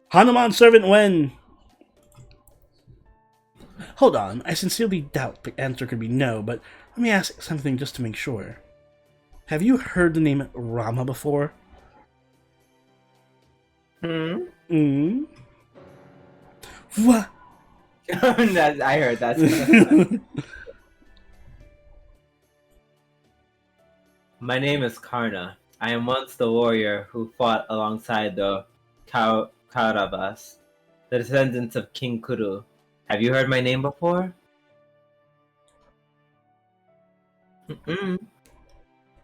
Hanuman servant when? Hold on, I sincerely doubt the answer could be no, but let me ask something just to make sure. Have you heard the name Rama before? Hmm? What? I heard that. My name is Karna. I am once the warrior who fought alongside the Kauravas, the descendants of King Kuru. Have you heard my name before?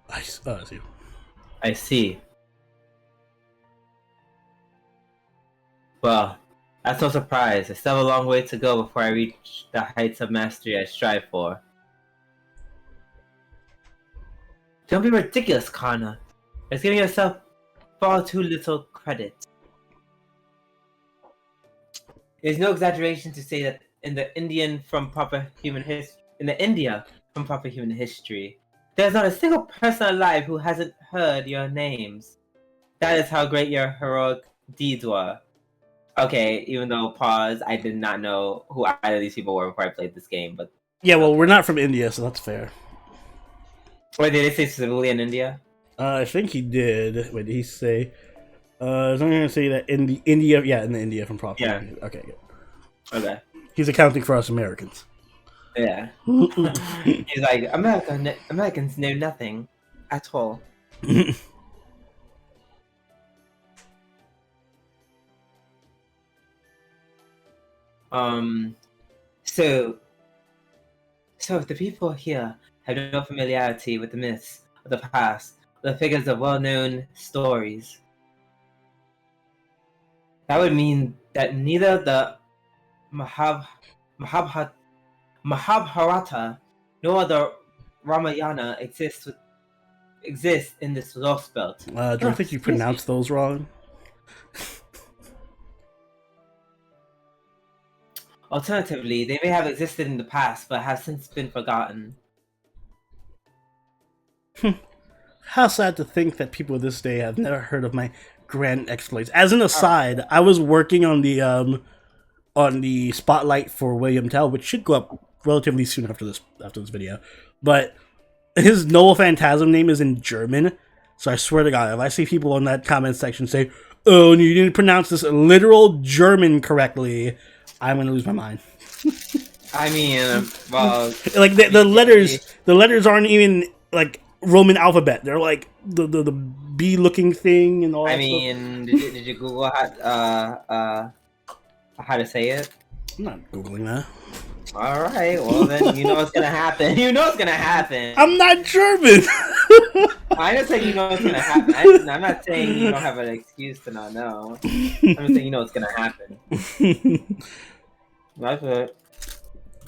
I see. I see. Well, that's no surprise. I still have a long way to go before I reach the heights of mastery I strive for. Don't be ridiculous, Karna. It's giving yourself far too little credit. It is no exaggeration to say that in India from proper human history, there's not a single person alive who hasn't heard your names. That is how great your heroic deeds were. Okay, even though, pause, I did not know who either of these people were before I played this game, but... Yeah, well, we're not from India, so that's fair. Wait, did they say specifically in India? I think he did. Wait, did he say? I'm going to say that in the India, in the India from proper. Yeah. Okay, good. Okay. He's accounting for us Americans. Yeah. He's like, Americans know nothing at all. So if the people here have no familiarity with the myths of the past, the figures of well-known stories, that would mean that neither the Mahabharata nor the Ramayana exist in this lost belt. Do you think you pronounced those wrong? Alternatively, they may have existed in the past, but have since been forgotten. How sad to think that people of this day have never heard of my grand exploits. As an aside, I was working on the spotlight for William Tell, which should go up relatively soon after this video. But his Noel Phantasm name is in German, so I swear to God, if I see people in that comment section say, "Oh, you didn't pronounce this literal German correctly," I'm gonna lose my mind. I mean, well, like the letters aren't even like Roman alphabet. They're like the B looking thing and all that I mean, did you Google how to say it? stuff. I'm not googling that. All right, well then you know what's gonna happen. You know what's gonna happen. I'm not German. I just say you know what's gonna happen. I'm not saying you don't have an excuse to not know. I'm just saying you know what's gonna happen. That's it.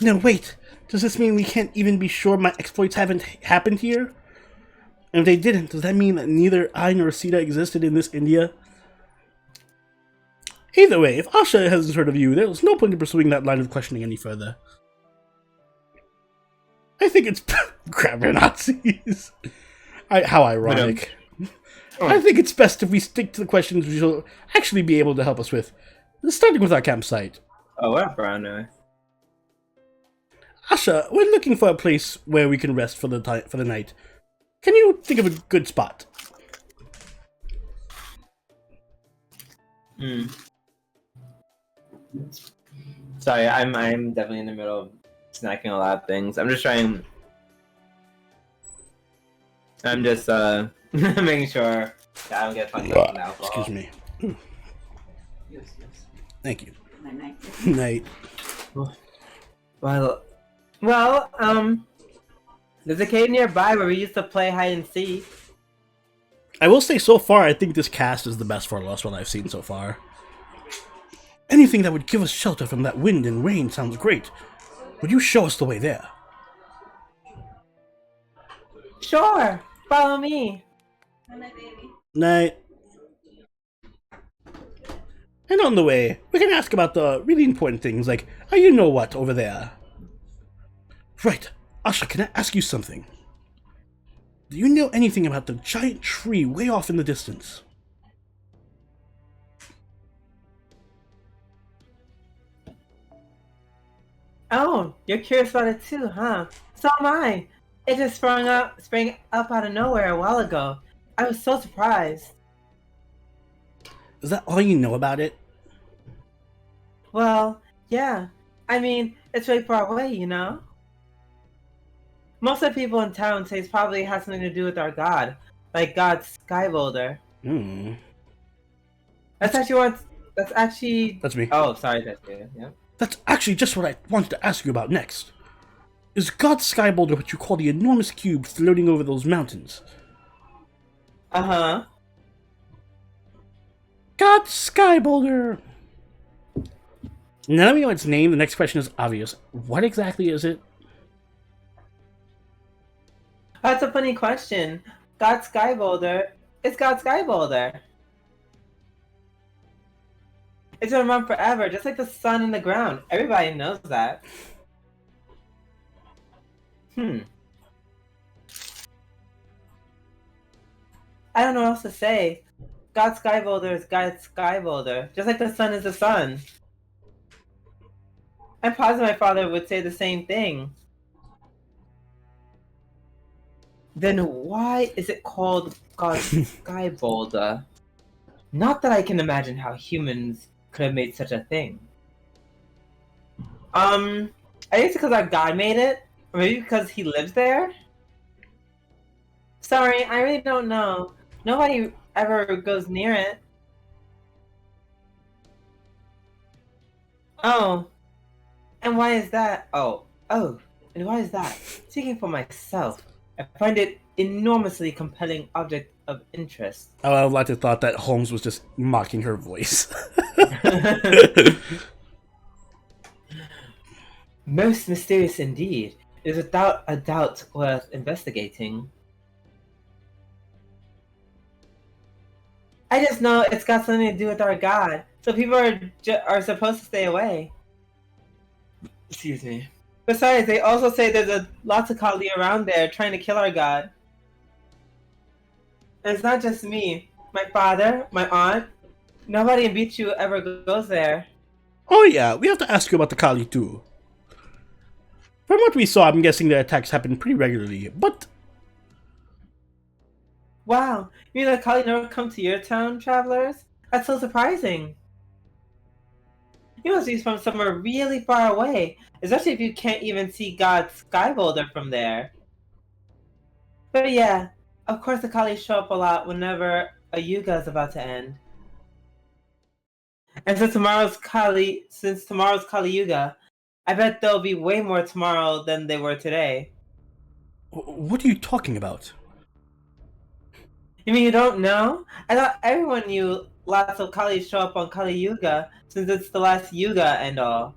No, wait. Does this mean we can't even be sure my exploits haven't happened here? And if they didn't, does that mean that neither I nor Sita existed in this India? Either way, if Asha hasn't heard of you, there's no point in pursuing that line of questioning any further. I think it's grammar Nazis. How ironic. I think it's best if we stick to the questions which will actually be able to help us with, starting with our campsite. Oh, what up, Browner? Asha, we're looking for a place where we can rest for the night. Can you think of a good spot? Sorry, I'm definitely in the middle of snacking a lot of things. I'm just trying. I'm just making sure that I don't get fucked up with alcohol. Excuse me. Yes. Thank you. Night. Night. Well, there's a cave nearby where we used to play hide and seek. I will say, so far, I think this cast is the best for Lost one I've seen so far. Anything that would give us shelter from that wind and rain sounds great. Would you show us the way there? Sure, follow me. Night, baby. Night. And on the way, we can ask about the really important things, like, oh, you know what, over there. Right. Asha, can I ask you something? Do you know anything about the giant tree way off in the distance? Oh, you're curious about it too, huh? So am I. It just sprang up out of nowhere a while ago. I was so surprised. Is that all you know about it? Well, yeah. I mean, it's really far away, you know? Most of the people in town say it probably has something to do with our god. Like God's Sky Boulder. Hmm. That's actually... That's me. Oh, sorry, that's you. Yeah. That's actually just what I wanted to ask you about next. Is God's Sky Boulder what you call the enormous cube floating over those mountains? Uh-huh. God's Sky Boulder! Now that we know its name, the next question is obvious. What exactly is it? That's a funny question. God's Sky Boulder is God's Sky Boulder. It's gonna run forever, just like the sun and the ground. Everybody knows that. I don't know what else to say. God's Sky Boulder is God's Sky Boulder, just like the sun is the sun. I'm positive my father would say the same thing. Then why is it called God's Sky Boulder? Not that I can imagine how humans could have made such a thing. I guess because our God made it? Or maybe because he lives there? Sorry, I really don't know. Nobody ever goes near it. Oh. And why is that? Oh, and why is that? Speaking for myself, I find it enormously compelling object of interest. Oh, I would like to thought that Holmes was just mocking her voice. Most mysterious indeed. It is without a doubt worth investigating. I just know it's got something to do with our god, so people are supposed to stay away. Excuse me. Besides, they also say there's lots of Kali around there trying to kill our god. And it's not just me. My father, my aunt, nobody in Bichu ever goes there. Oh yeah, we have to ask you about the Kali too. From what we saw, I'm guessing their attacks happen pretty regularly, but... Wow, you mean the Kali never come to your town, travelers? That's so surprising. You must be from somewhere really far away, especially if you can't even see God's Sky Boulder from there. But yeah, of course the Kali show up a lot whenever a Yuga is about to end. And since tomorrow's Kali Yuga, I bet there'll be way more tomorrow than they were today. What are you talking about? You mean you don't know? I thought everyone knew lots of Kalis show up on Kali Yuga since it's the last Yuga and all.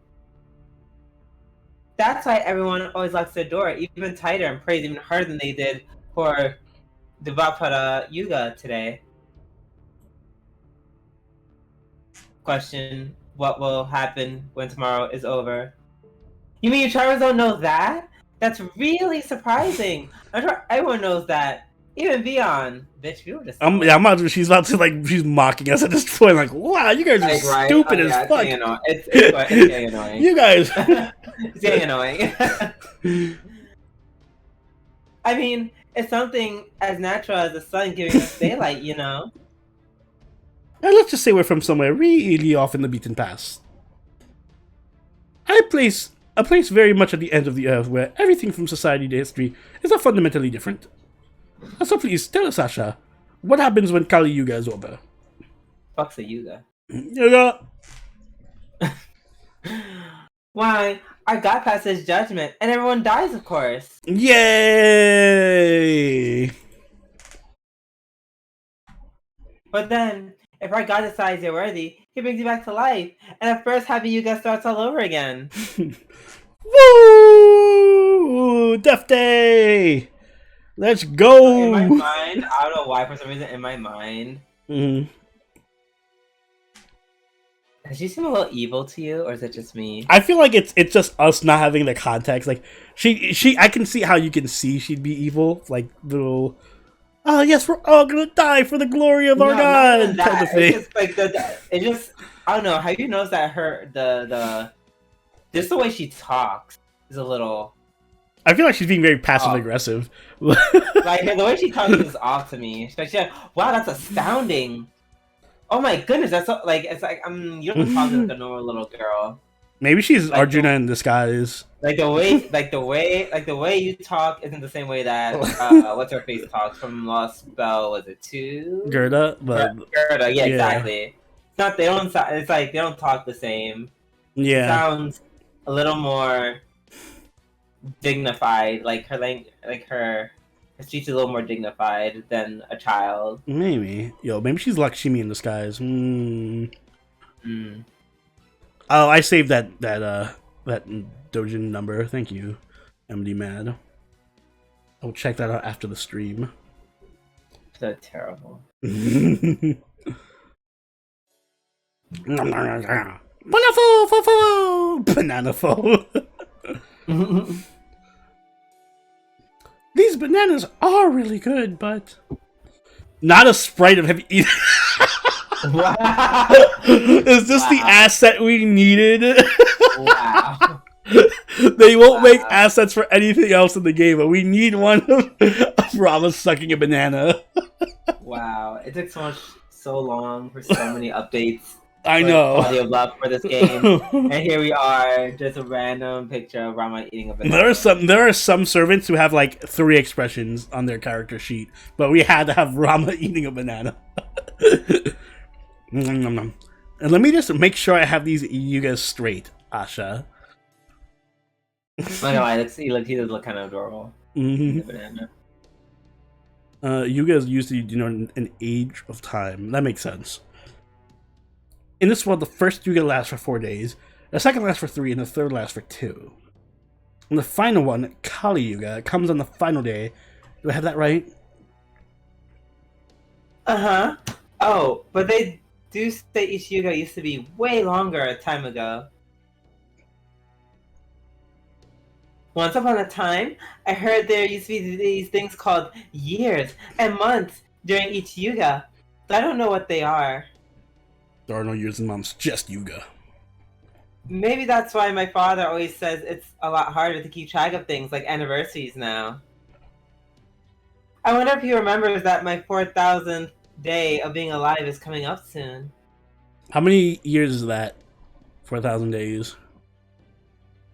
That's why everyone always locks their door even tighter and prays even harder than they did for the Vapada Yuga today. Question, what will happen when tomorrow is over? You mean your charmers don't know that? That's really surprising. I'm sure everyone knows that. Even Beyond. Bitch, you were just... Yeah, she's about to, like, she's mocking us at this point, like, wow, you guys are Like, right? stupid Oh, as yeah, fuck. It's getting annoying. You guys... It's getting annoying. I mean, it's something as natural as the sun giving us daylight, you know? And let's just say we're from somewhere really off in the beaten path. A place very much at the end of the earth where everything from society to history is not fundamentally different. So please, tell us, Asha, what happens when Kali Yuga is over? Fuck's a Yuga. Yuga! Why? Our God passes judgment, and everyone dies, of course. Yay! But then, if our God decides you're worthy, he brings you back to life, and the first Happy Yuga starts all over again. Woo! Death Day! Let's go! In my mind, I don't know why, for some reason, in my mind... Mm-hmm. Does she seem a little evil to you, or is it just me? I feel like it's just us not having the context. Like I can see how you can see she'd be evil, like little. Oh yes, we're all gonna die for the glory of our God. Kind of thing. It's just like I don't know. Have you noticed that just the way she talks is a little. I feel like she's being very passive aggressive. Like the way she talks is off to me. She's like, wow, that's astounding. Oh my goodness, that's so, like it's like you don't talk like a normal little girl. Maybe she's like Arjuna in disguise. Like the way you talk isn't the same way that what's her face talks from Lost Spell. Was it 2? Gerda, but Gerda, yeah, exactly. It's not they don't. It's like they don't talk the same. Yeah, it sounds a little more dignified. Like her speech is a little more dignified than a child. Maybe she's Lakshmi in disguise. Oh, I saved that Dojin number. Thank you, MD Mad. I'll check that out after the stream. So terrible. Banana-fo. These bananas are really good, but not a sprite of heavy eating. Wow. Is this the asset we needed? Wow. They won't make assets for anything else in the game, but we need one of Rama sucking a banana. Wow. It took so long for so many updates. I know. Quality of love for this game. And here we are, just a random picture of Rama eating a banana. There are some servants who have like 3 expressions on their character sheet, but we had to have Rama eating a banana. And let me just make sure I have these Yugas straight, Asha. I know, he does look kind of adorable. Mm-hmm. Banana. Yugas used to denote an age of time. That makes sense. In this world, the first Yuga lasts for 4 days, the second lasts for 3, and the third lasts for 2. And the final one, Kali Yuga, comes on the final day. Do I have that right? Uh-huh. Oh, but they do say each Yuga used to be way longer a time ago. Once upon a time, I heard there used to be these things called years and months during each Yuga, but I don't know what they are. There are no years and months, just Yuga. Maybe that's why my father always says it's a lot harder to keep track of things like anniversaries now. I wonder if he remembers that my 4,000th day of being alive is coming up soon. How many years is that? 4,000 days.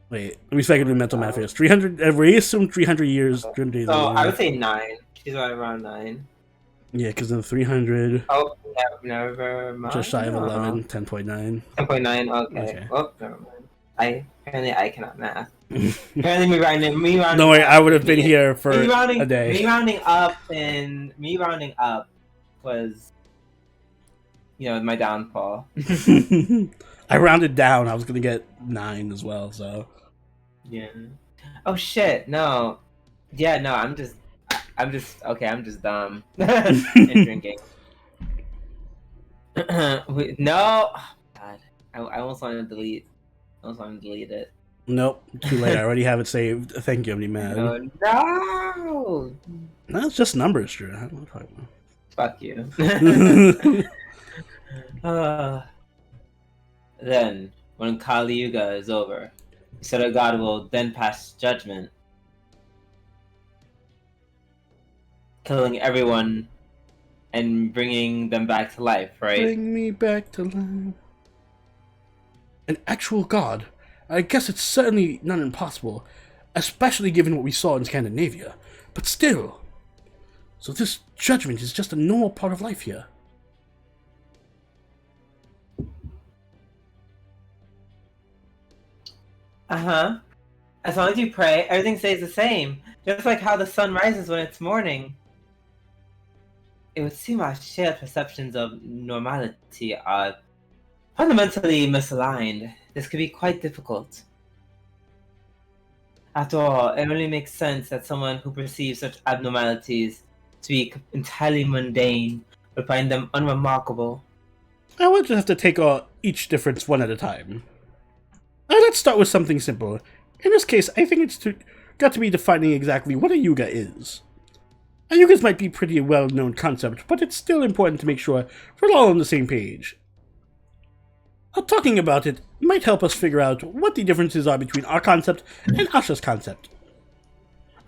Wait, let me see if I can do mental math here. 300. We assume 300 years. 300 days. So I would say 9. She's right around 9. Yeah, because then 300, Oh, yeah, never mind. just shy of 11, 10.9. 10.9. Okay. Okay. Oh, never mind. Apparently I cannot math. Apparently me rounding Don't worry, up I would have with been me- here for me rounding, a day. Me rounding up was, my downfall. I rounded down. I was gonna get 9 as well. So Yeah. Oh shit! No. Yeah, no. I'm just okay. I'm just dumb and drinking. No. Oh, God, I almost want to delete. I almost want to delete it. nope, too late. I already have it saved. Thank you. I'm mad. Oh, no. No, it's just numbers, Drew. I don't know what I'm Fuck you. talking Then, when Kali Yuga is over, he said that God will then pass judgment, killing everyone and bringing them back to life, right? Bring me back to life. An actual god. I guess it's certainly not impossible, especially given what we saw in Scandinavia. But still. So this judgment is just a normal part of life here. Uh-huh. As long as you pray, everything stays the same. Just like how the sun rises when it's morning. It would seem our shared perceptions of normality are fundamentally misaligned. This could be quite difficult. After all, it only makes sense that someone who perceives such abnormalities to be entirely mundane would find them unremarkable. I would just have to take each difference one at a time. Let's start with something simple. In this case, I think it's got to be defining exactly what a yuga is. A yugas might be a pretty well-known concept, but it's still important to make sure we're all on the same page. Talking about it might help us figure out what the differences are between our concept and Asha's concept.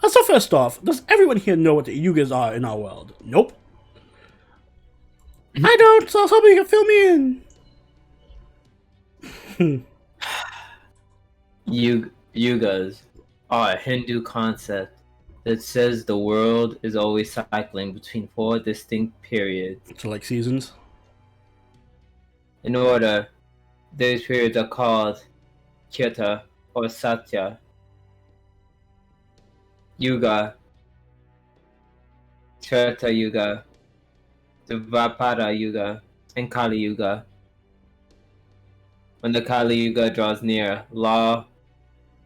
So first off, does everyone here know what the yugas are in our world? Nope. I don't, so I was hoping you could fill me in. Yugas are a Hindu concept that says the world is always cycling between 4 distinct periods. So like seasons? In order, those periods are called Kyata or Satya, Yuga, Treta Yuga, Dvapara Yuga, and Kali Yuga. When the Kali Yuga draws near, law,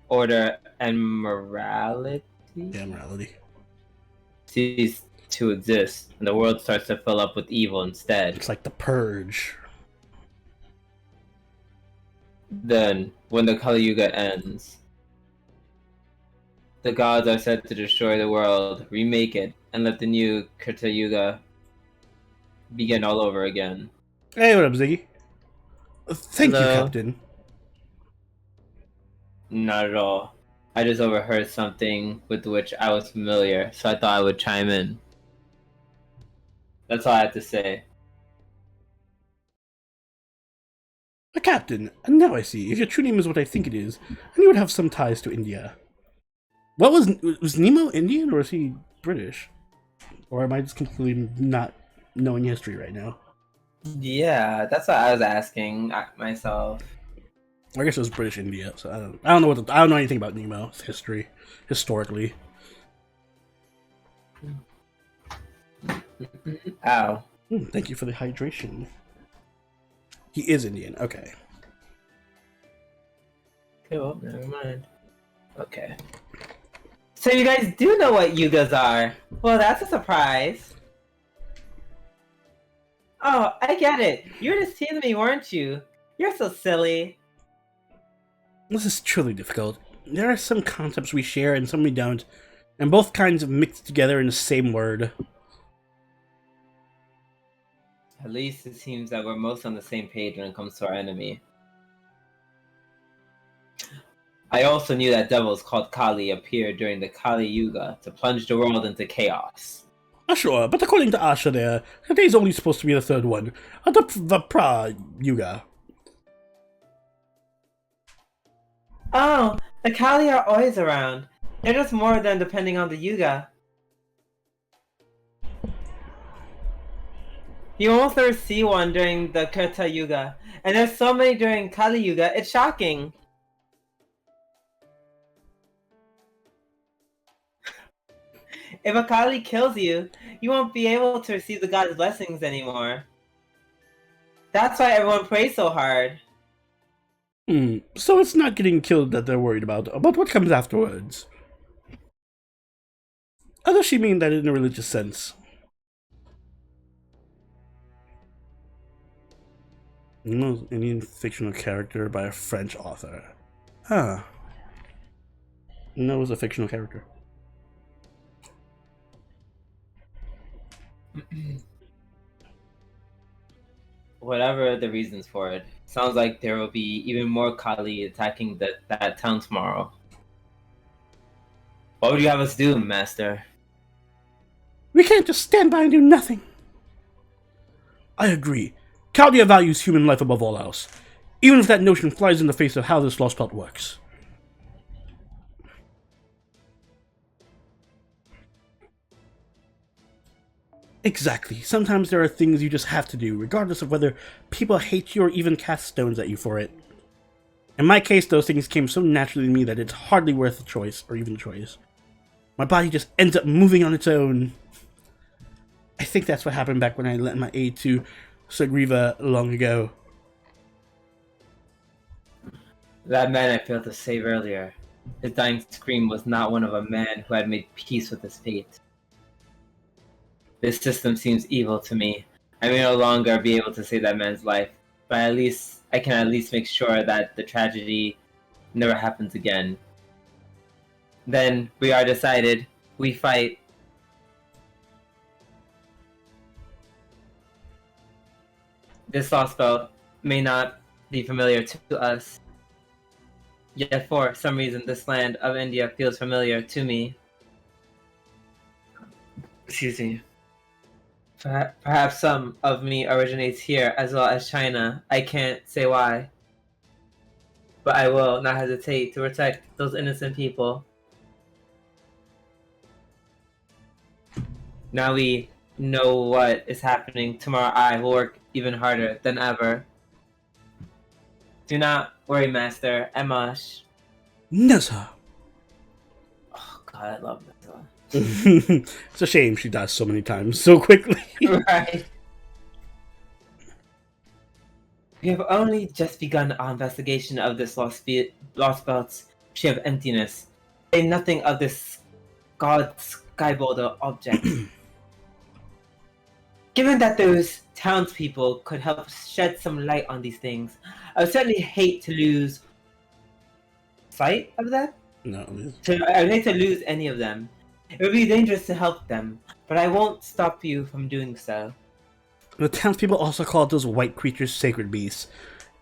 order, and morality cease to exist, and the world starts to fill up with evil instead. It's like the purge. Then, when the Kali Yuga ends, the gods are said to destroy the world, remake it, and let the new Krita Yuga begin all over again. Hey, what up, Ziggy? Thank you, Hello. Captain. Not at all. I just overheard something with which I was familiar, so I thought I would chime in. That's all I have to say. A captain, and now I see. If your true name is what I think it is, then you would have some ties to India. What was Nemo Indian, or is he British? Or am I just completely not knowing history right now? Yeah, that's what I was asking myself. I guess it was British India, so I don't know I don't know anything about Nemo's history, historically. Ow. Thank you for the hydration. He is Indian, okay. Okay, well, never mind. Okay. So you guys do know what yugas are. Well, that's a surprise. Oh, I get it. You were just teasing me, weren't you? You're so silly. This is truly difficult. There are some concepts we share and some we don't, and both kinds of mixed together in the same word. At least it seems that we're most on the same page when it comes to our enemy. I also knew that devils called Kali appeared during the Kali Yuga to plunge the world into chaos. Sure, but according to Asha there, today's only supposed to be the third one. The Pra Yuga. Oh, the Kali are always around. They're just more than depending on the Yuga. You almost never see one during the Krita Yuga, and there's so many during Kali Yuga, it's shocking. If a Kali kills you, you won't be able to receive the god's blessings anymore. That's why everyone prays so hard. So it's not getting killed that they're worried about what comes afterwards. Or does she mean that in a religious sense? No, any fictional character by a French author. Huh. No, it was a fictional character. Whatever the reasons for it, sounds like there will be even more Kali attacking that town tomorrow. What would you have us do, Master? We can't just stand by and do nothing. I agree. Chaldea values human life above all else, even if that notion flies in the face of how this lost belt works. Exactly. Sometimes there are things you just have to do, regardless of whether people hate you or even cast stones at you for it. In my case, those things came so naturally to me that it's hardly worth a choice, or even a choice. My body just ends up moving on its own. I think that's what happened back when I lent my aid to Sagriva long ago. That man I failed to save earlier. His dying scream was not one of a man who had made peace with his fate. This system seems evil to me. I may no longer be able to save that man's life, but I can at least make sure that the tragedy never happens again. Then we are decided. We fight. This lost belt may not be familiar to us, yet for some reason this land of India feels familiar to me. Excuse me. Perhaps some of me originates here as well as China. I can't say why. But I will not hesitate to protect those innocent people. Now we know what is happening. Tomorrow I will work even harder than ever. Do not worry, Master. Emash. Nessa! Oh god, I love Nessa. It's a shame she dies so many times so quickly. Right. We have only just begun our investigation of this lost belt's tree of emptiness. Say nothing of this god skyboulder object. Given that those townspeople could help shed some light on these things, I would certainly hate to lose sight of that. No. I would hate to lose any of them. It would be dangerous to help them, but I won't stop you from doing so. The townspeople also called those white creatures sacred beasts,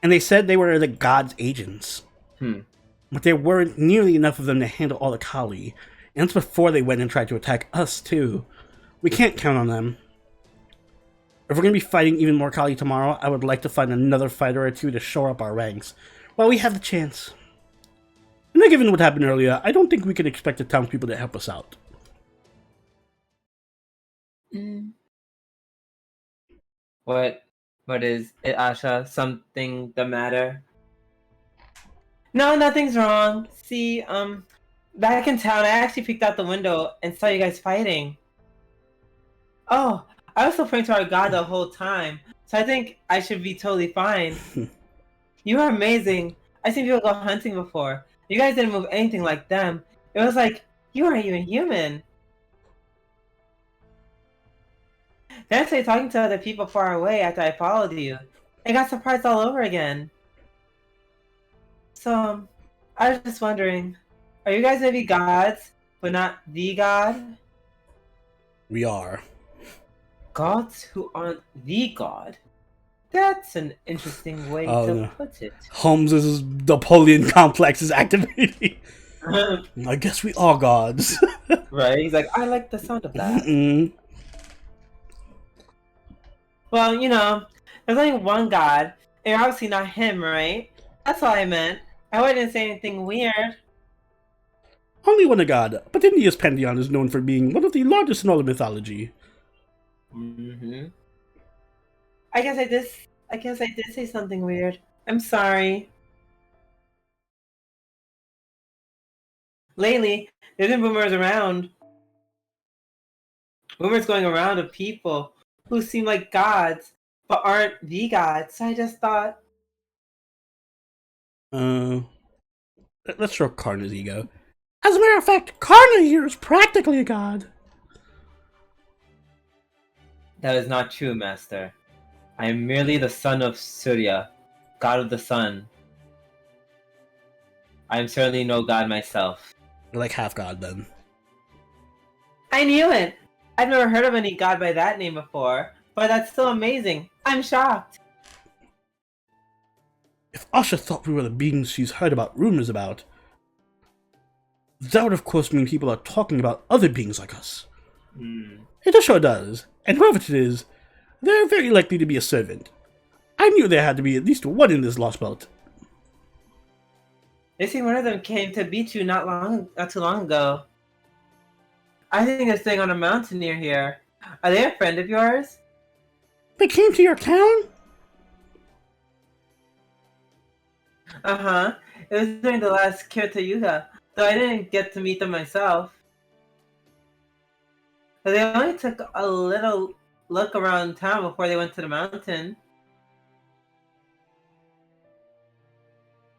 and they said they were the god's agents. But there weren't nearly enough of them to handle all the Kali, and that's before they went and tried to attack us too. We can't count on them. If we're going to be fighting even more Kali tomorrow, I would like to find another fighter or two to shore up our ranks, while we have the chance. And then given what happened earlier, I don't think we can expect the townspeople to help us out. What is it, Asha? Something the matter? No, nothing's wrong. See, back in town, I actually peeked out the window and saw you guys fighting. Oh, I was still praying to our god the whole time, so I think I should be totally fine. You are amazing. I've seen people go hunting before. You guys didn't move anything like them. It was like you weren't even human. Then I started talking to other people far away after I followed you. I got surprised all over again. So, I was just wondering, are you guys maybe gods, but not the god? We are. Gods who aren't the god? That's an interesting way to put it. Holmes's Napoleon complex is activating. I guess we are gods. Right? He's like, I like the sound of that. Well, you know, there's only one god, and you're obviously not him, right? That's all I meant. I wouldn't say anything weird. Only one a god, but India's pantheon is known for being one of the largest in all of mythology. I guess I did. I guess I did say something weird. I'm sorry. Lately, there's been rumors going around of people who seem like gods but aren't the gods. So I just thought Let's show Karna's ego. As a matter of fact, Karna here is practically a god. that is not true, Master. I am merely the son of Surya, god of the sun. I am certainly no god myself. You're like half god then. I knew it! I've never heard of any god by that name before, but that's still amazing. I'm shocked. If Asha thought we were the beings she's heard about rumors about, that would of course mean people are talking about other beings like us. It sure does, and whoever it is, they're very likely to be a servant. I knew there had to be at least one in this lost belt. They say one of them came to beat you not too long ago. I think they're staying on a mountain near here. Are they a friend of yours? They came to your town? Uh-huh. It was during the last Kirta Yuga, though I didn't get to meet them myself. But they only took a little look around town before they went to the mountain.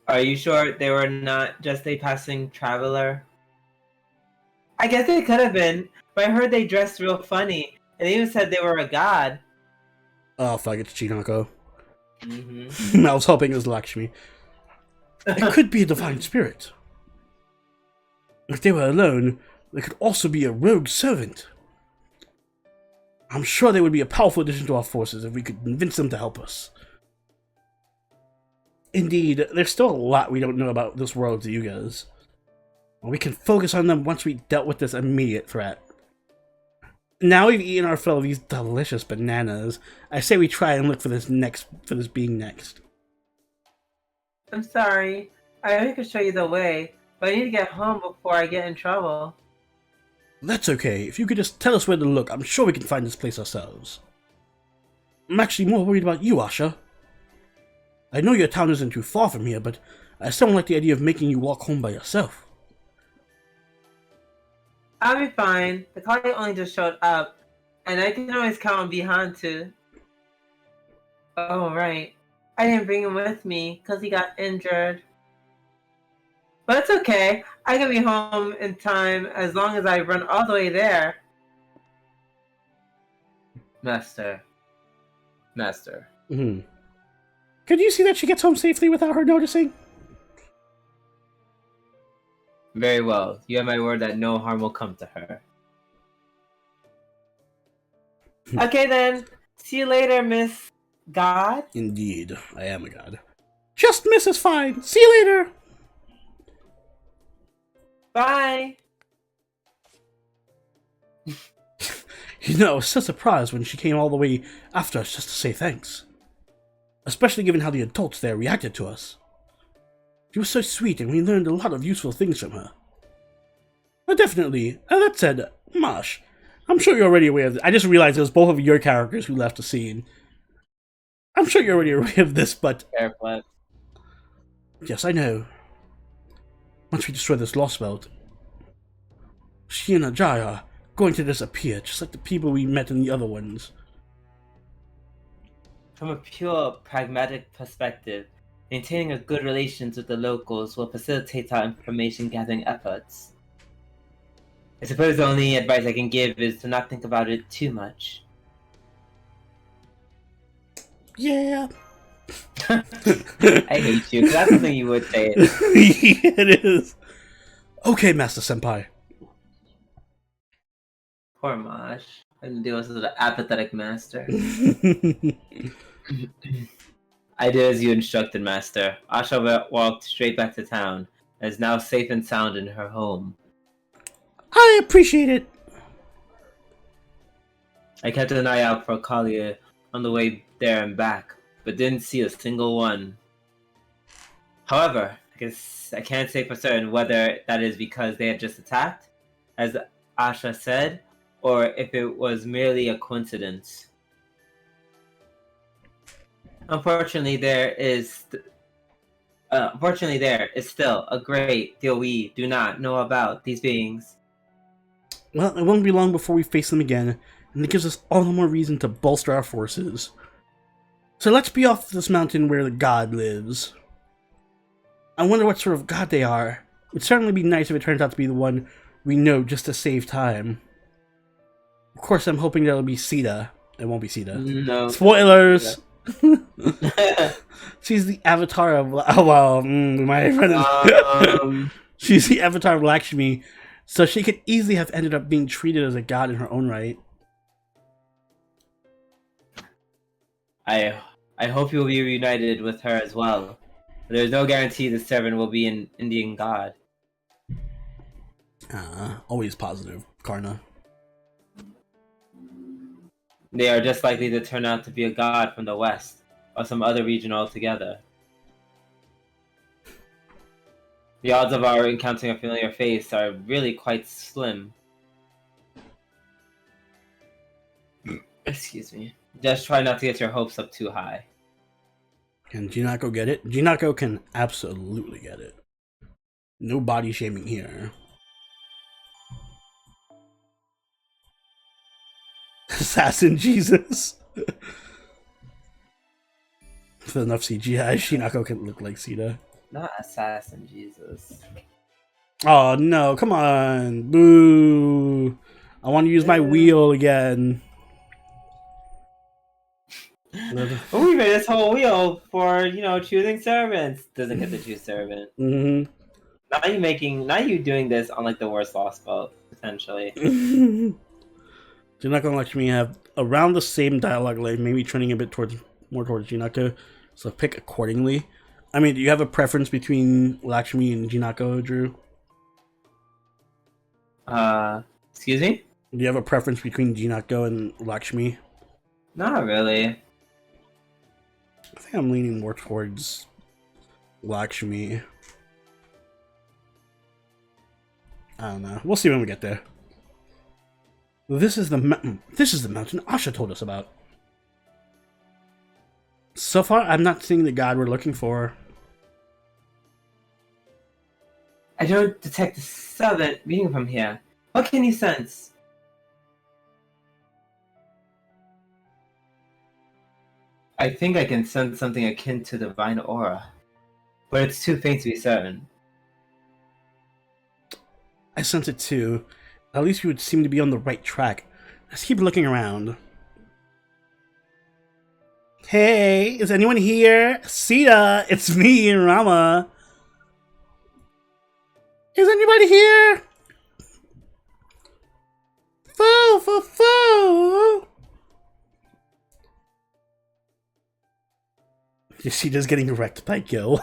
Are you sure they were not just a passing traveler? I guess they could have been, but I heard they dressed real funny, and they even said they were a god. Oh fuck, it's Chinako. Mm-hmm. I was hoping it was Lakshmi. It could be a divine spirit. If they were alone, they could also be a rogue servant. I'm sure they would be a powerful addition to our forces if we could convince them to help us. Indeed, there's still a lot we don't know about this world to you guys. We can focus on them once we dealt with this immediate threat. Now we've eaten our fill of these delicious bananas, I say we try and look for this being next. I'm sorry. I only could show you the way, but I need to get home before I get in trouble. That's okay. If you could just tell us where to look, I'm sure we can find this place ourselves. I'm actually more worried about you, Asha. I know your town isn't too far from here, but I still don't like the idea of making you walk home by yourself. I'll be fine. The car only just showed up, and I can always count on Bihan too. Oh, right. I didn't bring him with me because he got injured. But it's okay. I can be home in time as long as I run all the way there. Master. Could you see that she gets home safely without her noticing? Very well. You have my word that no harm will come to her. Okay then. See you later, Miss God. Indeed, I am a god. Just miss is fine. See you later. Bye. You know, I was so surprised when she came all the way after us just to say thanks. Especially given how the adults there reacted to us. She was so sweet and we learned a lot of useful things from her. But definitely, that said, Mosh, I'm sure you're already aware of this. I just realized it was both of your characters who left the scene. I'm sure you're already aware of this, but... Careful. Yes, I know. Once we destroy this lost belt, she and Ajay are going to disappear, just like the people we met in the other ones. From a pure pragmatic perspective, maintaining a good relations with the locals will facilitate our information gathering efforts. I suppose the only advice I can give is to not think about it too much. Yeah. I hate you, because that's something you would say. It is. Okay, Master Senpai. Poor Mosh. I'm dealing with an apathetic master. I did as you instructed, Master. Asha walked straight back to town, and is now safe and sound in her home. I appreciate it. I kept an eye out for Kalia on the way there and back, but didn't see a single one. However, I guess I can't say for certain whether that is because they had just attacked, as Asha said, or if it was merely a coincidence. Unfortunately, there is still a great deal we do not know about these beings. Well, it won't be long before we face them again, and it gives us all the more reason to bolster our forces. So let's be off this mountain where the god lives. I wonder what sort of god they are. It'd certainly be nice if it turns out to be the one we know, just to save time. Of course, I'm hoping that'll be Sita. It won't be Sita. No. Spoilers! She's the avatar of... Oh, well, we might run into... She's the avatar of Lakshmi, so she could easily have ended up being treated as a god in her own right. I hope you will be reunited with her as well. There's no guarantee the servant will be an Indian god. Always positive, Karna. They are just likely to turn out to be a god from the west, or some other region altogether. The odds of our encountering a familiar face are really quite slim. Excuse me. Just try not to get your hopes up too high. Can Jinako get it? Jinako can absolutely get it. No body shaming here. Assassin Jesus. With enough CGI, Shinako can look like Sita. Not Assassin Jesus. Oh no, come on. Boo. I want to use my wheel again. Oh, we made this whole wheel for, choosing servants. Doesn't get to choose servant. Mm-hmm. Now you doing this on like the worst lost boat, potentially. Jinako and Lakshmi have around the same dialogue length, maybe trending a bit more towards Jinako, so pick accordingly. I mean, do you have a preference between Lakshmi and Jinako, Drew? Excuse me? Do you have a preference between Jinako and Lakshmi? Not really. I think I'm leaning more towards Lakshmi. I don't know. We'll see when we get there. This is the mountain Asha told us about. So far, I'm not seeing the god we're looking for. I don't detect a servant reading from here. What can you sense? I think I can sense something akin to divine aura, but it's too faint to be certain. I sense it too. At least we would seem to be on the right track. Let's keep looking around. Hey, is anyone here? Sita, it's me, Rama. Is anybody here? Foo. Sita's getting wrecked by Gil.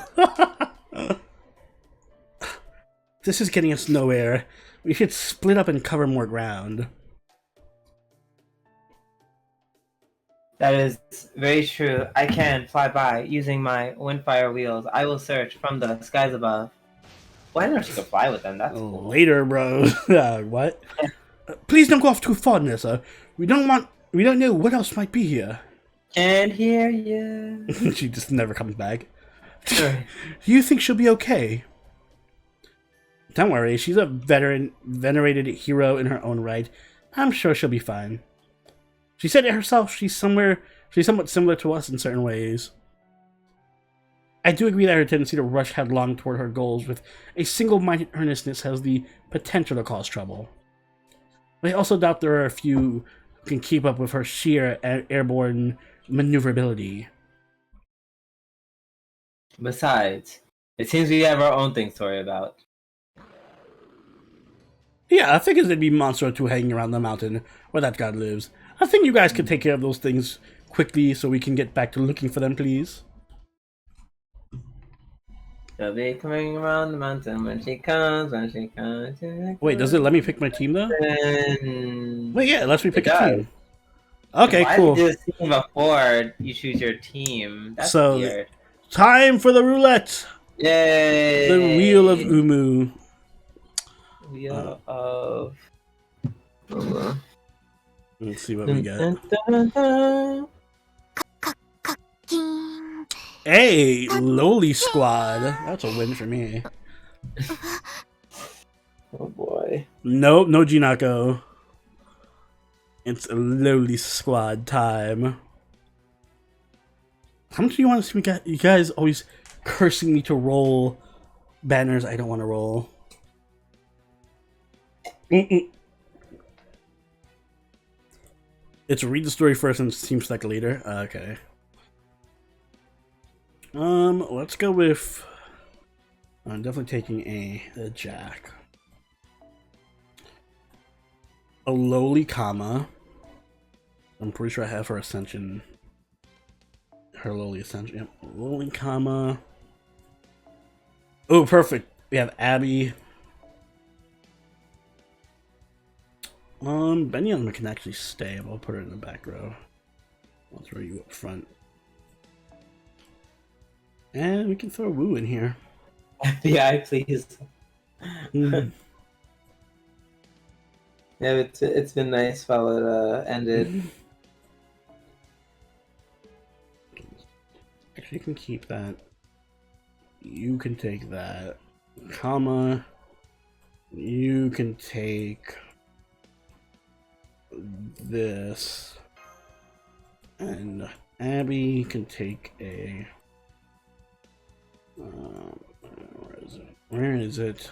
This is getting us nowhere. We should split up and cover more ground. That is very true. I can fly by using my windfire wheels. I will search from the skies above. Well, I didn't know she could fly with them. That's cool. Later, bro. What? Please don't go off too far, Nessa. We don't know what else might be here. Can't hear you. She just never comes back. Sure. Do you think she'll be okay? Don't worry, she's a venerated hero in her own right. I'm sure she'll be fine. She said it herself, she's somewhat similar to us in certain ways. I do agree that her tendency to rush headlong toward her goals with a single-minded earnestness has the potential to cause trouble. But I also doubt there are a few who can keep up with her sheer airborne maneuverability. Besides, it seems we have our own things to worry about. Yeah, I figured there'd be a monster or two hanging around the mountain where that god lives. I think you guys can take care of those things quickly so we can get back to looking for them, please. She'll be coming around the mountain when she comes. Wait, does it let me pick my team though? Wait, yeah, it lets me pick a team. Okay, Why cool. did you do this team before you choose your team? That's So, weird. time for the roulette! Yay! The Wheel of Umu. Wheel of... Let's see what we get. Dun, dun, dun, dun. Hey, lowly squad. That's a win for me. Oh boy. Nope, no Jinako. It's a lowly squad time. How much do you want to see me get? You guys always cursing me to roll banners I don't want to roll. It's read the story first and team select later. Okay. Let's go with. I'm definitely taking a Jack. A lowly comma. I'm pretty sure I have her ascension. Her lowly ascension. Yep. Lowly comma. Oh, perfect. We have Abby. Benyon can actually stay, but I'll put her in the back row. I'll throw you up front. And we can throw Wu in here. FBI, please. Mm. Yeah, it's been nice while it ended. Actually, you can keep that. You can take that. Comma. You can take this. And Abby can take a... where is it? Where is it?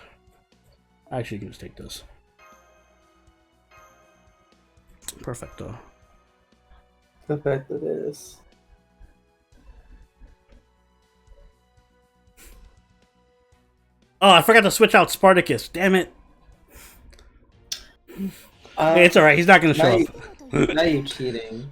Actually, you can just take this. Perfecto. The fact that it is. Oh, I forgot to switch out Spartacus. Damn it. Hey, it's alright. He's not going to show up. Now you're cheating.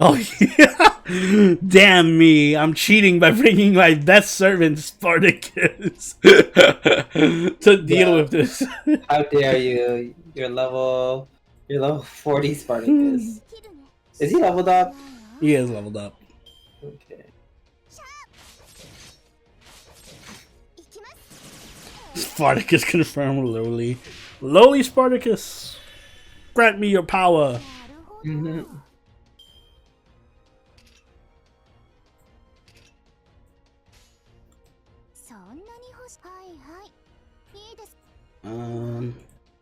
Oh, yeah. Damn me. I'm cheating by bringing my best servant, Spartacus, to deal with this. How dare you? You're level 40 Spartacus. Is he leveled up? He is leveled up. Okay. Spartacus confirmed lowly. Lowly Spartacus, grant me your power. Mm-hmm.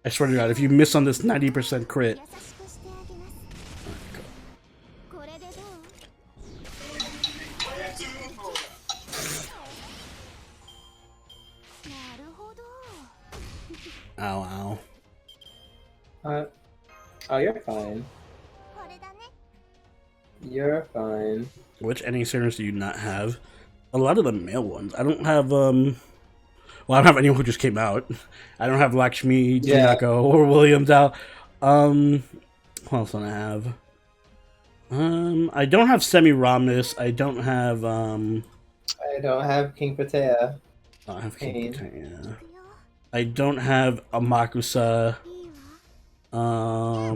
I swear to God, if you miss on this 90% crit. Ow, ow. Oh, you're fine. You're fine. Which ending servers do you not have? A lot of the male ones. I don't have, well, I don't have anyone who just came out. I don't have Lakshmi, Jinako, or Williams out. What else do I have? I don't have Semi-Ramnus. I don't have, I don't have King Patea. I have King Patea. I don't have Amakusa. I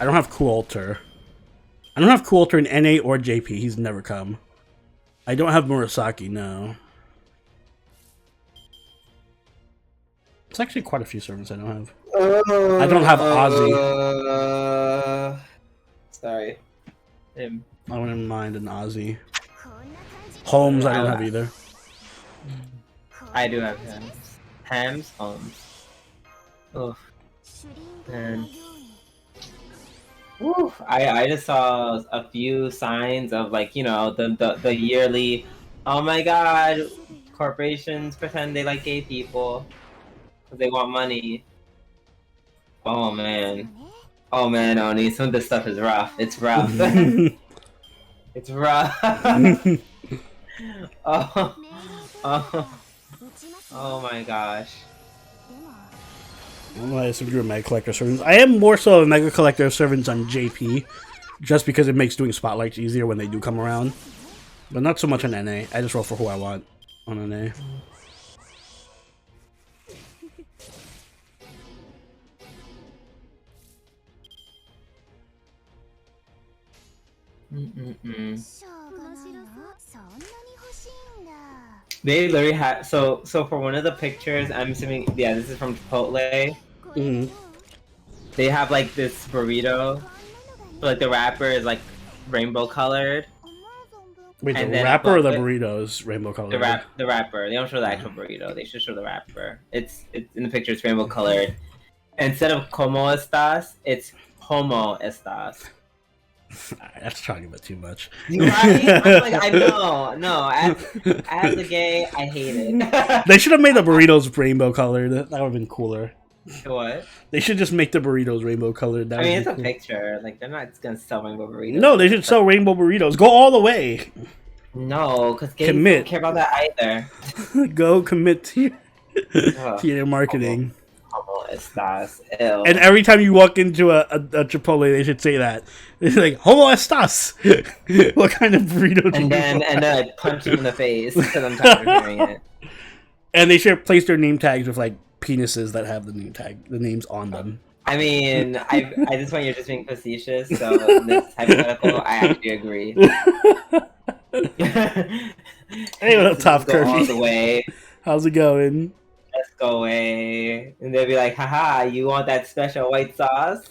don't have Coolter. I don't have Coolter in NA or JP. He's never come. I don't have Murasaki, no. It's actually quite a few servants I don't have. I don't have Ozzy. Sorry. Him. I wouldn't mind an Ozzy. Holmes, I don't have either. I do have Hams. Holmes. Oh. Man. Woo. I just saw a few signs of, like, you know, the yearly, oh my god, corporations pretend they like gay people because they want money. Oh man, Oni, some of this stuff is rough. It's rough. It's rough. Oh my gosh. I assume you're a Mega Collector of Servants. I am more so a Mega Collector of Servants on JP, just because it makes doing spotlights easier when they do come around. But not so much on NA. I just roll for who I want on NA. They literally had so for one of the pictures, I'm assuming, yeah, this is from Chipotle. Mm-hmm. They have like this burrito, So, like the wrapper is like rainbow colored. Wait, the And then wrapper or the above it- burritos rainbow color? The wrapper. They don't show the actual burrito. They should show the wrapper. It's in the picture. It's rainbow colored. Instead of como estas, it's homo estas. That's talking about too much. You right? I'm like, I know. No, as a gay, I hate it. They should have made the burritos rainbow colored. That would have been cooler. What? They should just make the burritos rainbow colored. That I would mean, be it's a cool. picture. Like, they're not gonna sell rainbow burritos. No, they should sell rainbow burritos. Go all the way. No, because gays Commit. don't care about that either. Go commit to Ugh. your marketing. Homo estas. Ew. And every time you walk into a Chipotle, they should say that. It's like, "Homo estas." What kind of burrito? Do And you then want? I'd punch him in the face because I'm tired of hearing it. And they should place their name tags with like penises that have the names on them. I mean, I just want you're just being facetious. So in this hypothetical, I actually agree. Hey, what up, Top Go all Kirby? the way. How's it going? Let's go away. And they'll be like, haha, you want that special white sauce?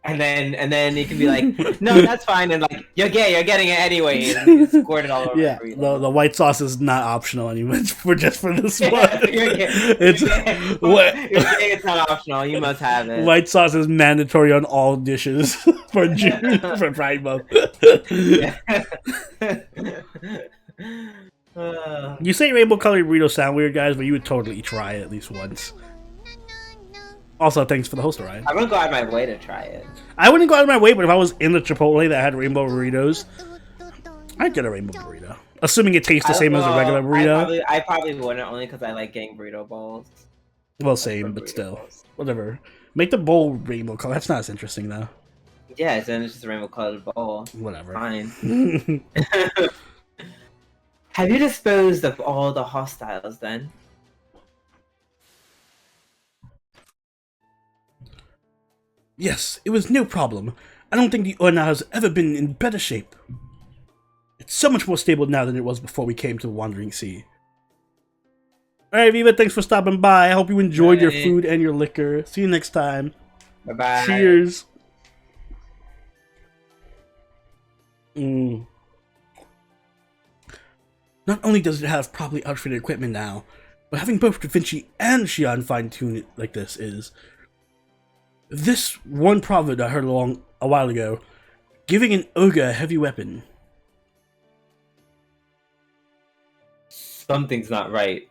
And then you can be like, no, that's fine. And like, you're gay, you're getting it anyway. And you squirt it all over Yeah, the the white sauce is not optional anymore. It's just for this one. You're gay. It's You're gay. what You're gay, it's not optional. You must have it. white sauce is mandatory on all dishes for June for Pride Month. You say rainbow colored burritos sound weird, guys, but you would totally try it at least once. Also, thanks for the host, Ryan. I'm gonna go out of my way to try it. I wouldn't go out of my way, but if I was in the Chipotle that had rainbow burritos, I'd get a rainbow burrito. Assuming it tastes the same as a regular burrito. I probably wouldn't, only because I like getting burrito bowls. Well, same, but still. Whatever. Make the bowl rainbow color. That's not as interesting, though. Yeah, then it's just a rainbow colored bowl. Whatever. Fine. Have you disposed of all the hostiles then? Yes, it was no problem. I don't think the Ona has ever been in better shape. It's so much more stable now than it was before we came to the Wandering Sea. Alright, Viva, thanks for stopping by. I hope you enjoyed your food and your liquor. See you next time. Bye-bye. Cheers. Not only does it have properly outfitted equipment now, but having both Da Vinci and Xian fine-tune it like this is... This one proverb I heard a while ago, giving an ogre a heavy weapon. Something's not right.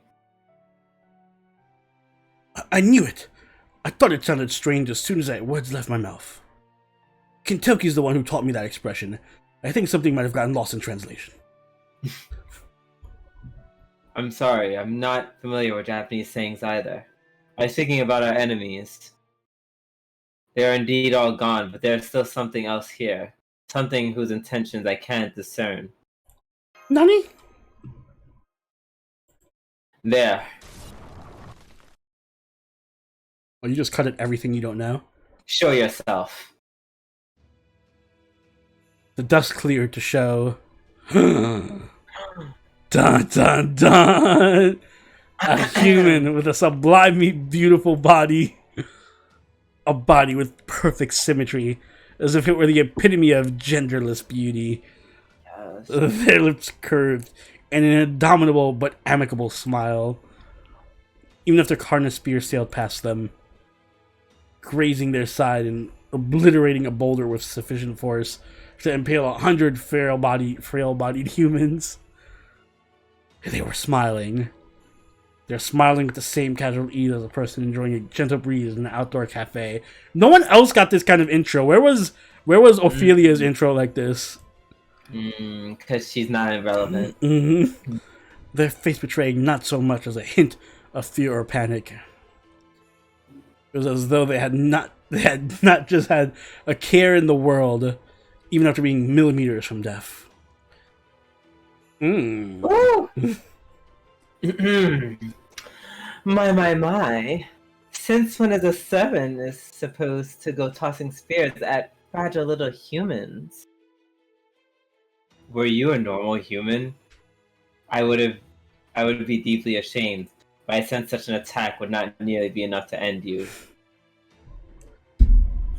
I knew it. I thought it sounded strange as soon as that words left my mouth. Kentucky's the one who taught me that expression. I think something might have gotten lost in translation. I'm sorry, I'm not familiar with Japanese sayings either. I was thinking about our enemies. They are indeed all gone, but there's still something else here. Something whose intentions I can't discern. Nani? There. Oh, you just cut at everything you don't know? Show yourself. The dust cleared to show... Dun dun dun! A human with a sublimely beautiful body. A body with perfect symmetry, as if it were the epitome of genderless beauty. Yes. Their lips curved, and an indomitable but amicable smile. Even if their carnage spear sailed past them, grazing their side and obliterating a boulder with sufficient force to impale 100 frail-bodied humans. They were smiling. They're smiling with the same casual ease as a person enjoying a gentle breeze in an outdoor cafe. No one else got this kind of intro. Where was Ophelia's intro like this? Because she's not irrelevant. Mm-hmm. Their face betraying not so much as a hint of fear or panic. It was as though they had not just had a care in the world, even after being millimeters from death. My. Since when is a servant is supposed to go tossing spears at fragile little humans? Were you a normal human? I would be deeply ashamed, but I sense such an attack would not nearly be enough to end you.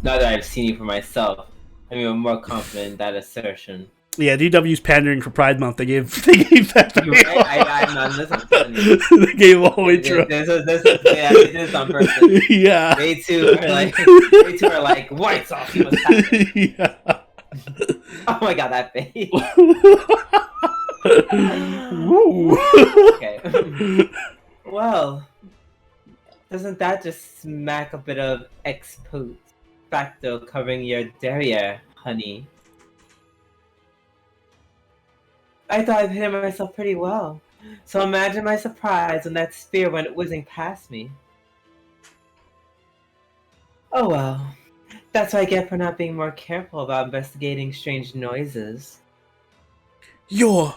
Now that I've seen you for myself, I mean, I'm more confident in that assertion. Yeah, DW's pandering for Pride Month. They gave Pepper. You're right. I'm not listening. They gave all intro. Yeah, they did this on purpose. Yeah. They too are like white sauce. You must have it. Yeah. Oh my god, that face. Woo. Okay. Well, doesn't that just smack a bit of ex post facto covering your derriere, honey? I thought I'd hit myself pretty well. So imagine my surprise when that spear went whizzing past me. Oh well. That's what I get for not being more careful about investigating strange noises. You're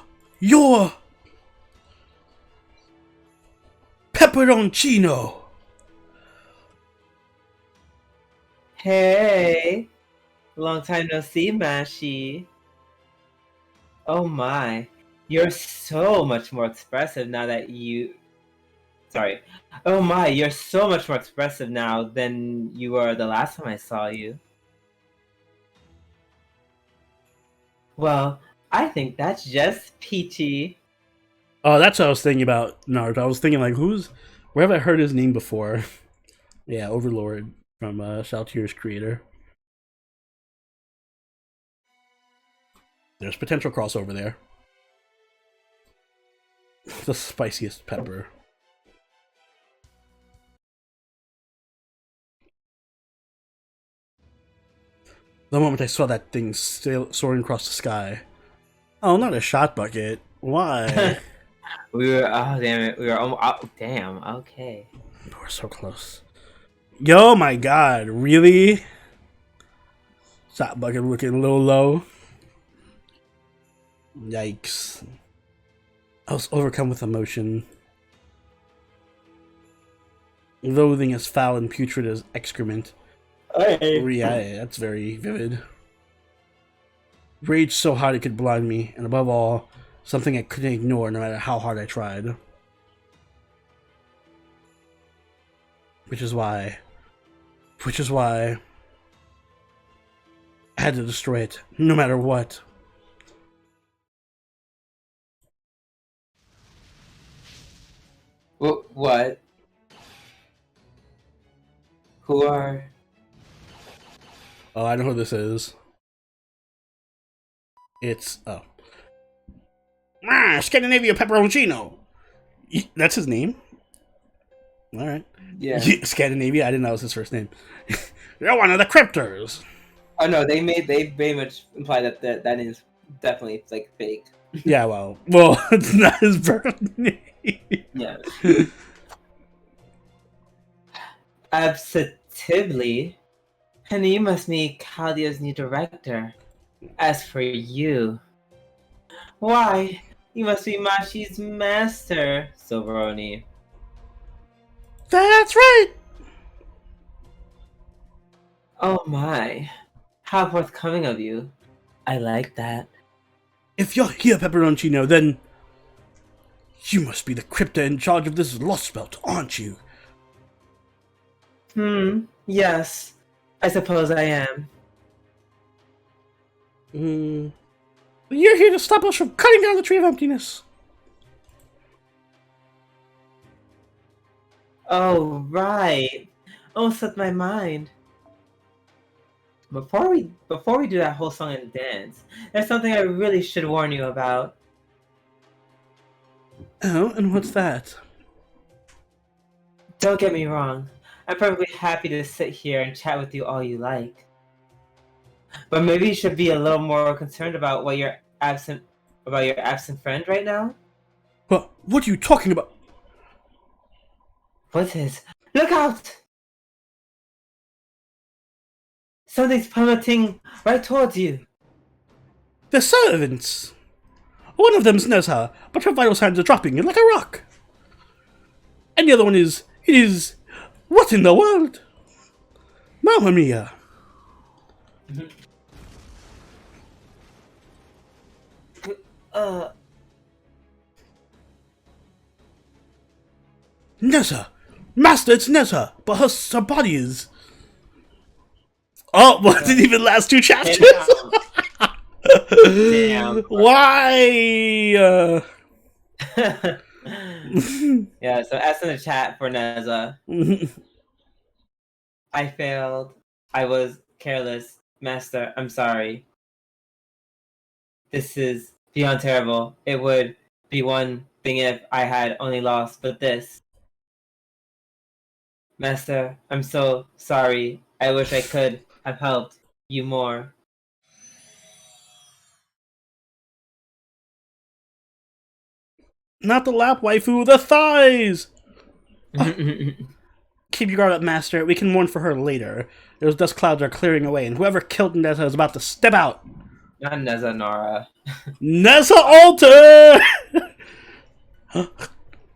pepperoncino. Hey! Long time no see, Mashi. Oh my. You're so much more expressive now that you... Sorry. Oh my, you're so much more expressive now than you were the last time I saw you. Well, I think that's just peachy. Oh, that's what I was thinking about Naruto. I was thinking like, where have I heard his name before? Yeah, Overlord from Saltier's creator. There's potential crossover there. The spiciest pepper. The moment I saw that thing soaring across the sky. Oh, not a shot bucket. Why? We were, oh damn it, we were, oh damn, okay. We're so close. Yo, my god, really? Shot bucket looking a little low. Yikes. I was overcome with emotion. Loathing as foul and putrid as excrement. Hey. Yeah, that's very vivid. Rage so hard it could blind me, and above all, something I couldn't ignore no matter how hard I tried. Which is why I had to destroy it, no matter what. What? Who are... Oh, I know who this is. It's, Scandinavia Pepperoncino! That's his name? Alright. Yeah. Scandinavia? I didn't know that was his first name. You're one of the cryptors! Oh no, they very much imply that that is definitely like fake. Yeah, well, it's not his birth name. Yeah. Absolutely. And you must be Kalia's new director. As for you, why, you must be Mashi's master, Silveroni. That's right! Oh my, how forthcoming of you. I like that. If you're here, Pepperoncino, then you must be the crypta in charge of this lost belt, aren't you? Yes. I suppose I am. You're here to stop us from cutting down the tree of emptiness. Oh, right. Almost slipped my mind. Before we do that whole song and dance, there's something I really should warn you about. Oh, and what's that? Don't get me wrong. I'm perfectly happy to sit here and chat with you all you like. But maybe you should be a little more concerned about your absent friend right now. What are you talking about? What's his? Look out! Something's plummeting right towards you. The servants! One of them's Nezha, but her vital signs are dropping like a rock. And the other one is... What in the world? Mamma mia! Nezha! Master, it's Nezha! But her body is... Oh, well, it didn't even last 2 chapters. Damn. Why? Yeah, so S in the chat for Neza. I failed. I was careless. Master, I'm sorry. This is beyond terrible. It would be one thing if I had only lost, but this. Master, I'm so sorry. I wish I could have helped you more. Not the lap waifu, the thighs! Keep your guard up, Master. We can mourn for her later. Those dust clouds are clearing away, and whoever killed Neza is about to step out. Not Neza Nora. Neza Alter!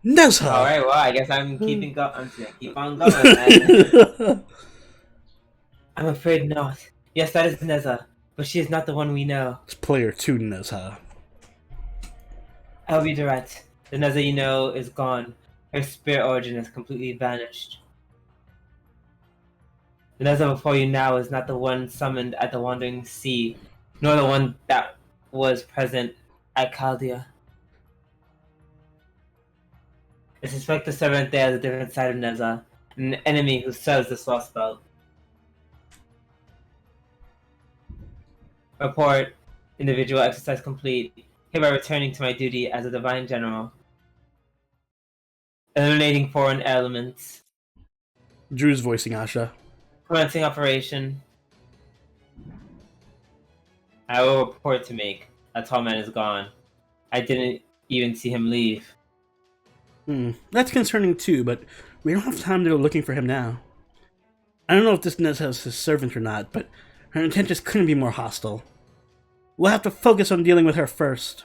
Neza! Alright, well, I guess I'm keeping going. I'm just gonna keep on going, man. I'm afraid not. Yes, that is Neza, but she is not the one we know. It's player 2 Neza. I'll be direct. The Neza you know is gone. Her spirit origin has completely vanished. The Neza before you now is not the one summoned at the Wandering Sea, nor the one that was present at Chaldea. I suspect the servant there is a different side of Neza, an enemy who serves the Lost Belt. Report, individual exercise complete, hereby returning to my duty as a Divine General. Eliminating foreign elements. Drew's voicing Asha. Commencing operation. I will report to make. That tall man is gone. I didn't even see him leave. That's concerning too, but we don't have time to go looking for him now. I don't know if this Neza is his servant or not, but her intentions couldn't be more hostile. We'll have to focus on dealing with her first.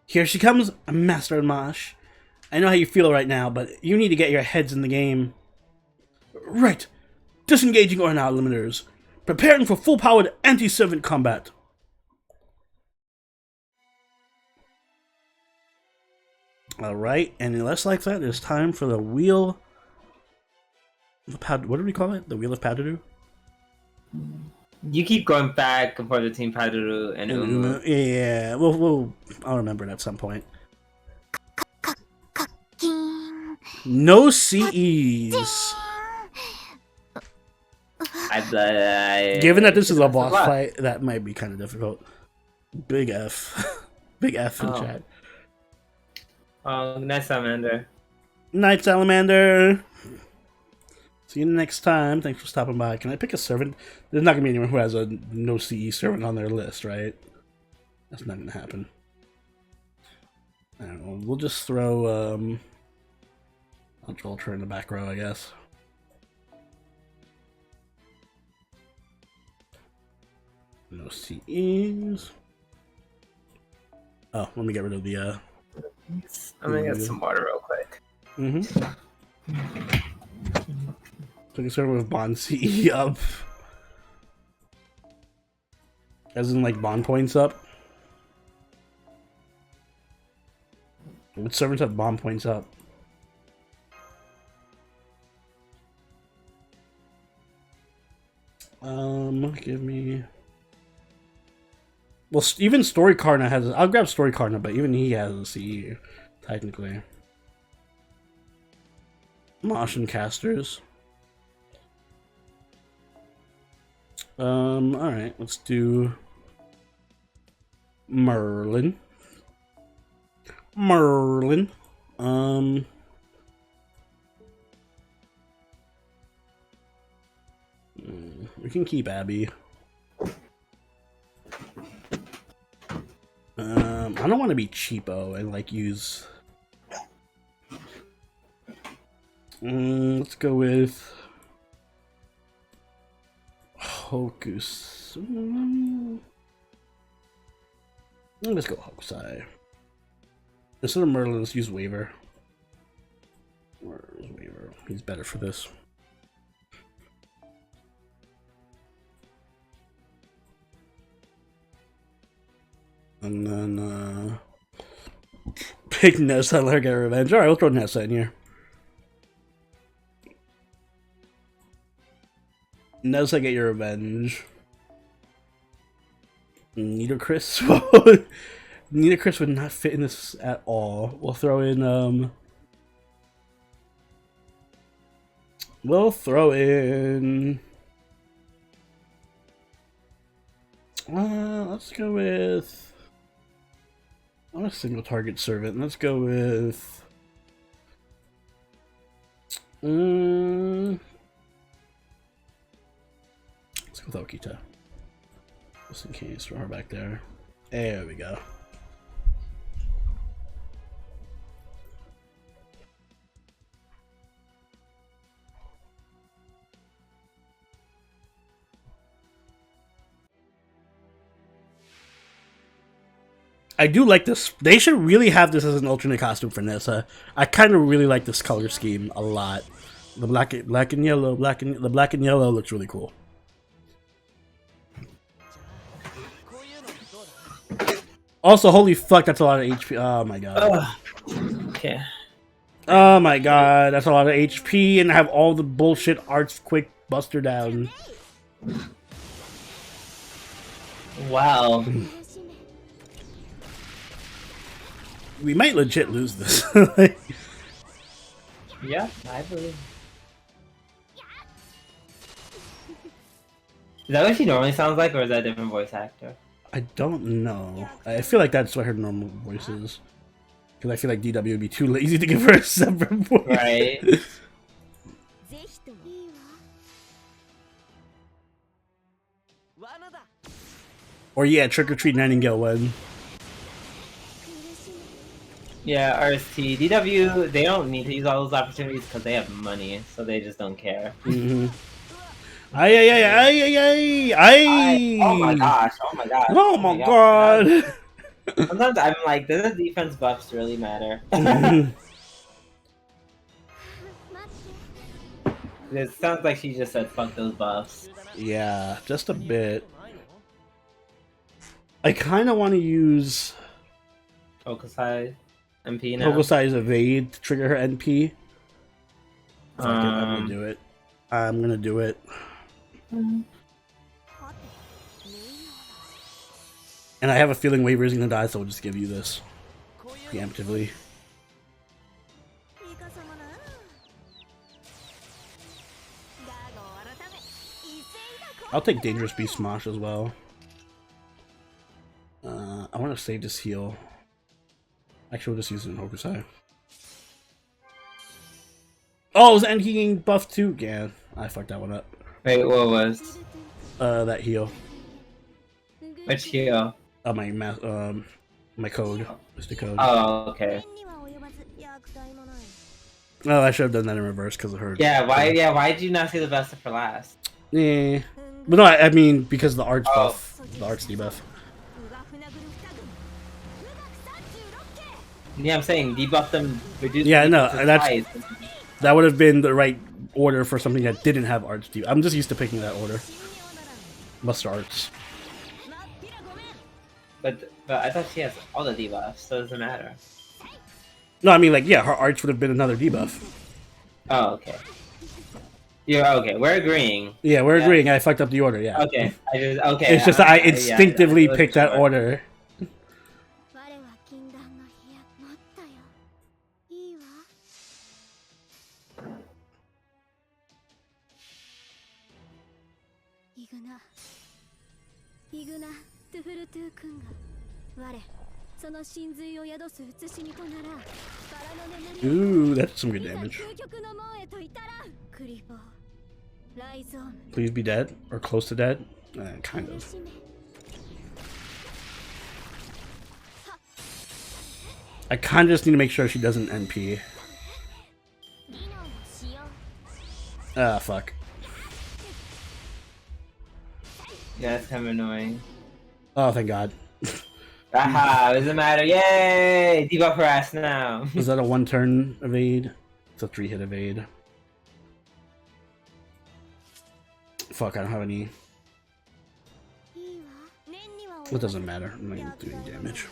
Here she comes, Master Mash. I know how you feel right now, but you need to get your heads in the game. Right. Disengaging or now limiters. Preparing for full-powered anti-servant combat. Alright, and less like that, it's time for the wheel... What do we call it? The wheel of PADORU? You keep going back and forth between PADORU and Umu. Yeah, I'll remember it at some point. No CEs. Given that this is a boss fight, that might be kind of difficult. Big F. Big F in chat. Oh, nice Salamander. Night Salamander. See you next time. Thanks for stopping by. Can I pick a servant? There's not going to be anyone who has a no CE servant on their list, right? That's not going to happen. I don't know. We'll just throw, I'll draw her in the back row, I guess. No CEs. Oh, let me get rid of the, I'm gonna get some water real quick. So I can start with bond CE up. As in, like, bond points up. What servants have bond points up? Give me... Well, even Story Karna has... I'll grab Story Karna, but even he has a CE, technically. Motion casters. Alright, let's do... Merlin. We can keep Abby. I don't want to be cheapo and like use. Let's go with Hokus. Let's go Hokusai. Instead of Merlin, let's use Waver. Where's Waver? He's better for this. And then, pick Nessa, let her get revenge. Alright, we'll throw Nessa in here. Nessa, get your revenge. Nitocris? Nitocris would not fit in this at all. We'll throw in, let's go with... I'm a single target servant. Let's go with... let's go with Okita. Just in case, throw her back there. There we go. I do like this. They should really have this as an alternate costume for Nessa. I kind of really like this color scheme a lot. The black and yellow, the black and yellow looks really cool. Also, holy fuck, that's a lot of HP. Oh my god. Okay. Oh my god, that's a lot of HP, and I have all the bullshit arts quick buster down. Wow. We might legit lose this. Yeah, I believe. Is that what she normally sounds like, or is that a different voice actor? I don't know. I feel like that's what her normal voice is. Because I feel like DW would be too lazy to give her a separate voice. Right. Or yeah, Trick or Treat Nightingale one. Yeah, RST. DW, they don't need to use all those opportunities because they have money, so they just don't care. Mm-hmm. Ay. Oh my gosh, oh my gosh. Oh my god. Sometimes I'm like, does the defense buffs really matter? It sounds like she just said fuck those buffs. Yeah, just a bit. I kind of want to use Hokusai MP now. Hokusai's evade to trigger her NP. Fuck it, I'm gonna do it. I'm gonna do it. And I have a feeling Waver's gonna die, so we'll just give you this preemptively. I'll take Dangerous Beast Smosh as well. I want to save this heal. Actually, we'll just use it in Hokusai. Oh, is NP getting buffed too? Yeah, I fucked that one up. Wait, what was? That heal. Which heal? My code. Just the code. Oh, okay. Oh, I should have done that in reverse because of her. Yeah, why did you not say the best for last? Yeah. But no, I mean, because the arts buff. The arts debuff. Yeah, I'm saying debuff them, reduce Yeah, no, that's... that would have been the right order for something that didn't have arts debuff. I'm just used to picking that order. Buster arts. But I thought she has all the debuffs, so it doesn't matter. No, I mean, like, yeah, her arts would have been another debuff. Oh, okay. You're okay. We're agreeing. Yeah, we're agreeing. I fucked up the order. Yeah. Okay. Okay. It's just that I instinctively picked that order. Ooh, that's some good damage. Please be dead or close to dead. Kind of. I kind of just need to make sure she doesn't NP. Ah, fuck. Yeah, that's kind of annoying. Oh, thank God. Aha, doesn't matter. Yay! Debuff her ass now. Is that a one-turn evade? It's a 3-hit evade. Fuck, I don't have any. It doesn't matter. I'm not gonna do any damage.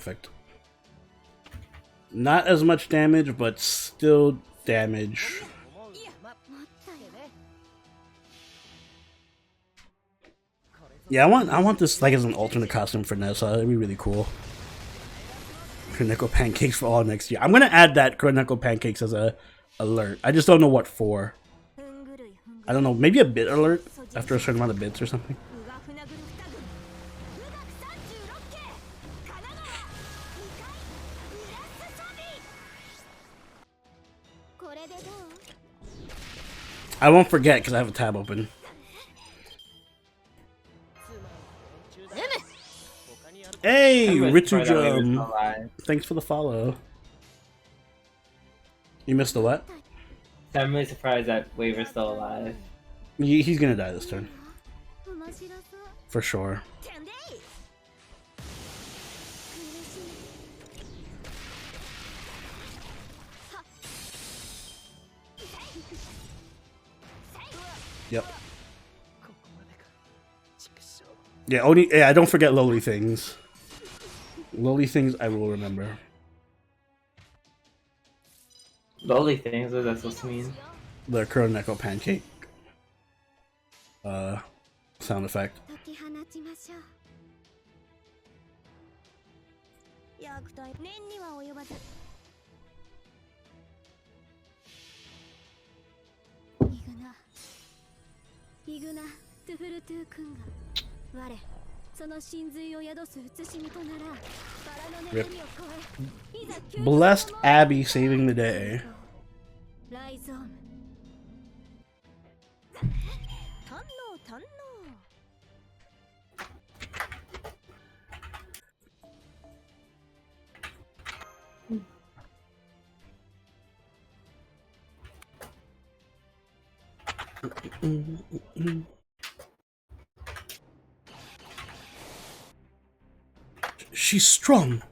perfect. Not as much damage, but still damage. Yeah, I want this like as an alternate costume for Nessa. It'd be really cool. Chronicle pancakes for all next year. I'm gonna add that Chronicle pancakes as a alert. I just don't know what for. I don't know, maybe a bit alert after a certain amount of bits or something. I won't forget because I have a tab open. Hey, Ritujum! Thanks for the follow. You missed the what? I'm really surprised that Waver's still alive. He's gonna die this turn. For sure. Yep. Yeah, only I don't forget lowly things. Lowly things I will remember. Lowly things, what is that supposed to mean? The Croneko pancake sound effect. Rip. Blessed Abby saving the day. She's strong.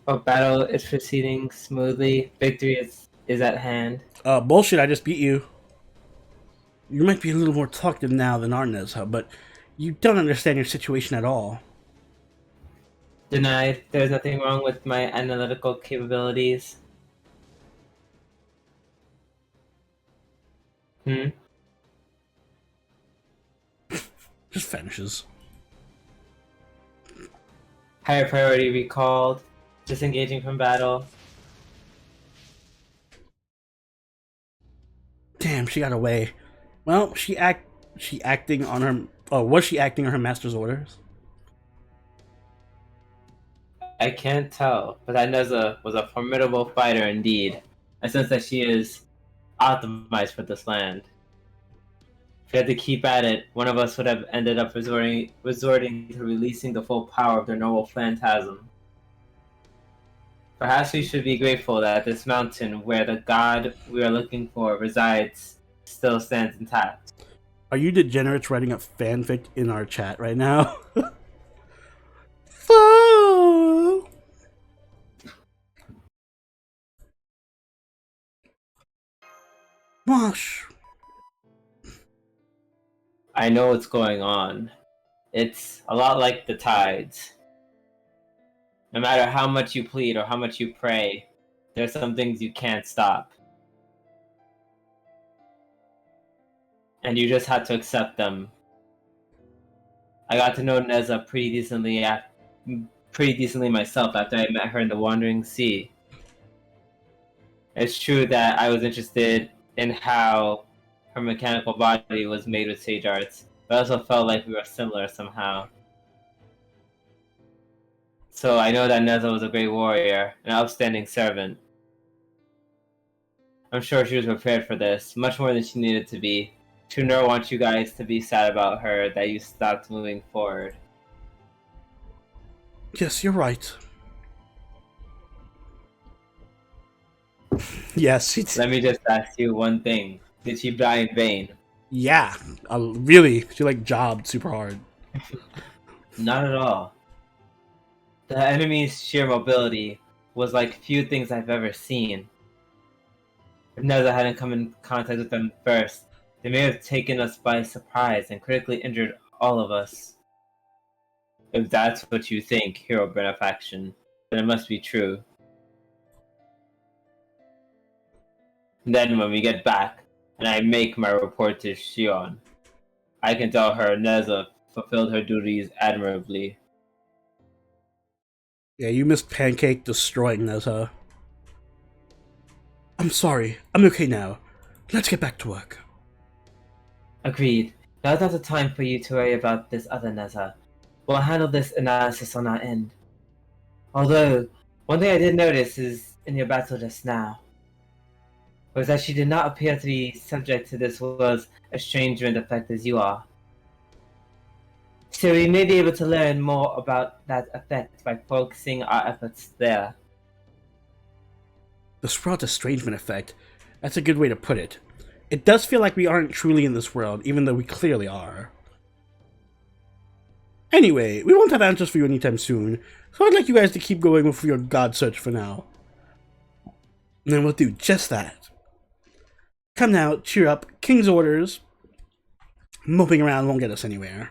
Oh, battle is proceeding smoothly. Victory is at hand. Bullshit, I just beat you. You might be a little more talkative now than Arnez, but you don't understand your situation at all. Denied. There's nothing wrong with my analytical capabilities. Just vanishes. Higher priority recalled. Disengaging from battle. Damn, she got away. Well, was she acting on her master's orders? I can't tell, but that Neza was a formidable fighter indeed. I sense that she is optimized for this land. If we had to keep at it, one of us would have ended up resorting to releasing the full power of their noble phantasm. Perhaps we should be grateful that this mountain where the god we are looking for resides still stands intact. Are you degenerates writing up fanfic in our chat right now? Fool! Wash. I know what's going on. It's a lot like the tides. No matter how much you plead or how much you pray, there's some things you can't stop. And you just had to accept them. I got to know Neza pretty decently myself after I met her in the Wandering Sea. It's true that I was interested in how her mechanical body was made with sage arts, but I also felt like we were similar somehow. So I know that Neza was a great warrior, an outstanding servant. I'm sure she was prepared for this, much more than she needed to be. She would never want you guys to be sad about her, that you stopped moving forward. Yes, you're right. Yes, it's... Let me just ask you one thing. Did she die in vain? Yeah, really. She like jobbed super hard. Not at all. The enemy's sheer mobility was like few things I've ever seen. If Neza hadn't come in contact with them first, they may have taken us by surprise and critically injured all of us. If that's what you think, hero benefaction, then it must be true. Then when we get back, and I make my report to Shion, I can tell her Neza fulfilled her duties admirably. Yeah, you missed Pancake destroying Neza. I'm sorry. I'm okay now. Let's get back to work. Agreed. Now's not the time for you to worry about this other Neza. We'll handle this analysis on our end. Although, one thing I did notice is in your battle just now was that she did not appear to be subject to this world's estrangement effect as you are. So we may be able to learn more about that effect by focusing our efforts there. The Sprout estrangement effect. That's a good way to put it. It does feel like we aren't truly in this world, even though we clearly are. Anyway, we won't have answers for you anytime soon, so I'd like you guys to keep going with your god search for now. And then we'll do just that. Come now, cheer up. King's orders. Moping around won't get us anywhere.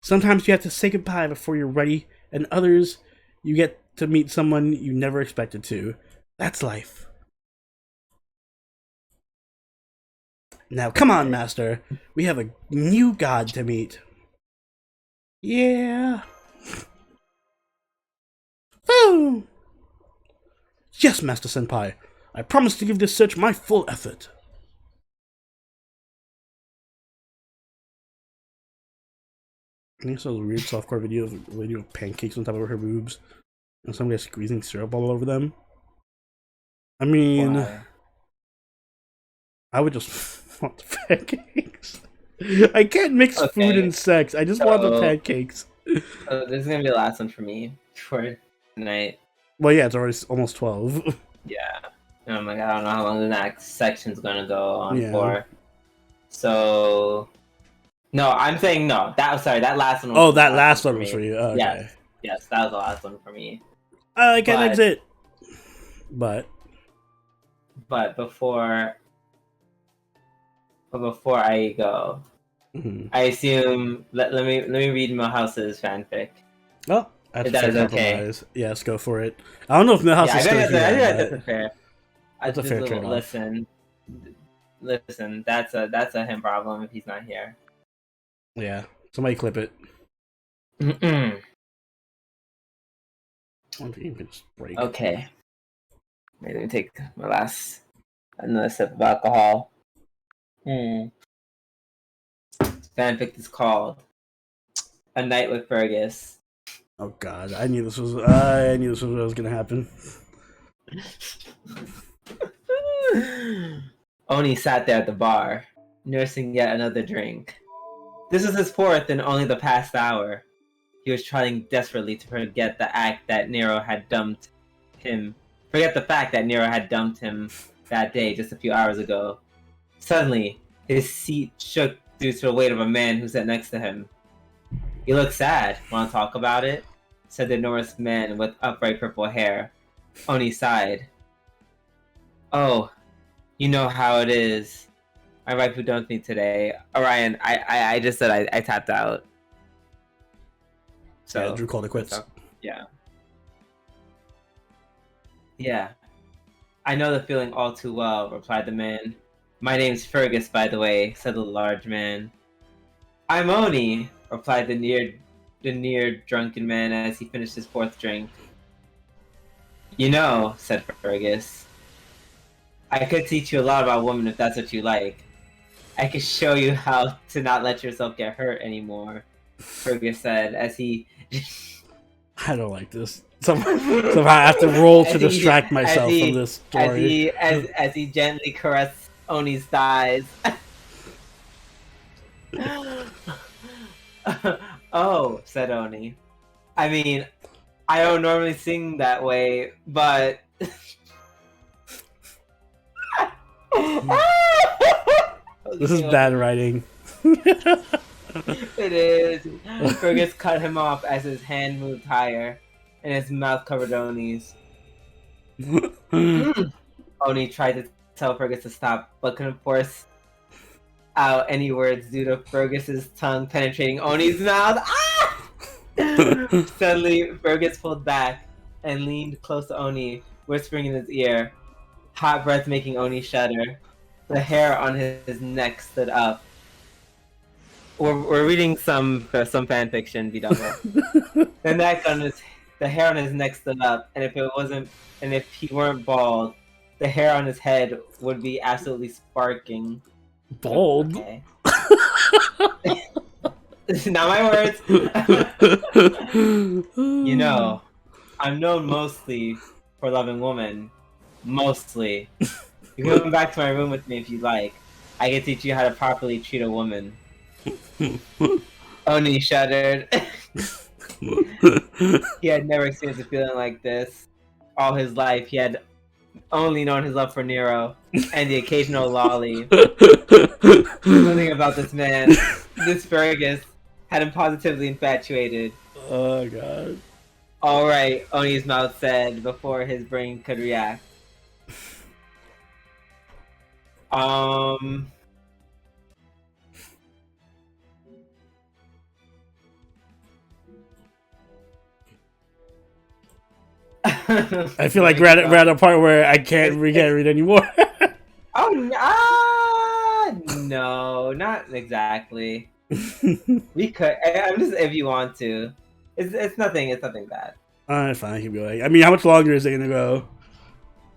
Sometimes you have to say goodbye before you're ready, and others, you get to meet someone you never expected to. That's life. Now, come on, Master. We have a new god to meet. Yeah. Woo! Yes, Master Senpai. I promise to give this search my full effort. I think I saw a weird softcore video of a lady with pancakes on top of her boobs, and some guy squeezing syrup all over them. I mean, Why? I would just want the pancakes. I can't mix food and sex. I just want the pancakes. So this is gonna be the last one for me for tonight. Well, yeah, it's already almost 12. Yeah. And I'm like, I don't know how long the next section's gonna go on Yeah. for. So no, I'm saying no. That last one was Oh, the that last last one one for was me. for you. Oh, okay. Yes, that was the last one for me. I can But- exit. But But before I go, mhm. I assume let me read Millhouse's fanfic. Oh, that's If that a is fair okay. compromise. Yes, go for it. I don't know if Millhouse Yeah, I is still think that's here. a fair. That's a Just fair little- trade-off. Listen. That's a him problem if he's not here. Yeah, somebody clip it. Mm-mm. I wonder if you can just break. Okay. Maybe let me take another sip of alcohol. Fanfic is called A Night with Fergus. Oh God, I knew this was what was gonna happen. Oni sat there at the bar, nursing yet another drink. This was his fourth in only the past hour. He was trying desperately to forget the fact that Nero had dumped him that day just a few hours ago. Suddenly, his seat shook due to the weight of a man who sat next to him. "You look sad. Want to talk about it?" said the enormous man with upright purple hair. Oni sighed. "Oh, you know how it is. My wife who dumped me today. Orion, I just said I tapped out." So Yeah, Drew called it quits. yeah. Yeah. "I know the feeling all too well," replied the man. "My name's Fergus, by the way," said the large man. "I'm Oni," replied the near drunken man as he finished his fourth drink. "You know," said Fergus, "I could teach you a lot about women if that's what you like. I could show you how to not let yourself get hurt anymore," Fergus said as he I don't like this. Somehow I have to roll to As he- distract myself as he- from this story. as he gently caressed Oni's thighs. "Oh," said Oni. "I mean, I don't normally sing that way, but..." This is bad writing. It is. Fergus cut him off as his hand moved higher, and his mouth covered Oni's. Oni tried to tell Fergus to stop, but couldn't force out any words due to Fergus's tongue penetrating Oni's mouth. Ah! Suddenly, Fergus pulled back and leaned close to Oni, whispering in his ear, hot breath making Oni shudder. The hair on his neck stood up. We're reading some fan fiction, BW. The hair on his neck stood up, and if he weren't bald, the hair on his head would be absolutely sparking. Bald? Okay. This is not my words. You know, I'm known mostly for loving women. Mostly. You can come back to my room with me if you like. I can teach you how to properly treat a woman. Oni shuddered. He had never experienced a feeling like this. All his life, he had only known his love for Nero and the occasional lolly. Something about this man, this Fergus, had him positively infatuated. Oh god. Alright, Oni's mouth said before his brain could react. I feel like we're at a part where I can't read anymore. No, not exactly. We could. I'm just if you want to. It's nothing. It's nothing bad. Alright, fine, keep going. I mean, how much longer is it gonna go?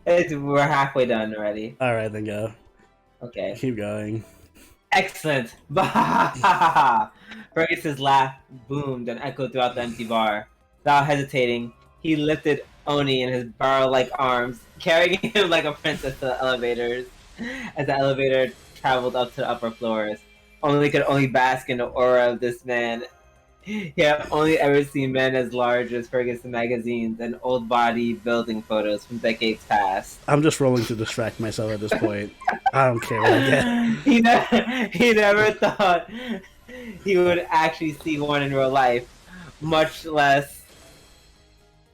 We're halfway done already. Alright, then go. Okay. Keep going. Excellent. Fergus's laugh boomed and echoed throughout the empty bar. Without hesitating, he lifted Oni in his barrel-like arms, carrying him like a princess to the elevators. As the elevator traveled up to the upper floors, Oni could only bask in the aura of this man. He had only ever seen men as large as Ferguson magazines and old body building photos from decades past. I'm just rolling to distract myself at this point. I don't care what I get. He never thought he would actually see one in real life, much less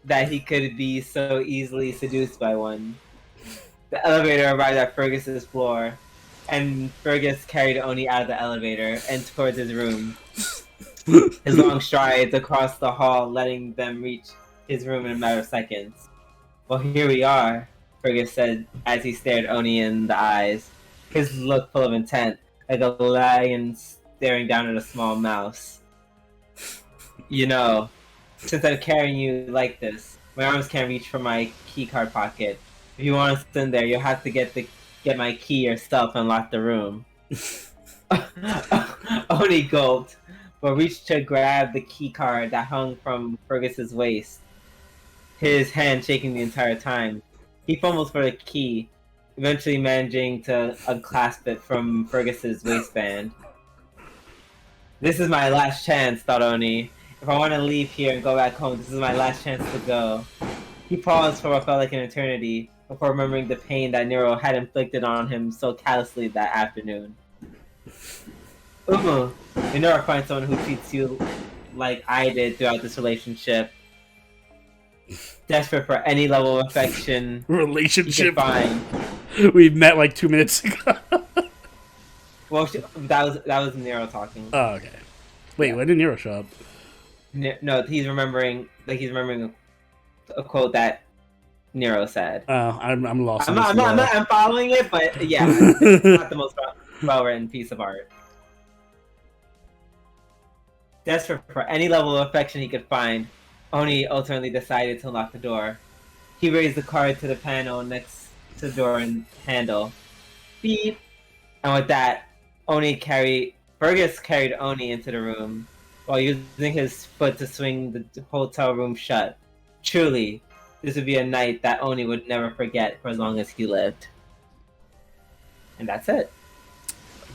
that he could be so easily seduced by one. The elevator arrived at Fergus's floor, and Fergus carried Oni out of the elevator and towards his room. His long strides across the hall, letting them reach his room in a matter of seconds. Well, here we are, Fergus said as he stared Oni in the eyes, his look full of intent, like a lion staring down at a small mouse. You know, since I'm carrying you like this, my arms can't reach for my keycard pocket. If you want to sit in there, you'll have to get my key yourself and lock the room. Oni gulped, but reached to grab the key card that hung from Fergus's waist, his hand shaking the entire time. He fumbled for the key, eventually managing to unclasp it from Fergus's waistband. This is my last chance, thought Oni. If I want to leave here and go back home, this is my last chance to go. He paused for what felt like an eternity, before remembering the pain that Nero had inflicted on him so callously that afternoon. You never find someone who treats you like I did throughout this relationship. Desperate for any level of affection. Relationship? Fine. We met like 2 minutes ago. Well, that was Nero talking. Oh, okay. Wait, when did Nero show up? No, he's remembering a quote that Nero said. Oh, I'm lost. I'm following it, but yeah, it's not the most well-written piece of art. Desperate for any level of affection he could find, Oni ultimately decided to unlock the door. He raised the card to the panel next to the door and handle. Beep! And with that, Fergus carried Oni into the room, while using his foot to swing the hotel room shut. Truly, this would be a night that Oni would never forget for as long as he lived. And that's it.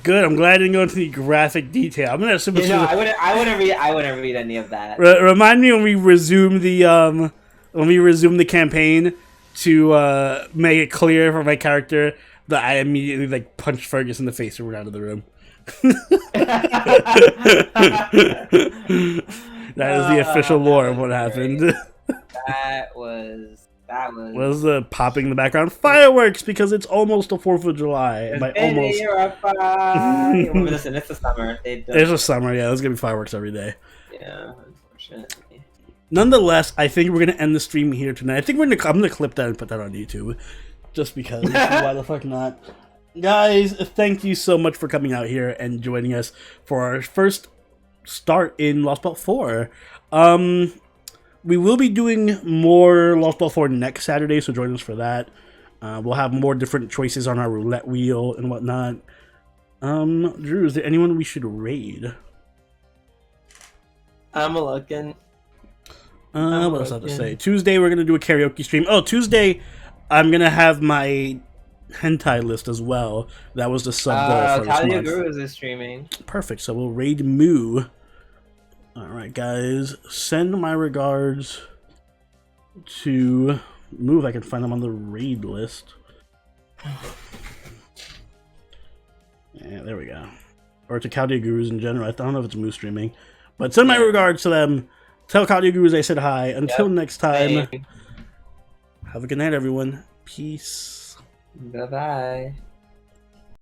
Good. I'm glad I didn't go into the graphic detail. I'm gonna assume. I wouldn't read any of that. Remind me when we resume the campaign to make it clear for my character that I immediately like punched Fergus in the face and ran out of the room. That is the official lore of what happened. That was That was. What is the popping in the background? Fireworks, because it's almost the 4th of July. By Baby, almost. you're a fire. Well, listen, it's the summer. It's a summer, yeah. There's going to be fireworks every day. Yeah, unfortunately. Nonetheless, I think we're going to end the stream here tonight. I think I'm going to clip that and put that on YouTube. Just because. Why the fuck not? Guys, thank you so much for coming out here and joining us for our first start in Lost Belt 4. We will be doing more Lost Belt 4 next Saturday, so join us for that. We'll have more different choices on our roulette wheel and whatnot. Drew, is there anyone we should raid? I'm looking. What else I have to say? Tuesday, we're going to do a karaoke stream. Oh, Tuesday, I'm going to have my hentai list as well. That was the sub goal for this month. Gurus is streaming. Perfect, so we'll raid Moo. Alright, guys. Send my regards to Moo if I can find them on the raid list. Yeah, there we go. Or to Caldia Gurus in general. I don't know if it's Moo streaming. But send my regards to them. Tell Caldia Gurus I said hi. Until next time, have a good night, everyone. Peace. Bye-bye.